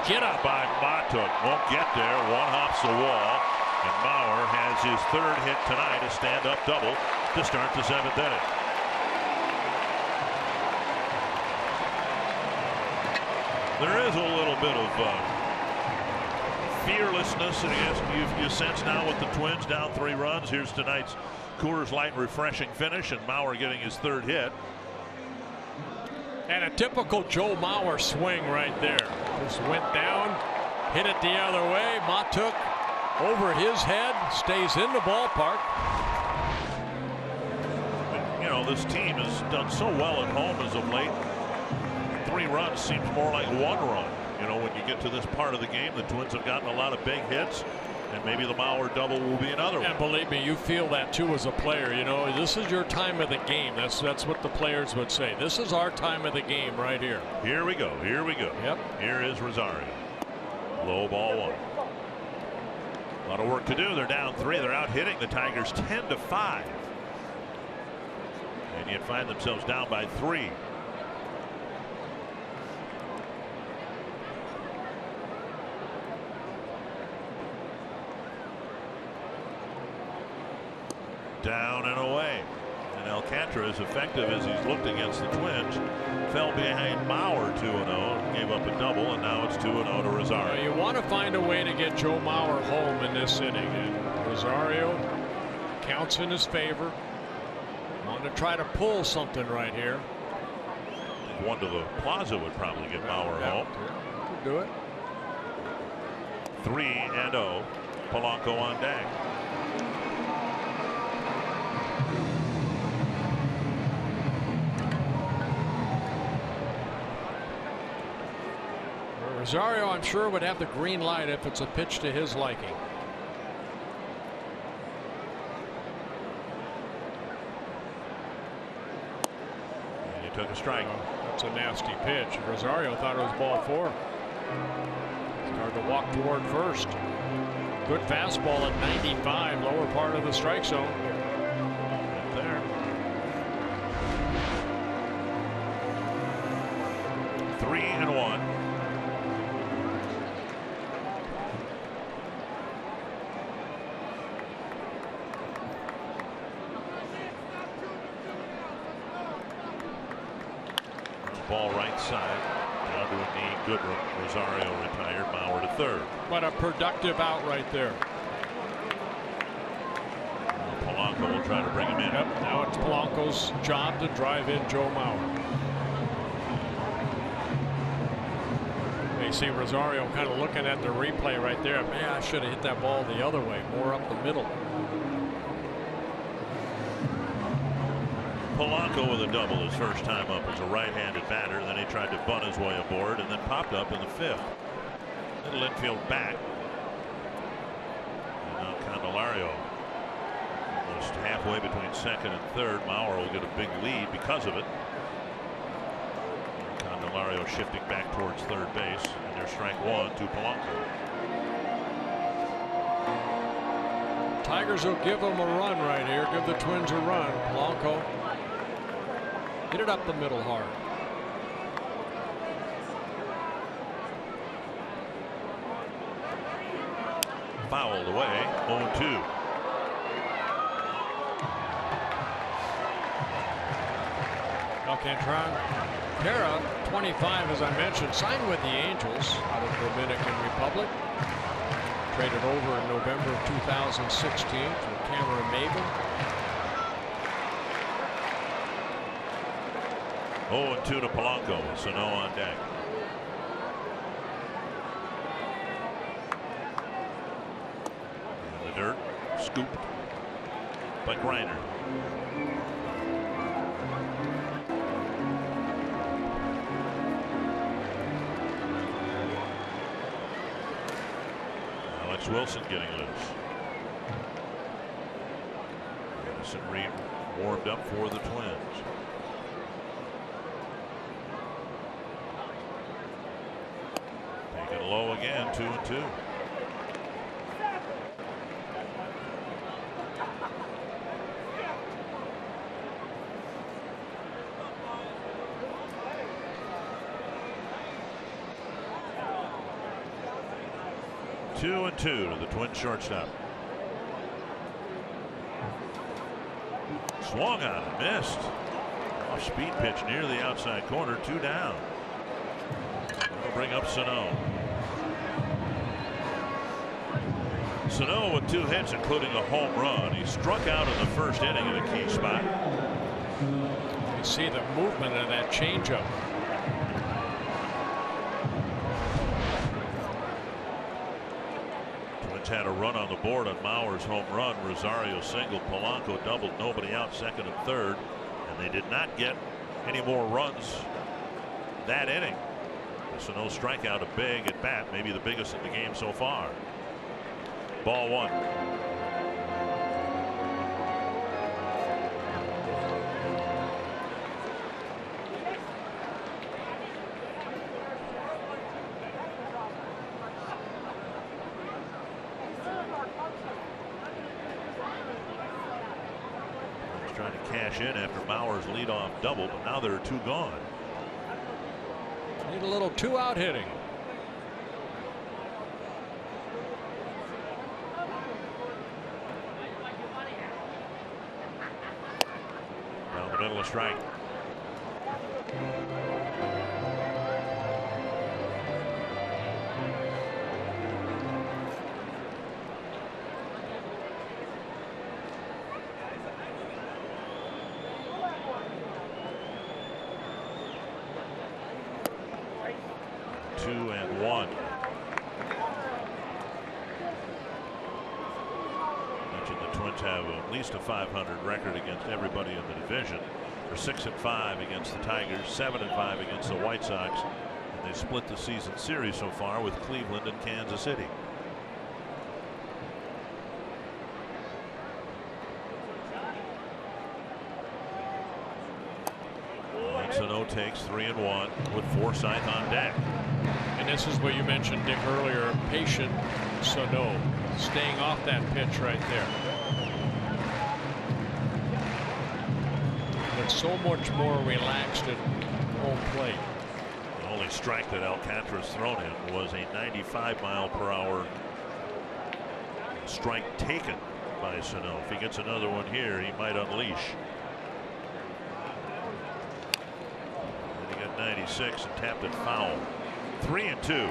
Get up by Matuk. Won't get there. One hops the wall. And Mauer has his 3rd hit tonight, a stand-up double to start the 7th inning. There is a little bit of fearlessness, and you sense now with the Twins down 3 runs. Here's tonight's Coors Light refreshing finish, and Mauer getting his 3rd hit. And a typical Joe Mauer swing right there. Just went down, hit it the other way. Matuk over his head, stays in the ballpark. You know, this team has done so well at home as of late. 3 runs seems more like 1 run. You know, when you get to this part of the game, the Twins have gotten a lot of big hits, and maybe the Mauer double will be another one. And believe me, you feel that too as a player. You know, this is your time of the game. That's what the players would say. This is our time of the game right here. Here we go. Here we go. Yep. Here is Rosario. Low ball 1. A lot of work to do. They're down 3. They're out hitting the Tigers 10-5. And yet find themselves down by 3. Down and away. And Alcantara, as effective as he's looked against the Twins, fell behind Mauer 2-0, gave up a double, and now it's 2-0 to Rosario. You want to find a way to get Joe Mauer home in this inning, and Rosario counts in his favor. Want to try to pull something right here. One to the plaza would probably get Mauer home. Could do it. 3-0. Polanco on deck. Rosario, I'm sure, would have the green light if it's a pitch to his liking. And he took a strike. That's a nasty pitch. Rosario thought it was ball 4. Started to walk toward first. Good fastball at 95, lower part of the strike zone. Right there. 3-1. Ball right side, down to a knee. Goodrum. Rosario retired. Mauer to 3rd. But a productive out right there. Polanco will try to bring him in. Yep. Now it's Polanco's job to drive in Joe Mauer. You see Rosario kind of looking at the replay right there. Man, I should have hit that ball the other way, more up the middle. Polanco with a double his first time up as a right-handed batter. Then he tried to bunt his way aboard and then popped up in the 5th. Little infield back. And now Candelario halfway between second and third. Mauer will get a big lead because of it. Candelario shifting back towards third base, and there's strike one to Polanco. Tigers will give them a run right here. Give the Twins a run. Polanco hit it up the middle hard. Fouled away. 0-2. Alcantara, 25, as I mentioned, signed with the Angels out of the Dominican Republic. Traded over in November of 2016 for Cameron Maben. 0-2 to Polanco. Sano on deck. In the dirt, scooped by Griner. Wilson getting loose. Madison Reed warmed up for the Twins. Taken low again, 2-2. Two and two to the Twins shortstop. Swung on it, missed. Off speed pitch near the outside corner, 2 down. That'll bring up Sano. Sano with 2 hits, including a home run. He struck out in the first inning at a key spot. You see the movement of that changeup. Had a run on the board on Mauer's home run. Rosario singled, Polanco doubled, nobody out, second and third, and they did not get any more runs that inning. So no strikeout, a big at bat, maybe the biggest in the game so far. Ball 1. Trying to cash in after Mauer's leadoff double, but now there are 2 gone. Need a little 2-out hitting. Down the middle of strike. Have at least a .500 record against everybody in the division. They're 6-5 against the Tigers, 7-5 against the White Sox, and they split the season series so far with Cleveland and Kansas City. Sano takes 3-1 with Forsythe on deck. And this is what you mentioned, Dick, earlier. Patient Sano staying off that pitch right there. But so much more relaxed at home plate. The only strike that Alcantara's thrown him was a 95-mile-per-hour strike taken by Sano. If he gets another one here, he might unleash. And he got 96 and tapped it foul. 3-2.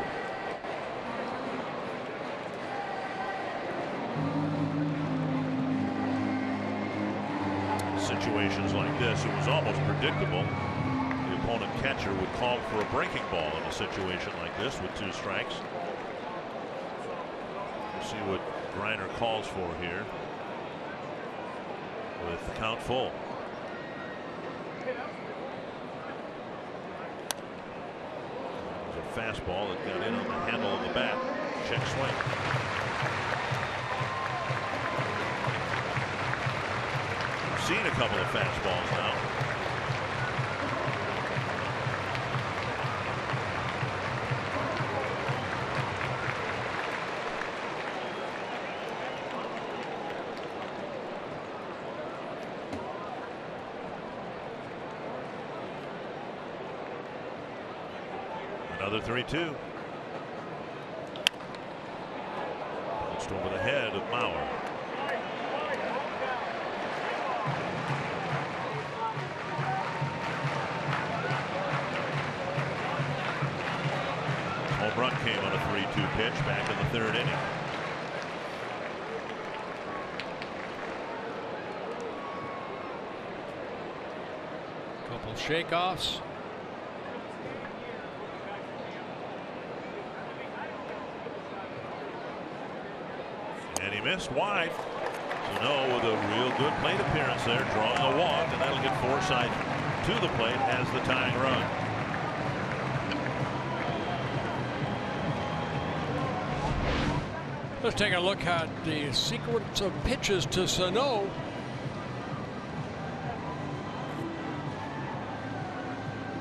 Situations like this, it was almost predictable. The opponent catcher would call for a breaking ball in a situation like this with 2 strikes. We'll see what Griner calls for here with the count full. There's a fastball that got in on the handle of the bat. Check swing. seen a couple of fastballs now. Another 3-2. Just over the head of Mauer. Home run came on a 3-2 pitch back in the third inning. Couple shakeoffs. And he missed wide. Sano with a real good plate appearance there, drawing a walk, and that'll get Forsythe to the plate as the tying run. Let's take a look at the sequence of pitches to Sano.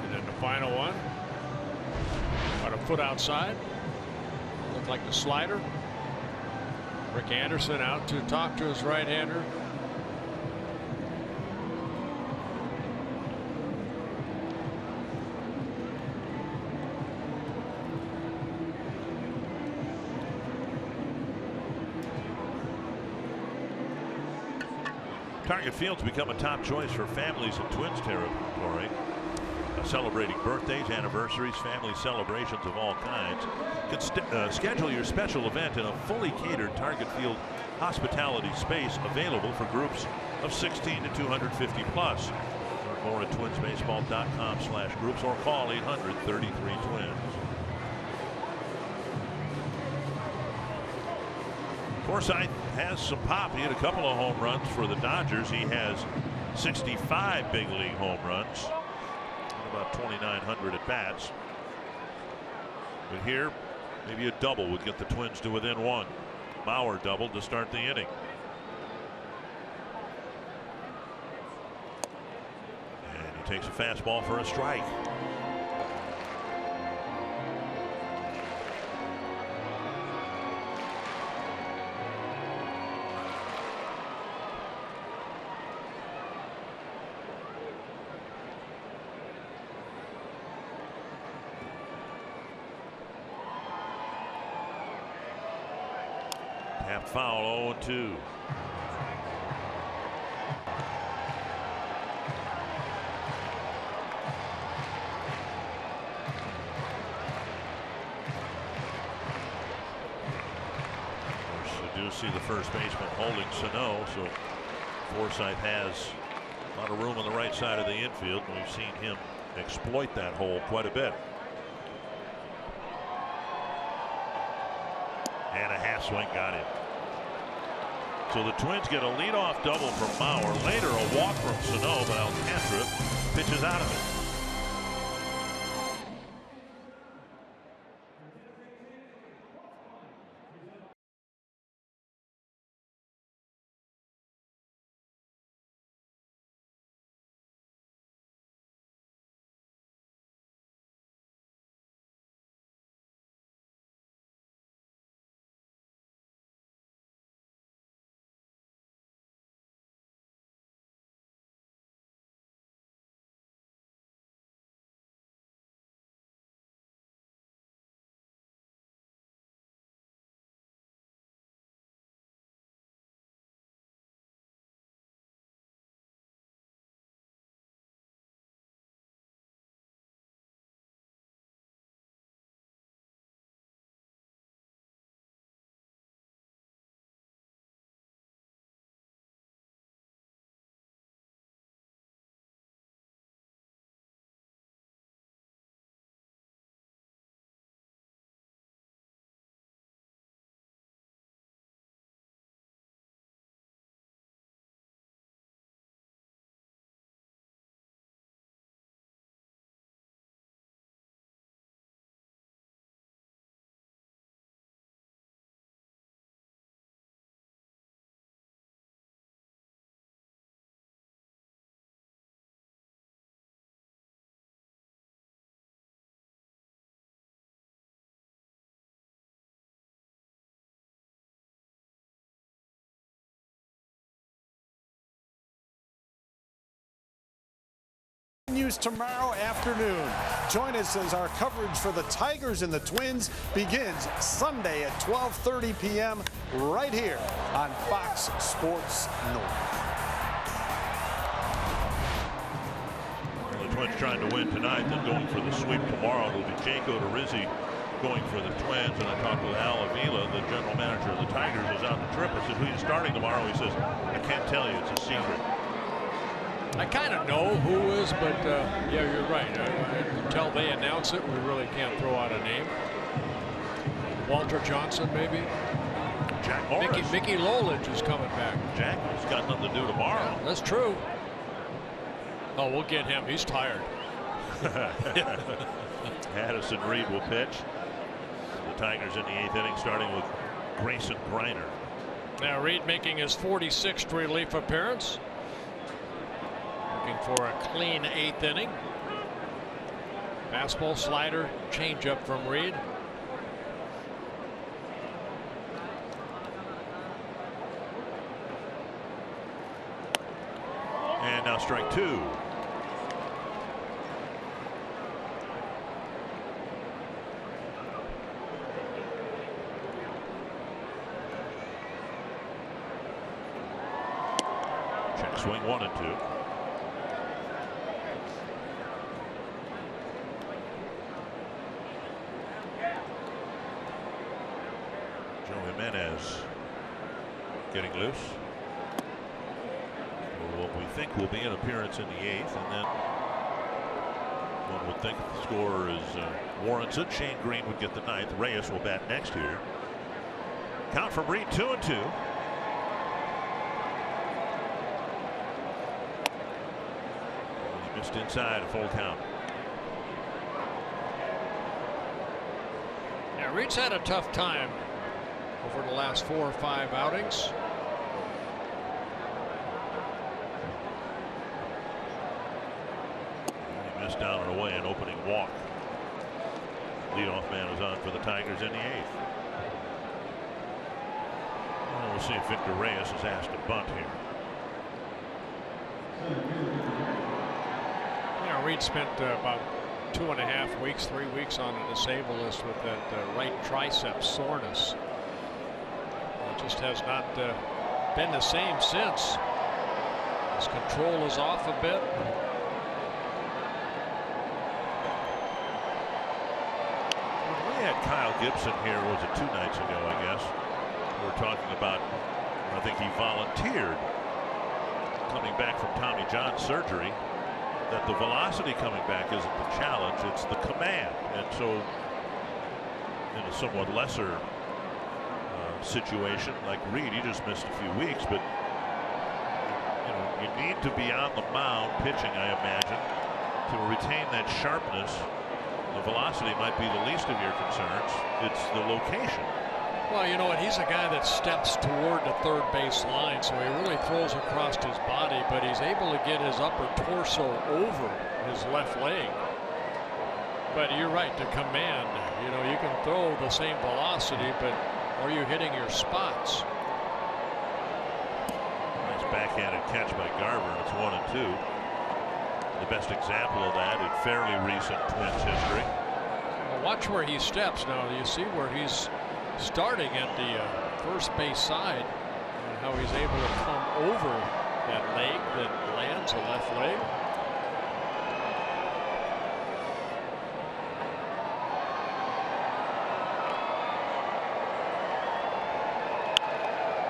And then the final one. About a foot outside. Looked like the slider. Rick Anderson out to talk to his right-hander. Target Field's become a top choice for families in Twins territory. Celebrating birthdays, anniversaries, family celebrations of all kinds. You can schedule your special event in a fully catered Target Field hospitality space available for groups of 16 to 250 plus. Learn more at twinsbaseball.com/groups or call 800-33-TWINS. Forsythe has some pop. He had a couple of home runs for the Dodgers. He has 65 big league home runs. About 2,900 at bats. But here, maybe a double would get the Twins to within one. Mauer doubled to start the inning. And he takes a fastball for a strike. Tapped foul, 0-2. I do see the first baseman holding Sano, so Forsythe has a lot of room on the right side of the infield. We've seen him exploit that hole quite a bit. And a half swing got him. So the Twins get a leadoff double from Mauer. Later a walk from Sano, but Alcantara pitches out of it. games tomorrow afternoon. Join us as our coverage for the Tigers and the Twins begins Sunday at 12:30 p.m. right here on Fox Sports North. The Twins trying to win tonight, then going for the sweep tomorrow. It'll be Jaco DeRizzi going for the Twins. And I talked with Al Avila, the general manager of the Tigers, who's out the trip. I said, who are you starting tomorrow? He says, I can't tell you. It's a secret. I kind of know who is, but yeah, you're right. Until they announce it, we really can't throw out a name. Walter Johnson, maybe. Jack Morris. Mickey Lolich is coming back. Jack has got nothing to do tomorrow. Yeah, that's true. Oh, we'll get him. He's tired. Addison Reed will pitch. The Tigers in the 8th inning, starting with Grayson Greiner. Now Reed making his 46th relief appearance. Looking for a clean 8th inning. Fastball, slider, changeup from Reed. And now strike 2. Check swing 1 and 2. Joe Jimenez getting loose. What we think will be an appearance in the 8th, and then one would think if the score is warrants it, Shane Green would get the 9th. Reyes will bat next here. Count from Reed 2 and 2. He missed inside, a full count. Yeah, Reed's had a tough time over the last 4 or 5 outings. Down and away, an opening walk. Leadoff man is on for the Tigers in the 8th. Well, we'll see if Victor Reyes is asked to bunt here. Yeah, Reed spent about 2.5 weeks, 3 weeks on a disabled list with that right tricep soreness. It just has not been the same since. His control is off a bit. Kyle Gibson here, was it 2 nights ago, I guess. We're talking about, I think he volunteered coming back from Tommy John surgery, that the velocity coming back isn't the challenge, it's the command. And so in a somewhat lesser situation like Reed, he just missed a few weeks, but you know, you need to be on the mound pitching, I imagine, to retain that sharpness. The velocity might be the least of your concerns. It's the location. Well, you know what? He's a guy that steps toward the third base line, so he really throws across his body, but he's able to get his upper torso over his left leg. But you're right, the command. You know, you can throw the same velocity, but are you hitting your spots? Nice backhanded catch by Garver. It's 1 and 2. The best example of that in fairly recent Twins history. Well, watch where he steps now. You see where he's starting at the first base side and how he's able to come over that leg that lands, the left leg.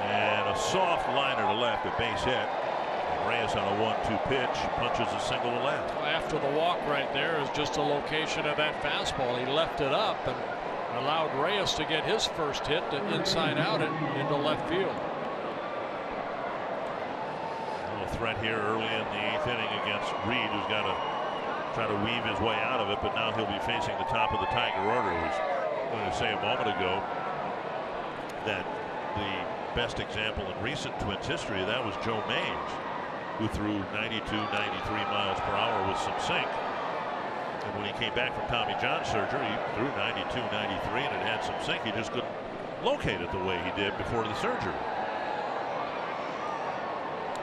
And a soft liner to left, a base hit. Reyes on a 1-2 pitch, punches a single to left. After the walk right there is just a location of that fastball. He left it up and allowed Reyes to get his first hit to inside out it into left field. A little threat here early in the 8th inning against Reed, who's got to try to weave his way out of it, but now he'll be facing the top of the Tiger order. I was going to say a moment ago that the best example in recent Twins history, that was Joe Mays, who threw 92, 93 miles per hour with some sink. And when he came back from Tommy John surgery, he threw 92, 93, and it had some sink. He just couldn't locate it the way he did before the surgery.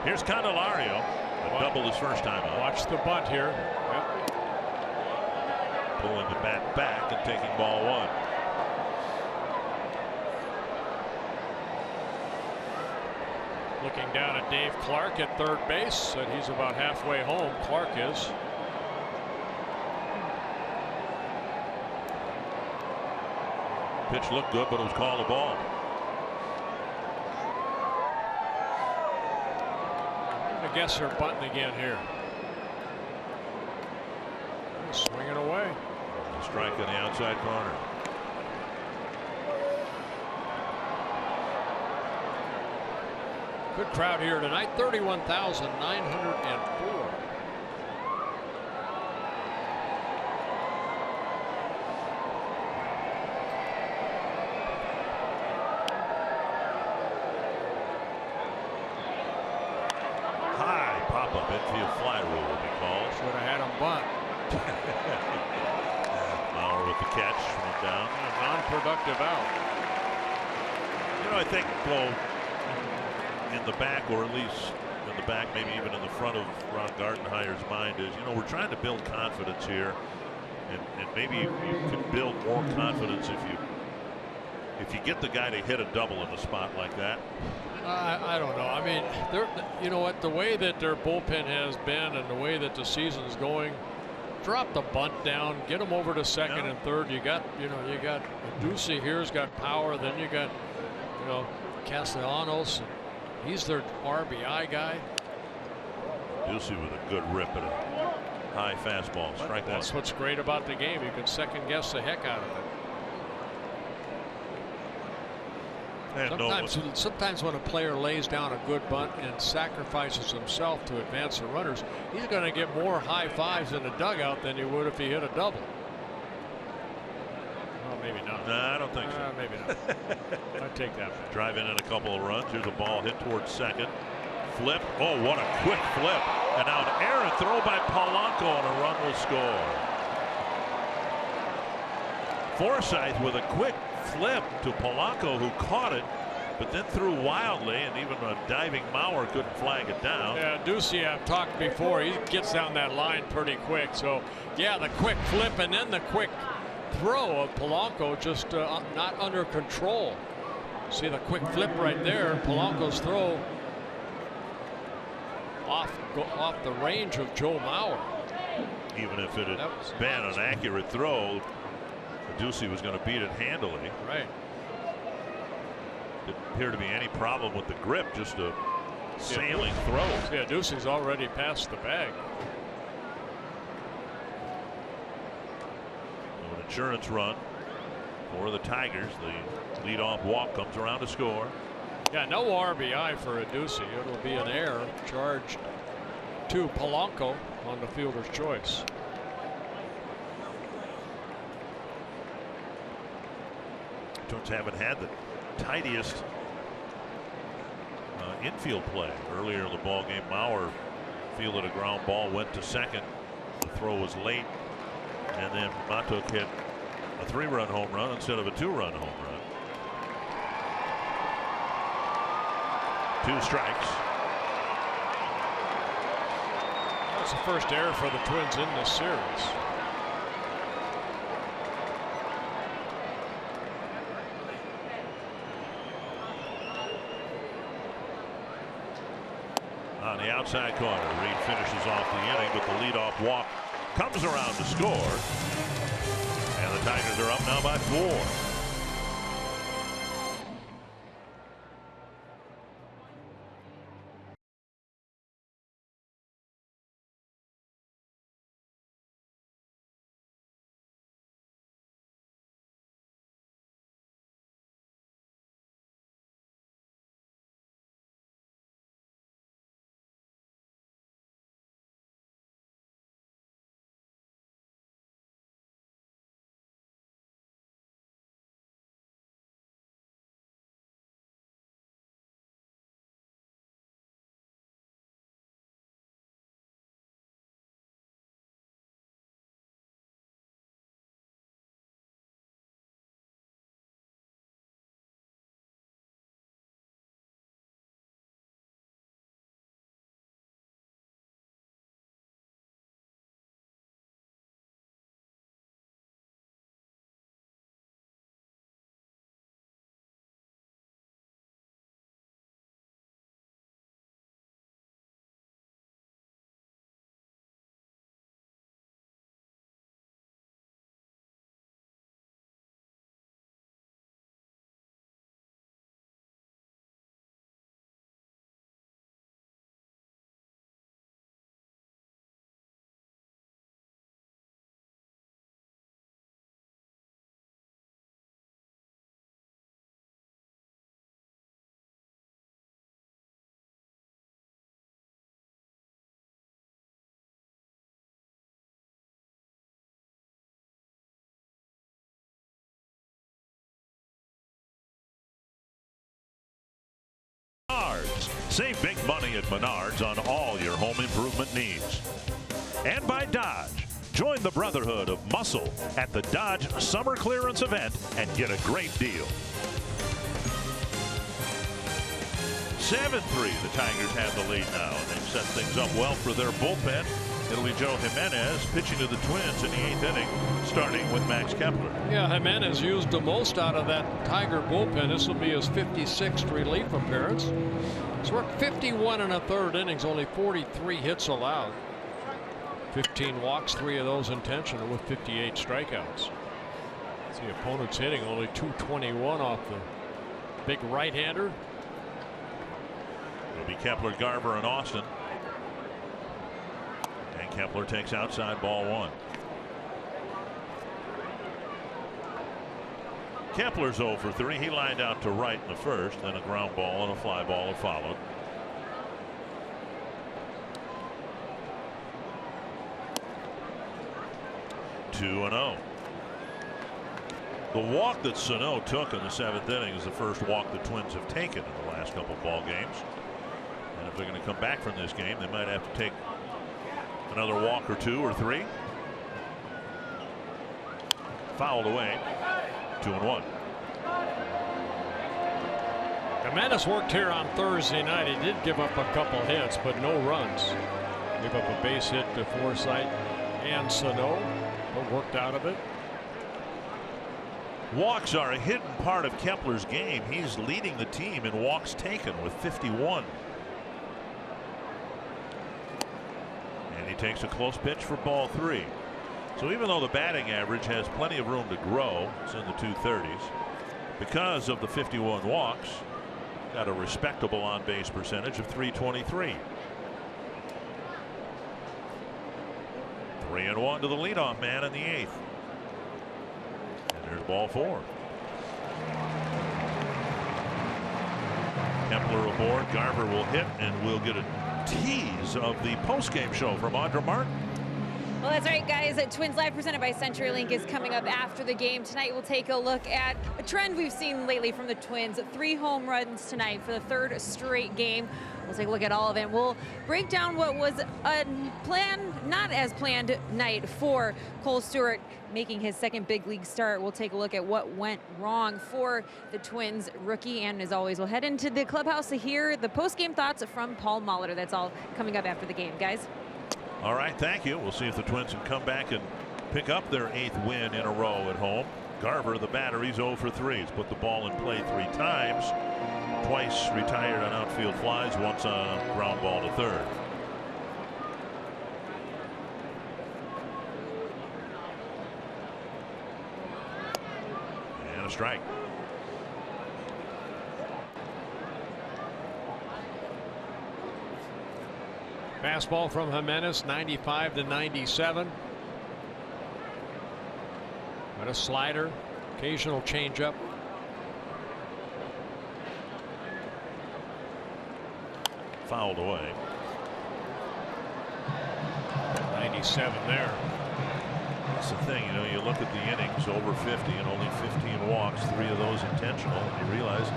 Here's Candelario, a double his first time out. Watch the bunt here. Yep, pulling the bat back and taking ball one. Looking down at Dave Clark at third base. Said he's about halfway home. Clark is. Pitch looked good, but it was called a ball. I guess they're bunting again here. Swinging away. Strike on the outside corner. Good crowd here tonight. 31,904. High pop-up infield fly rule will be called. Should have had him bunt. Mauer with the catch, went down. A non-productive out. You know, I think, well, in the back, or at least in the back, maybe even in the front of Ron Gardenhire's mind is, you know, we're trying to build confidence here, and maybe you can build more confidence if you get the guy to hit a double in a spot like that. I don't know. I mean, you know what? The way that their bullpen has been, and the way that the season's going, drop the bunt down, get them over to second and third. You got Ducey here's got power. Then you got, Castellanos. He's their RBI guy. Ducey with a good rip at a high fastball. Strike one. That's what's great about the game. You can second guess the heck out of it. Sometimes when a player lays down a good bunt and sacrifices himself to advance the runners, he's going to get more high fives in the dugout than he would if he hit a double. Well, maybe not. No, I don't think so. Maybe not. I take that back. Driving in a couple of runs. Here's a ball hit towards second. Flip. Oh, what a quick flip. And now an errant throw by Polanco, and a run will score. Forsythe with a quick flip to Polanco, who caught it, but then threw wildly, and even a diving Mauer couldn't flag it down. Yeah, Ducey, I've talked before, he gets down that line pretty quick. So, yeah, the quick flip and then the quick throw of Polanco, just not under control. See the quick flip right there. Polanco's throw off the range of Joe Mauer. Even if it had been an accurate throw, Ducey was going to beat it handily. Right. Didn't appear to be any problem with the grip, just a sailing throw. Yeah, Ducey's already past the bag. So an insurance run for the Tigers. The leadoff walk comes around to score. Yeah, no RBI for Ducey. It'll be an error charged to Polanco on the fielder's choice. Twins haven't had the tidiest infield play. Earlier in the ball game, Mauer fielded a ground ball, went to second. The throw was late, and then Matuk hit a 3-run home run instead of a 2-run home run. 2 strikes. That's the first error for the Twins in this series. On the outside corner, Reed finishes off the inning, but the leadoff walk comes around to score, and the Tigers are up now by 4. Save big money at Menards on all your home improvement needs. And by Dodge. Join the brotherhood of muscle at the Dodge Summer Clearance event and get a great deal. 7-3, the Tigers have the lead now, and they've set things up well for their bullpen. It'll be Joe Jimenez pitching to the Twins in the 8th inning, starting with Max Kepler. Yeah, Jimenez used the most out of that Tiger bullpen. This will be his 56th relief appearance. He's worked 51 1/3 innings, only 43 hits allowed. 15 walks, 3 of those intentional, with 58 strikeouts. The opponent's hitting only .221 off the big right-hander. It'll be Kepler, Garver, and Austin. And Kepler takes outside, ball 1. Kepler's 0 for 3. He lined out to right in the first, then a ground ball and a fly ball have followed. Two and 0. The walk that Sano took in the 7th inning is the first walk the Twins have taken in the last couple of ball games. And if they're going to come back from this game, they might have to take another walk or 2 or 3. Fouled away. 2-1. Jimenez worked here on Thursday night. He did give up a couple hits, but no runs. Gave up a base hit to Forsythe and Sano, but worked out of it. Walks are a hidden part of Kepler's game. He's leading the team in walks taken with 51. And he takes a close pitch for ball 3. So even though the batting average has plenty of room to grow, it's in the 230s, because of the 51 walks, got a respectable on-base percentage of .323. 3-1 to the leadoff man in the 8th. And there's ball 4. Kepler aboard. Garver will hit, and we'll get a tease of the postgame show from Audra Martin. Well, that's right, guys. Twins Live presented by CenturyLink is coming up after the game. Tonight, we'll take a look at a trend we've seen lately from the Twins. 3 home runs tonight for the 3rd straight game. We'll take a look at all of it. We'll break down what was a not as planned night for Cole Stewart making his 2nd big league start. We'll take a look at what went wrong for the Twins rookie. And as always, we'll head into the clubhouse to hear the post-game thoughts from Paul Molitor. That's all coming up after the game, guys. All right, thank you. We'll see if the Twins can come back and pick up their 8th win in a row at home. Garver, the batter, he's 0 for 3. He's put the ball in play 3 times. Twice retired on outfield flies, once on a ground ball to 3rd. And a strike. Fastball from Jimenez, 95 to 97. Got a slider, occasional changeup. Fouled away. 97 there. That's the thing, you know, you look at the innings, over 50 and only 15 walks, 3 of those intentional, and you realize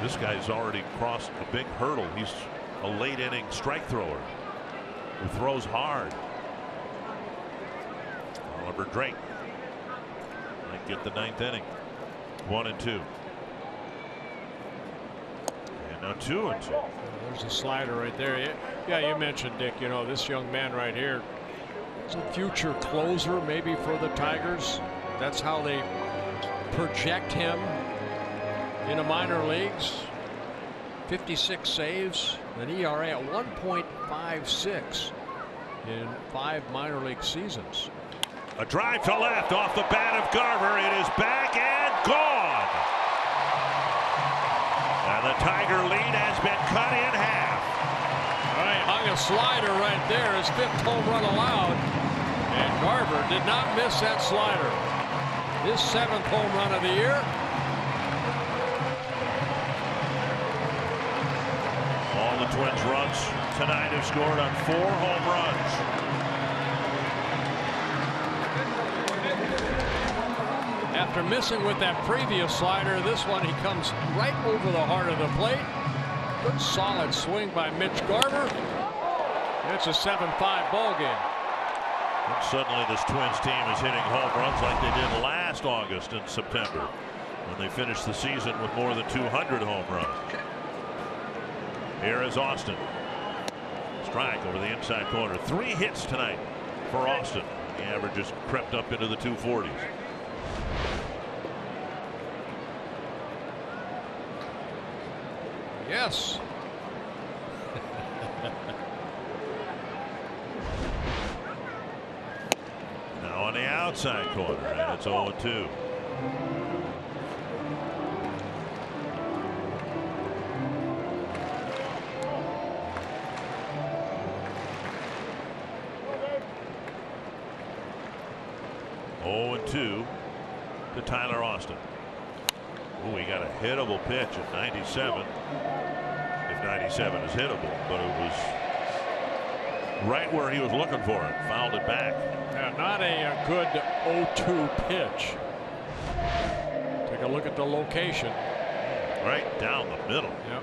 this guy's already crossed a big hurdle. He's a late inning strike thrower who throws hard. Oliver Drake might get the 9th inning. 1-2. And now 2-2. There's a slider right there. Yeah, you mentioned, Dick, you know, this young man right here is a future closer maybe for the Tigers. That's how they project him in the minor leagues. 56 saves, an ERA at 1.56 in 5 minor league seasons. A drive to left off the bat of Garver. It is back and gone. And the Tiger lead has been cut in half. All right, hung a slider right there. His 5th home run allowed. And Garver did not miss that slider. His 7th home run of the year. All the Twins runs tonight have scored on 4 home runs. After missing with that previous slider, this one he comes right over the heart of the plate Good solid swing by Mitch Garver. It's a 7-5 ball game. And suddenly this Twins team is hitting home runs like they did last August and September when they finished the season with more than 200 home runs. Here is Austin. Strike over the inside corner. 3 hits tonight for Austin. The average has crept up into the 240s. Yes. Now on the outside corner, and it's 0-2. To Tyler Austin. Oh, he got a hittable pitch at 97. If 97 is hittable, but it was right where he was looking for it. Fouled it back. Yeah, not a good 0-2 pitch. Take a look at the location. Right down the middle. Yep.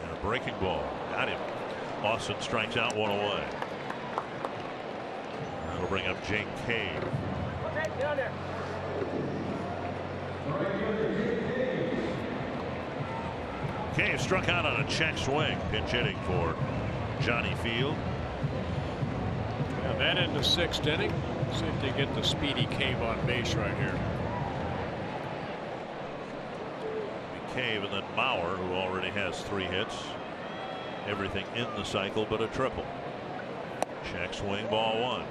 And a breaking ball. Got him. Austin strikes out 1 away. That'll bring up Jake Cave. Okay, get on there. Cave struck out on a check swing. Pinch hitting for Johnny Field. And then in the 6th inning. See if they get the speedy Cave on base right here. Cave and then Mauer, who already has 3 hits. Everything in the cycle but a triple. Check swing, ball 1.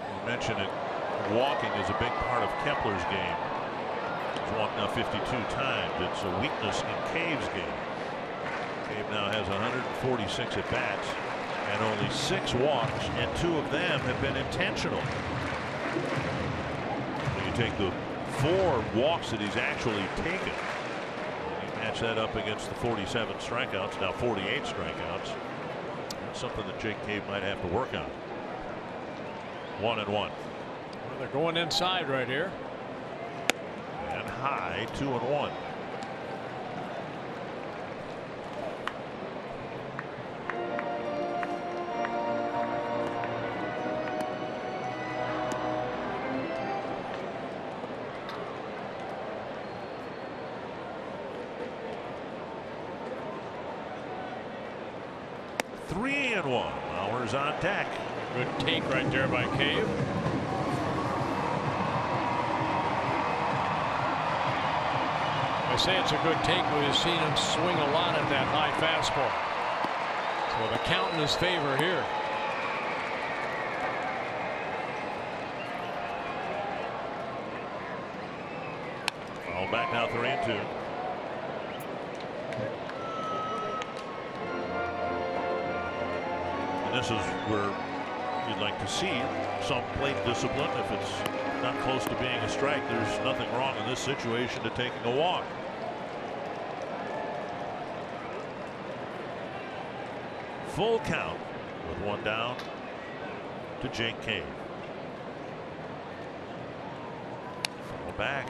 You mentioned it. Walking is a big part of Kepler's game. He's walked now 52 times. It's a weakness in Cave's game. Cave now has 146 at bats and only 6 walks, and 2 of them have been intentional. So you take the 4 walks that he's actually taken. You match that up against the 47 strikeouts, now 48 strikeouts. That's something that Jake Cave might have to work on. 1-1. Well, they're going inside right here. And high, 2-1. Three and 1. Bauer's on deck. Good take right there by Cave. I say it's a good take. We've seen him swing a lot at that high fastball. So the count in his favor here. All back now, 3-2. And this is where you'd like to see some plate discipline. If it's not close to being a strike, there's nothing wrong in this situation to taking a walk. Full count with 1 down to Jake Cave. Fall back.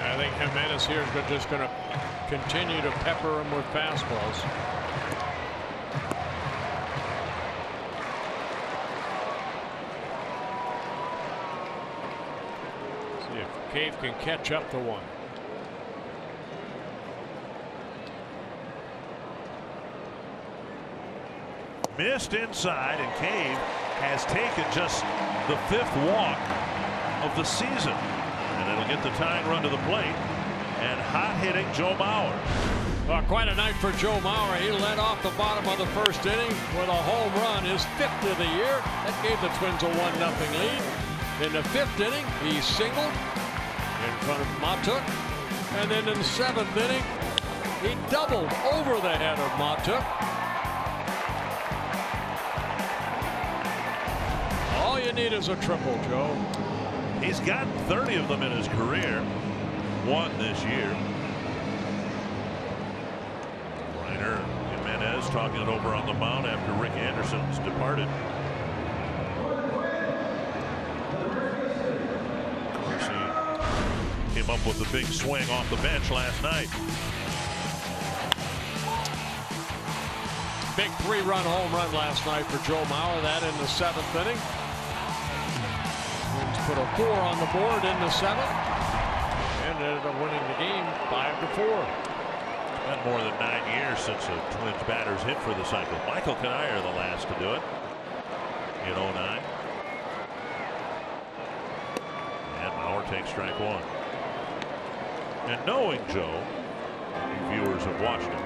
I think Jimenez here is just going to continue to pepper him with fastballs. See if Cave can catch up to one. Missed inside, and Cave has taken just the 5th walk of the season. And it'll get the tying run to the plate. And hot hitting Joe Mauer. Well, quite a night for Joe Mauer. He led off the bottom of the 1st inning with a home run, his 5th of the year. That gave the Twins a 1-0 lead. In the 5th inning, he singled in front of Matuk. And then in the 7th inning, He doubled over the head of Mata. All you need is a triple, Joe. He's gotten 30 of them in his career. One this year. Reiner and Jimenez talking it over on the mound after Rick Anderson's departed. Of course, he came up with a big swing off the bench last night. Big 3-run home run last night for Joe Mauer. That in the 7th inning. Twins put a 4 on the board in the 7th. And ended up winning the game 5-4. It's been more than 9 years since a Twins batter's hit for the cycle. Michael Kanaya the last to do it in 09. And Mauer takes strike 1. And knowing Joe, you viewers have watched him,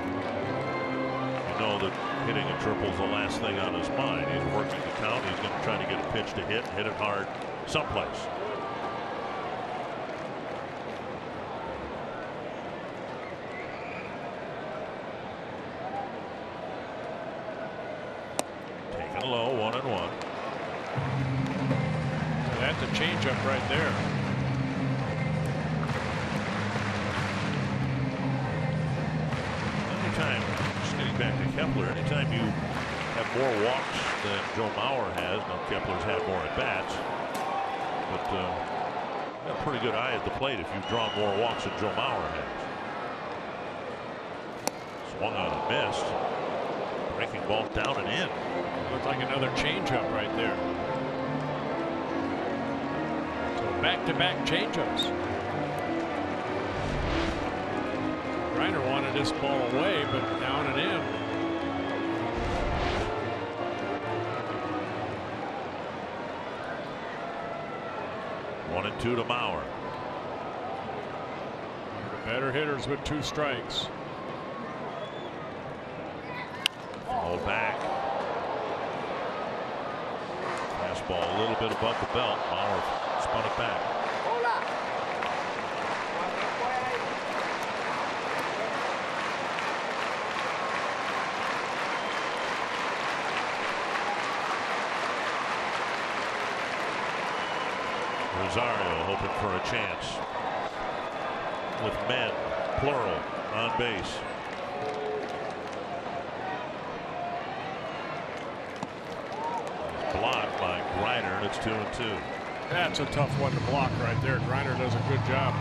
you know that hitting a triple is the last thing on his mind. He's working the count. He's going to try to get a pitch to hit it hard someplace. Taking low, 1-1. That's a changeup right there. Anytime, just getting back to Kepler, anytime you have more walks than Joe Mauer has, now Kepler's had more at bats, but got a pretty good eye at the plate if you've drawn more walks than Joe Mauer has. Swung on and missed. Breaking ball down and in. Looked like another changeup right there. So back-to-back changeups. Reiner wanted this ball away, but down and in. One and 2 to Mauer. The better hitters with 2 strikes. Hold back. Fastball a little bit above the belt. Mauer spun it back. Rosario hoping for a chance with men, plural, on base. Blocked by Griner, and it's 2-2. That's a tough one to block right there. Griner does a good job.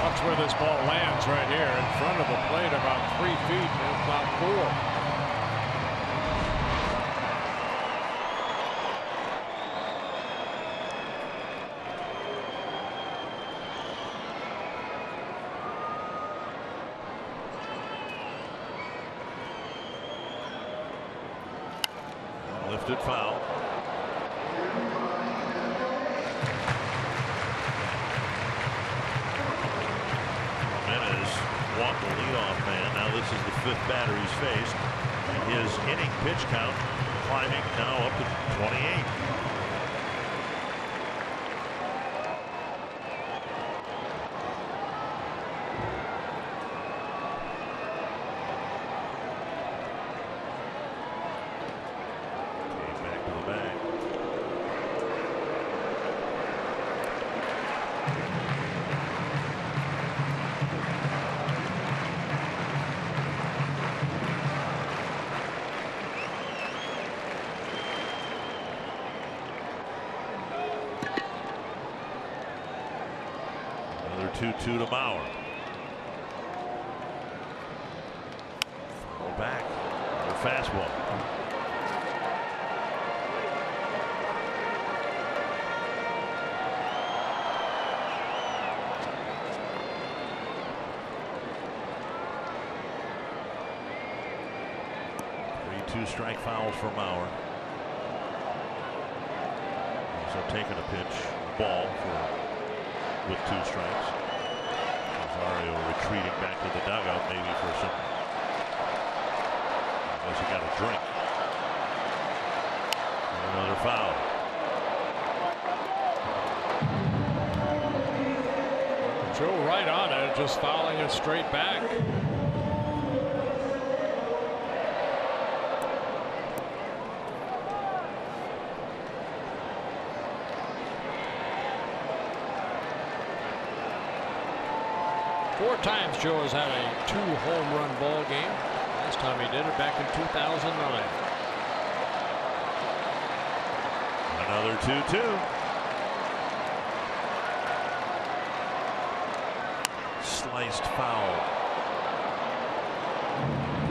Watch where this ball lands right here in front of the plate, about 3 feet, about 4. Lifted foul. Jimenez walked the leadoff man. Now this is the 5th batter he's faced. And his inning pitch count climbing now up to 28. Another 2-2 to Mauer. Throw back. Another fastball. Two strike fouls for Mauer. So taking a pitch, ball with 2 strikes. Rosario retreating back to the dugout, maybe for some. I guess he got a drink. And another foul. Joe right on it, just fouling it straight back. Four times Joe has had a 2-home run ball game. Last time he did it back in 2009. Another 2-2. Sliced foul.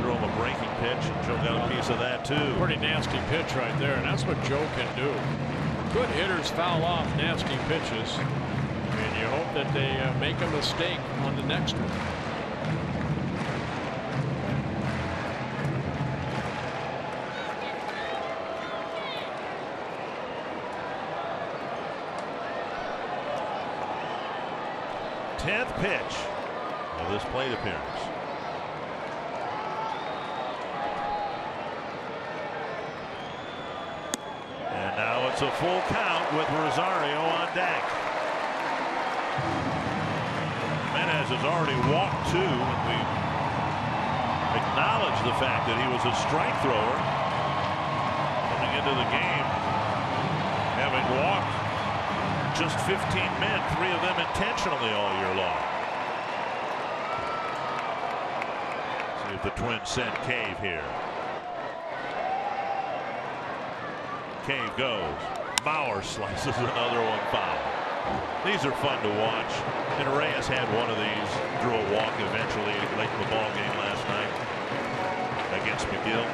Threw him a breaking pitch, and Joe got a piece of that too. Pretty nasty pitch right there, and that's what Joe can do. Good hitters foul off nasty pitches, and you hope that they make a mistake on the next one. Tenth pitch of this plate appearance. And now it's a full count with Rosario on deck. Jimenez has already walked two, and we acknowledge the fact that he was a strike thrower coming into the game, having walked just 15 men, 3 of them intentionally all year long. See if the Twins send Cave here. Cave goes. Bauer slices another one foul. These are fun to watch. And Reyes had one of these, drew a walk eventually late in the ball game last night against McGill.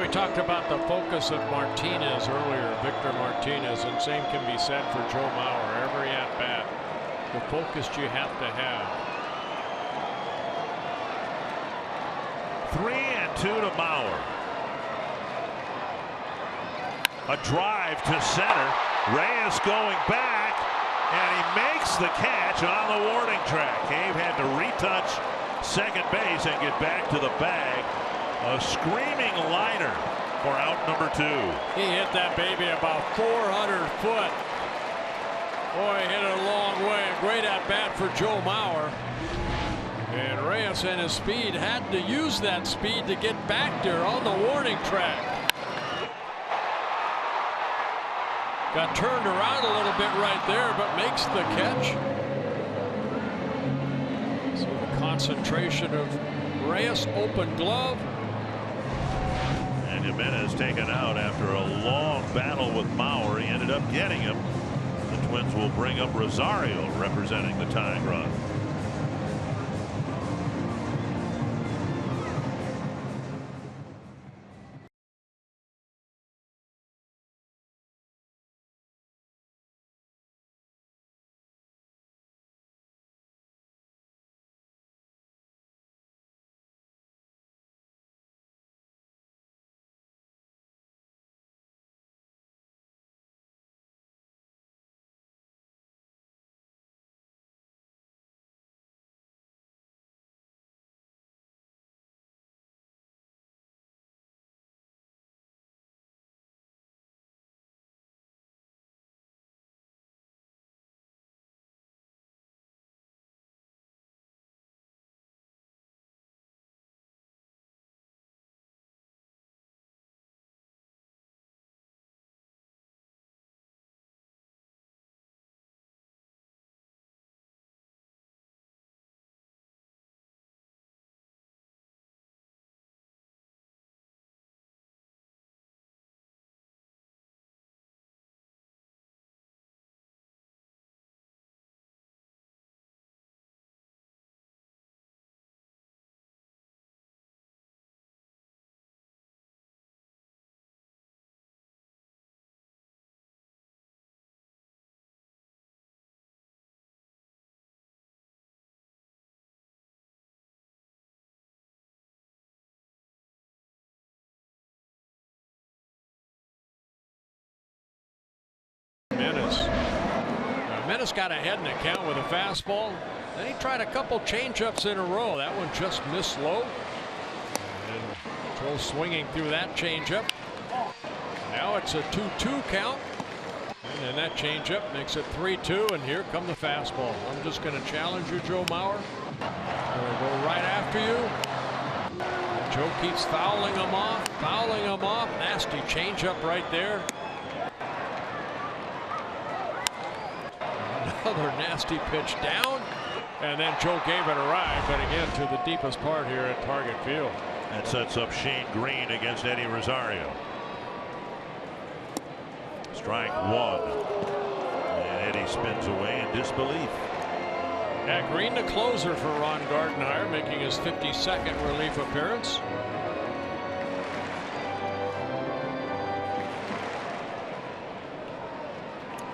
We talked about the focus of Martinez earlier, Victor Martinez, and same can be said for Joe Mauer. Every at bat, the focus you have to have. 3-2 to Mauer. A drive to center. Reyes going back, and he makes the catch on the warning track. Cave had to retouch second base and get back to the bag. A screaming liner for out number 2. He hit that baby about 400 foot. Boy, he hit it a long way. A great at bat for Joe Mauer. And Reyes and his speed had to use that speed to get back there on the warning track. Got turned around a little bit right there, but makes the catch. So the concentration of Reyes, open glove. And Jimenez taken out after a long battle with Mauer. He ended up getting him. The Twins will bring up Rosario representing the tying run. Menace got ahead in the count with a fastball. Then he tried a couple changeups in a row. That one just missed low. And Still swinging through that changeup. Now it's a 2-2 count. And then that changeup makes it 3-2, and here come the fastball. I'm just going to challenge you, Joe Mauer. I'm going to go right after you. And Joe keeps fouling him off, Nasty changeup right there. Another nasty pitch down, and then Joe gave it a ride, but again to the deepest part here at Target Field. That sets up Shane Green against Eddie Rosario. Strike one. And Eddie spins away in disbelief. Yeah, Green the closer for Ron Gardenhire, making his 52nd relief appearance.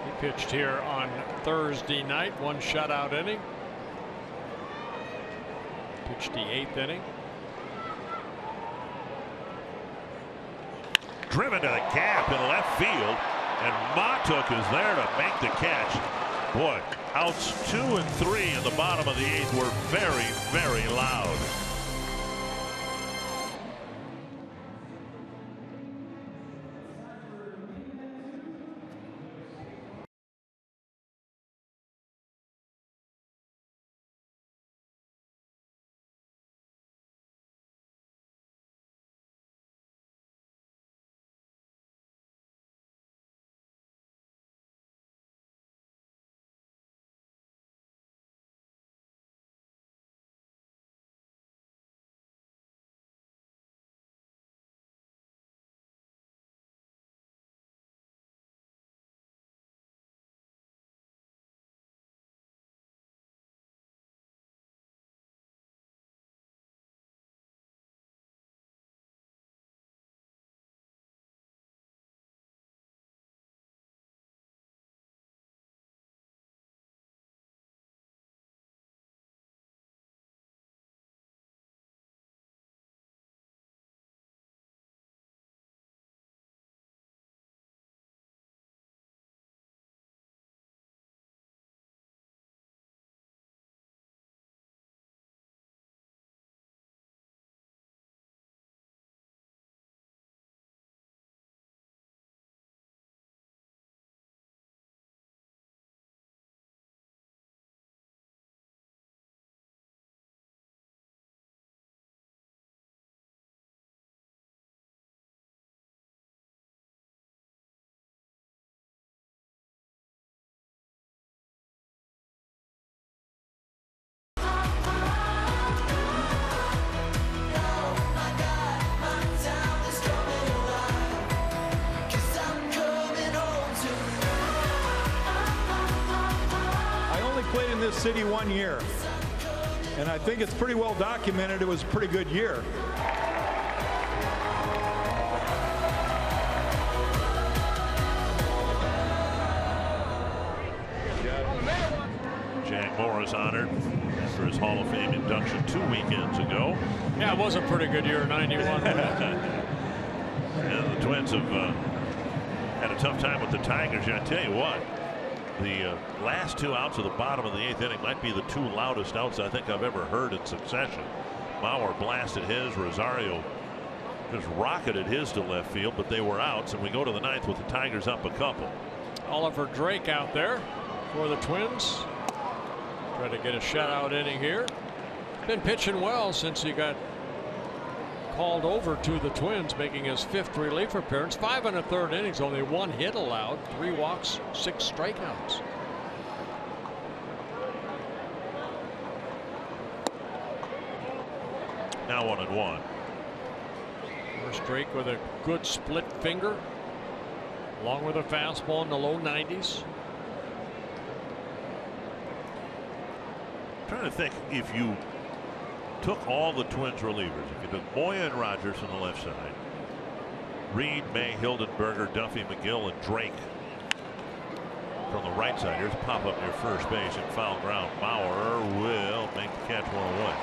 He pitched here on Thursday night, one shutout inning. Pitched the 8th inning. Driven to the gap in left field, and Matuk is there to make the catch. Boy, outs 2 and 3 in the bottom of the 8th were very, very loud. Played in this city 1 year, and I think it's pretty well documented it was a pretty good year. Jack Morris honored after his Hall of Fame induction 2 weekends ago. Yeah, it was a pretty good year, 91. And the Twins have had a tough time with the Tigers. I tell you what, the last 2 outs of the bottom of the 8th inning might be the 2 loudest outs I think I've ever heard in succession. Mauer blasted his, Rosario just rocketed his to left field, but they were outs, and we go to the 9th with the Tigers up a couple. Oliver Drake out there for the Twins. Try to get a shutout inning here. Been pitching well since he got called over to the Twins, making his 5th relief appearance. 5 1/3 innings, only 1 hit allowed, 3 walks, 6 strikeouts. Now 1-1. First Drake with a good split finger, along with a fastball in the low 90s. Trying to think, if you took all the Twins relievers, if you took Moya and Rogers on the left side, Reed, May, Hildenberger, Duffy, McGill, and Drake from the right side. Here's a pop up near first base in foul ground. Mauer will make the catch 1-1.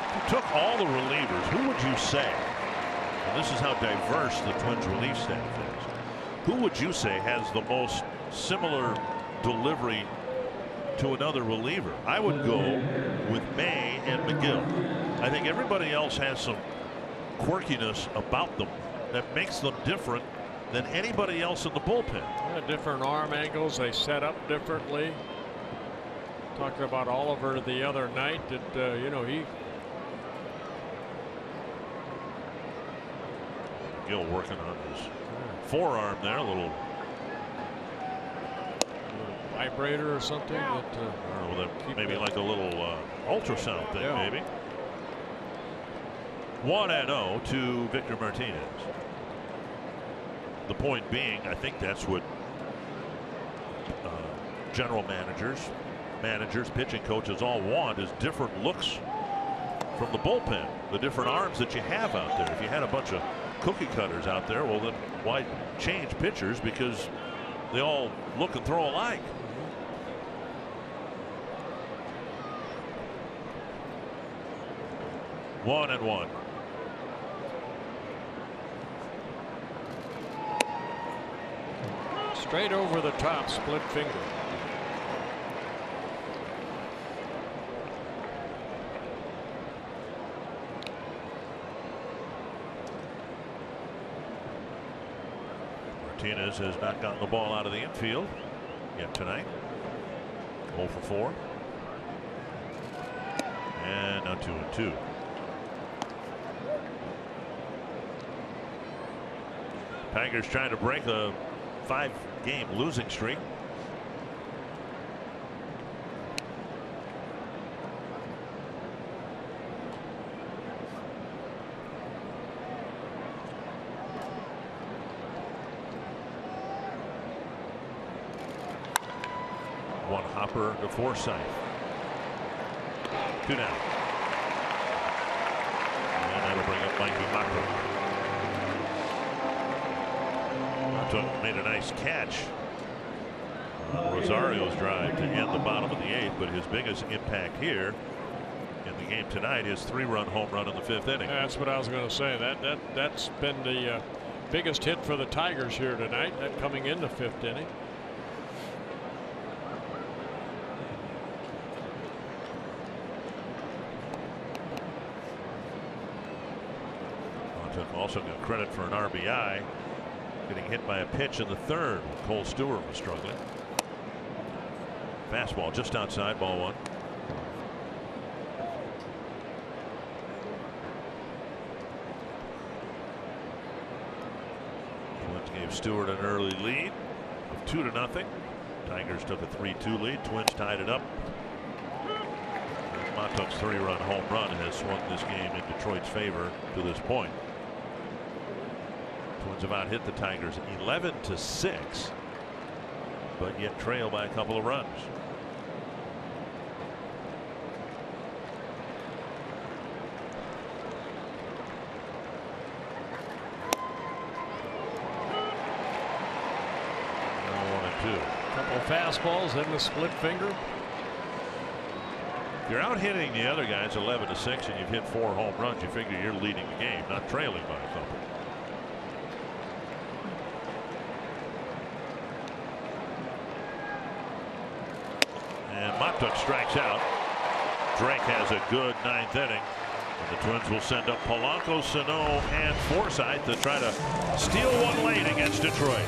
If you took all the relievers, who would you say, and this is how diverse the Twins relief staff is, who would you say has the most similar delivery to another reliever? I would go with May and McGill. I think everybody else has some quirkiness about them that makes them different than anybody else in the bullpen. Yeah, different arm angles, they set up differently. Talked about Oliver the other night that you know, Gill working on his forearm there, a little vibrator or something. I don't know, maybe like a little ultrasound thing, maybe. 1-0 to Victor Martinez. The point being, I think that's what general managers, pitching coaches all want, is different looks from the bullpen, the different arms that you have out there. If you had a bunch of cookie cutters out there, well, then why change pitchers, because they all look and throw alike. One and one. Straight over the top, split finger. Martinez has not gotten the ball out of the infield yet tonight. 0 for 4. And now 2-2. Tigers trying to break a 5-game losing streak. One hopper to Forsythe. 2 down. And that'll bring up Mikey Manfred. Made a nice catch on Rosario's drive to end the bottom of the 8th, but his biggest impact here in the game tonight is 3-run home run in the 5th inning. That's what I was going to say. That's been the biggest hit for the Tigers here tonight. That coming in the 5th inning. Also got credit for an RBI. Getting hit by a pitch in the 3rd when Cole Stewart was struggling. Fastball just outside, ball 1. Twins gave Stewart an early lead of 2-0. Tigers took a 3-2 lead. Twins tied it up. Montauk's 3-run home run has swung this game in Detroit's favor to this point. Twins have out-hit the Tigers 11-6, but yet trail by a couple of runs. Now 1-2. Couple of fastballs in the split finger. If you're out hitting the other guys 11-6 and you've hit 4 home runs, you figure you're leading the game, not trailing by a couple. And Montauk strikes out. Drake has a good 9th inning. And the Twins will send up Polanco, Sano, and Forsythe to try to steal one late against Detroit.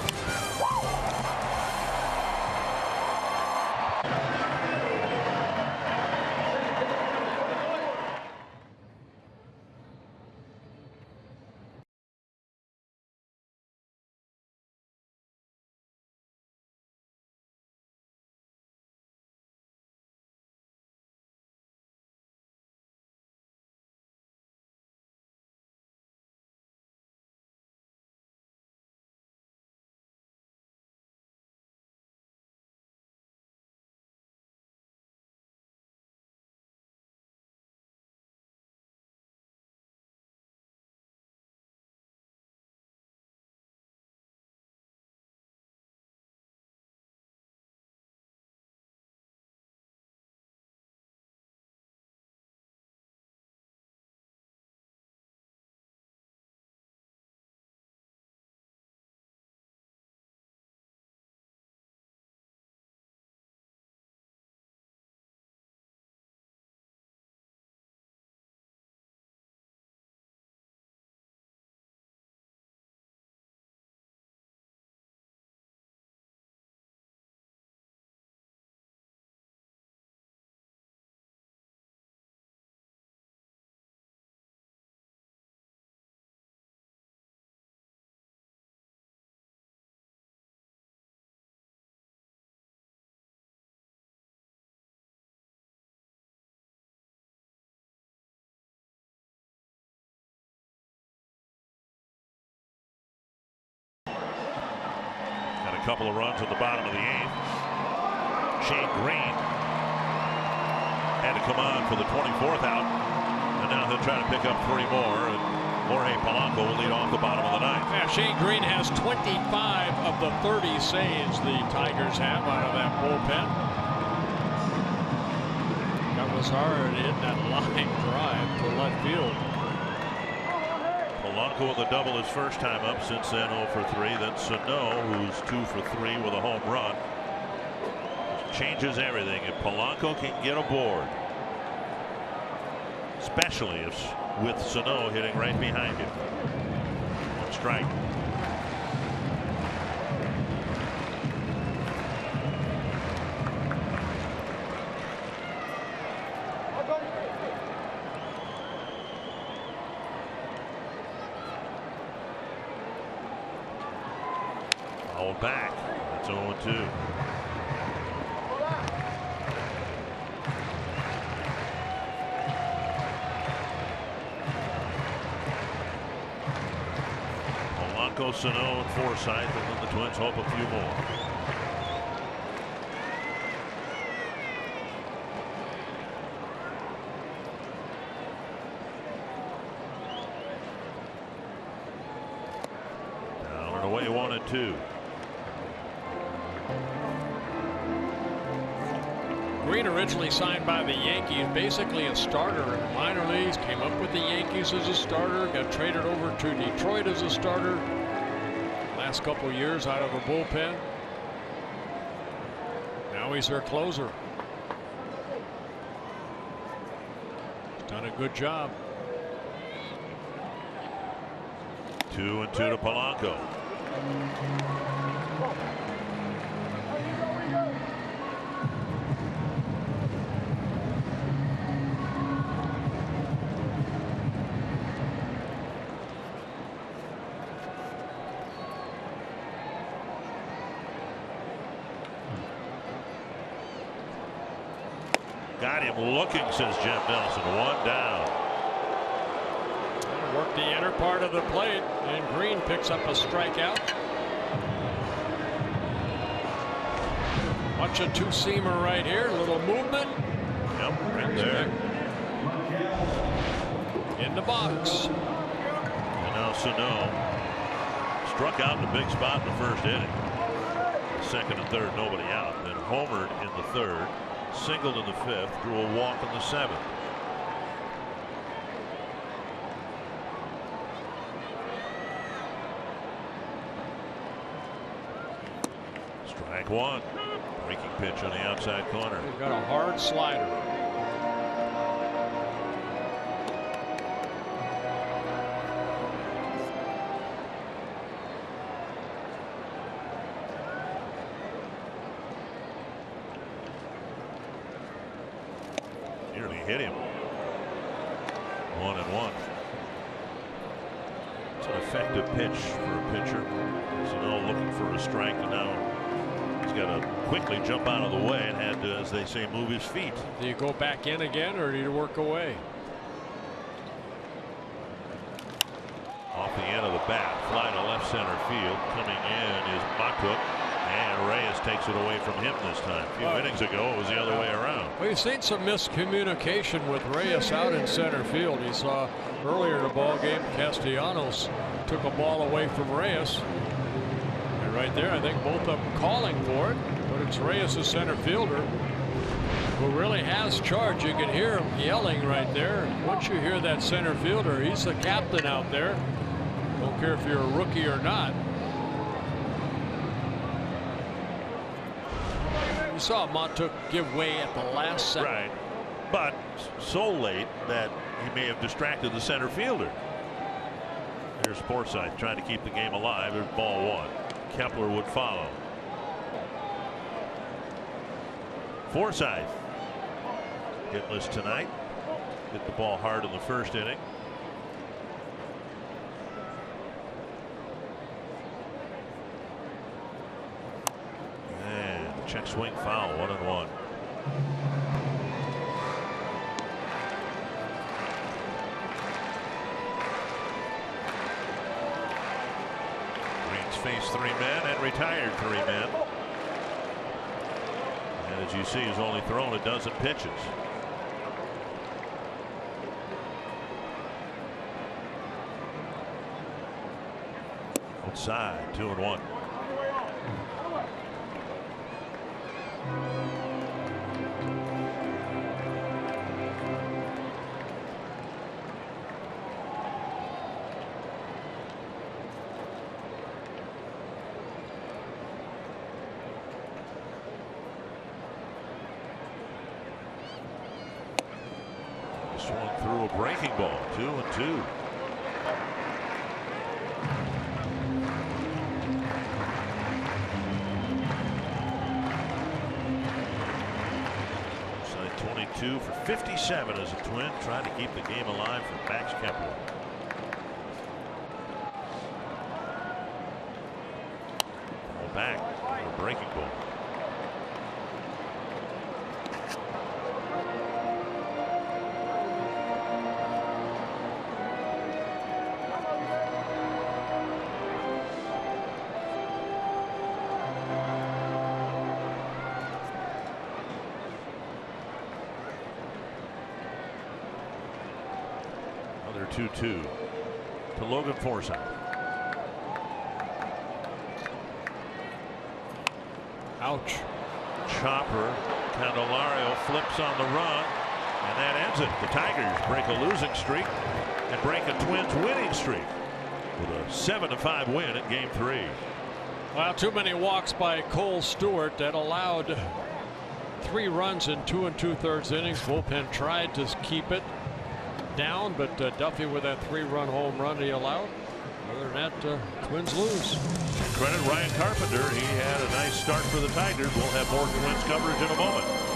a couple of runs at the bottom of the 8th. Shane Green had to come on for the 24th out, and now he'll try to pick up 3 more. And Jorge Polanco will lead off the bottom of the 9th. Yeah, Shane Green has 25 of the 30 saves the Tigers have out of that bullpen. That was hard in that line drive to left field. Polanco with a double his first time up, since then 0 for 3. Then Sano, who's 2 for 3 with a home run. Changes everything if Polanco can get aboard, especially if with Sano hitting right behind him. 1 strike. Fouled back. That's 0-2. Sano and Forsythe, and then the Twins hope a few more. Down and away, 1-2. Green originally signed by the Yankees, basically a starter in the minor leagues, came up with the Yankees as a starter, got traded over to Detroit as a starter. Last couple of years out of a bullpen. Now he's their closer. He's done a good job. 2-2 to Polanco. Got him looking, says Jim Nelson. 1 down. Work the inner part of the plate, and Green picks up a strikeout. Watch a 2-seamer right here. A little movement. Yep, right there. In the box. And now Sano struck out in a big spot in the first inning. Second and third, nobody out. Then homered in the third. Singled in the 5th, drew a walk in the 7th. Strike 1. Breaking pitch on the outside corner. He's got a hard slider. Hit him. 1-1. It's an effective pitch for a pitcher. Sano looking for a strike, and now he's got to quickly jump out of the way and had to, as they say, move his feet. Do you go back in again, or do you work away? Off the end of the bat, fly to left center field. Coming in is Matuk. And Reyes takes it away from him this time. A few innings ago, it was the other way around. We've seen some miscommunication with Reyes out in center field. He saw earlier in the ball game, Castellanos took a ball away from Reyes. And right there, I think both of them calling for it. But it's Reyes, the center fielder, who really has charge. You can hear him yelling right there. Once you hear that center fielder, he's the captain out there. Don't care if you're a rookie or not. You saw Matuk give way at the last second. Right, but so late that he may have distracted the center fielder. Here's Forsythe trying to keep the game alive. There's ball 1. Kepler would follow. Forsythe hitless tonight. Hit the ball hard in the first inning. Check swing foul, 1-1. Green's faced 3 men and retired 3 men. And as you see, he's only thrown a dozen pitches. Outside, 2-1. Swung through a breaking ball, 2-2. Side 22 for 57 as a Twin, trying to keep the game alive for Max Kepler. Ball back, a breaking ball. Another 2-2 to Logan Forsythe. Ouch. Chopper. Candelario flips on the run, and that ends it. The Tigers break a losing streak and break a Twins winning streak with a 7-5 win in Game 3. Well, too many walks by Cole Stewart that allowed 3 runs in 2 2/3 innings. Bullpen tried to keep it down, but Duffy with that 3-run home run he allowed. Other than that, Twins lose. Credit Ryan Carpenter. He had a nice start for the Tigers. We'll have more Twins coverage in a moment.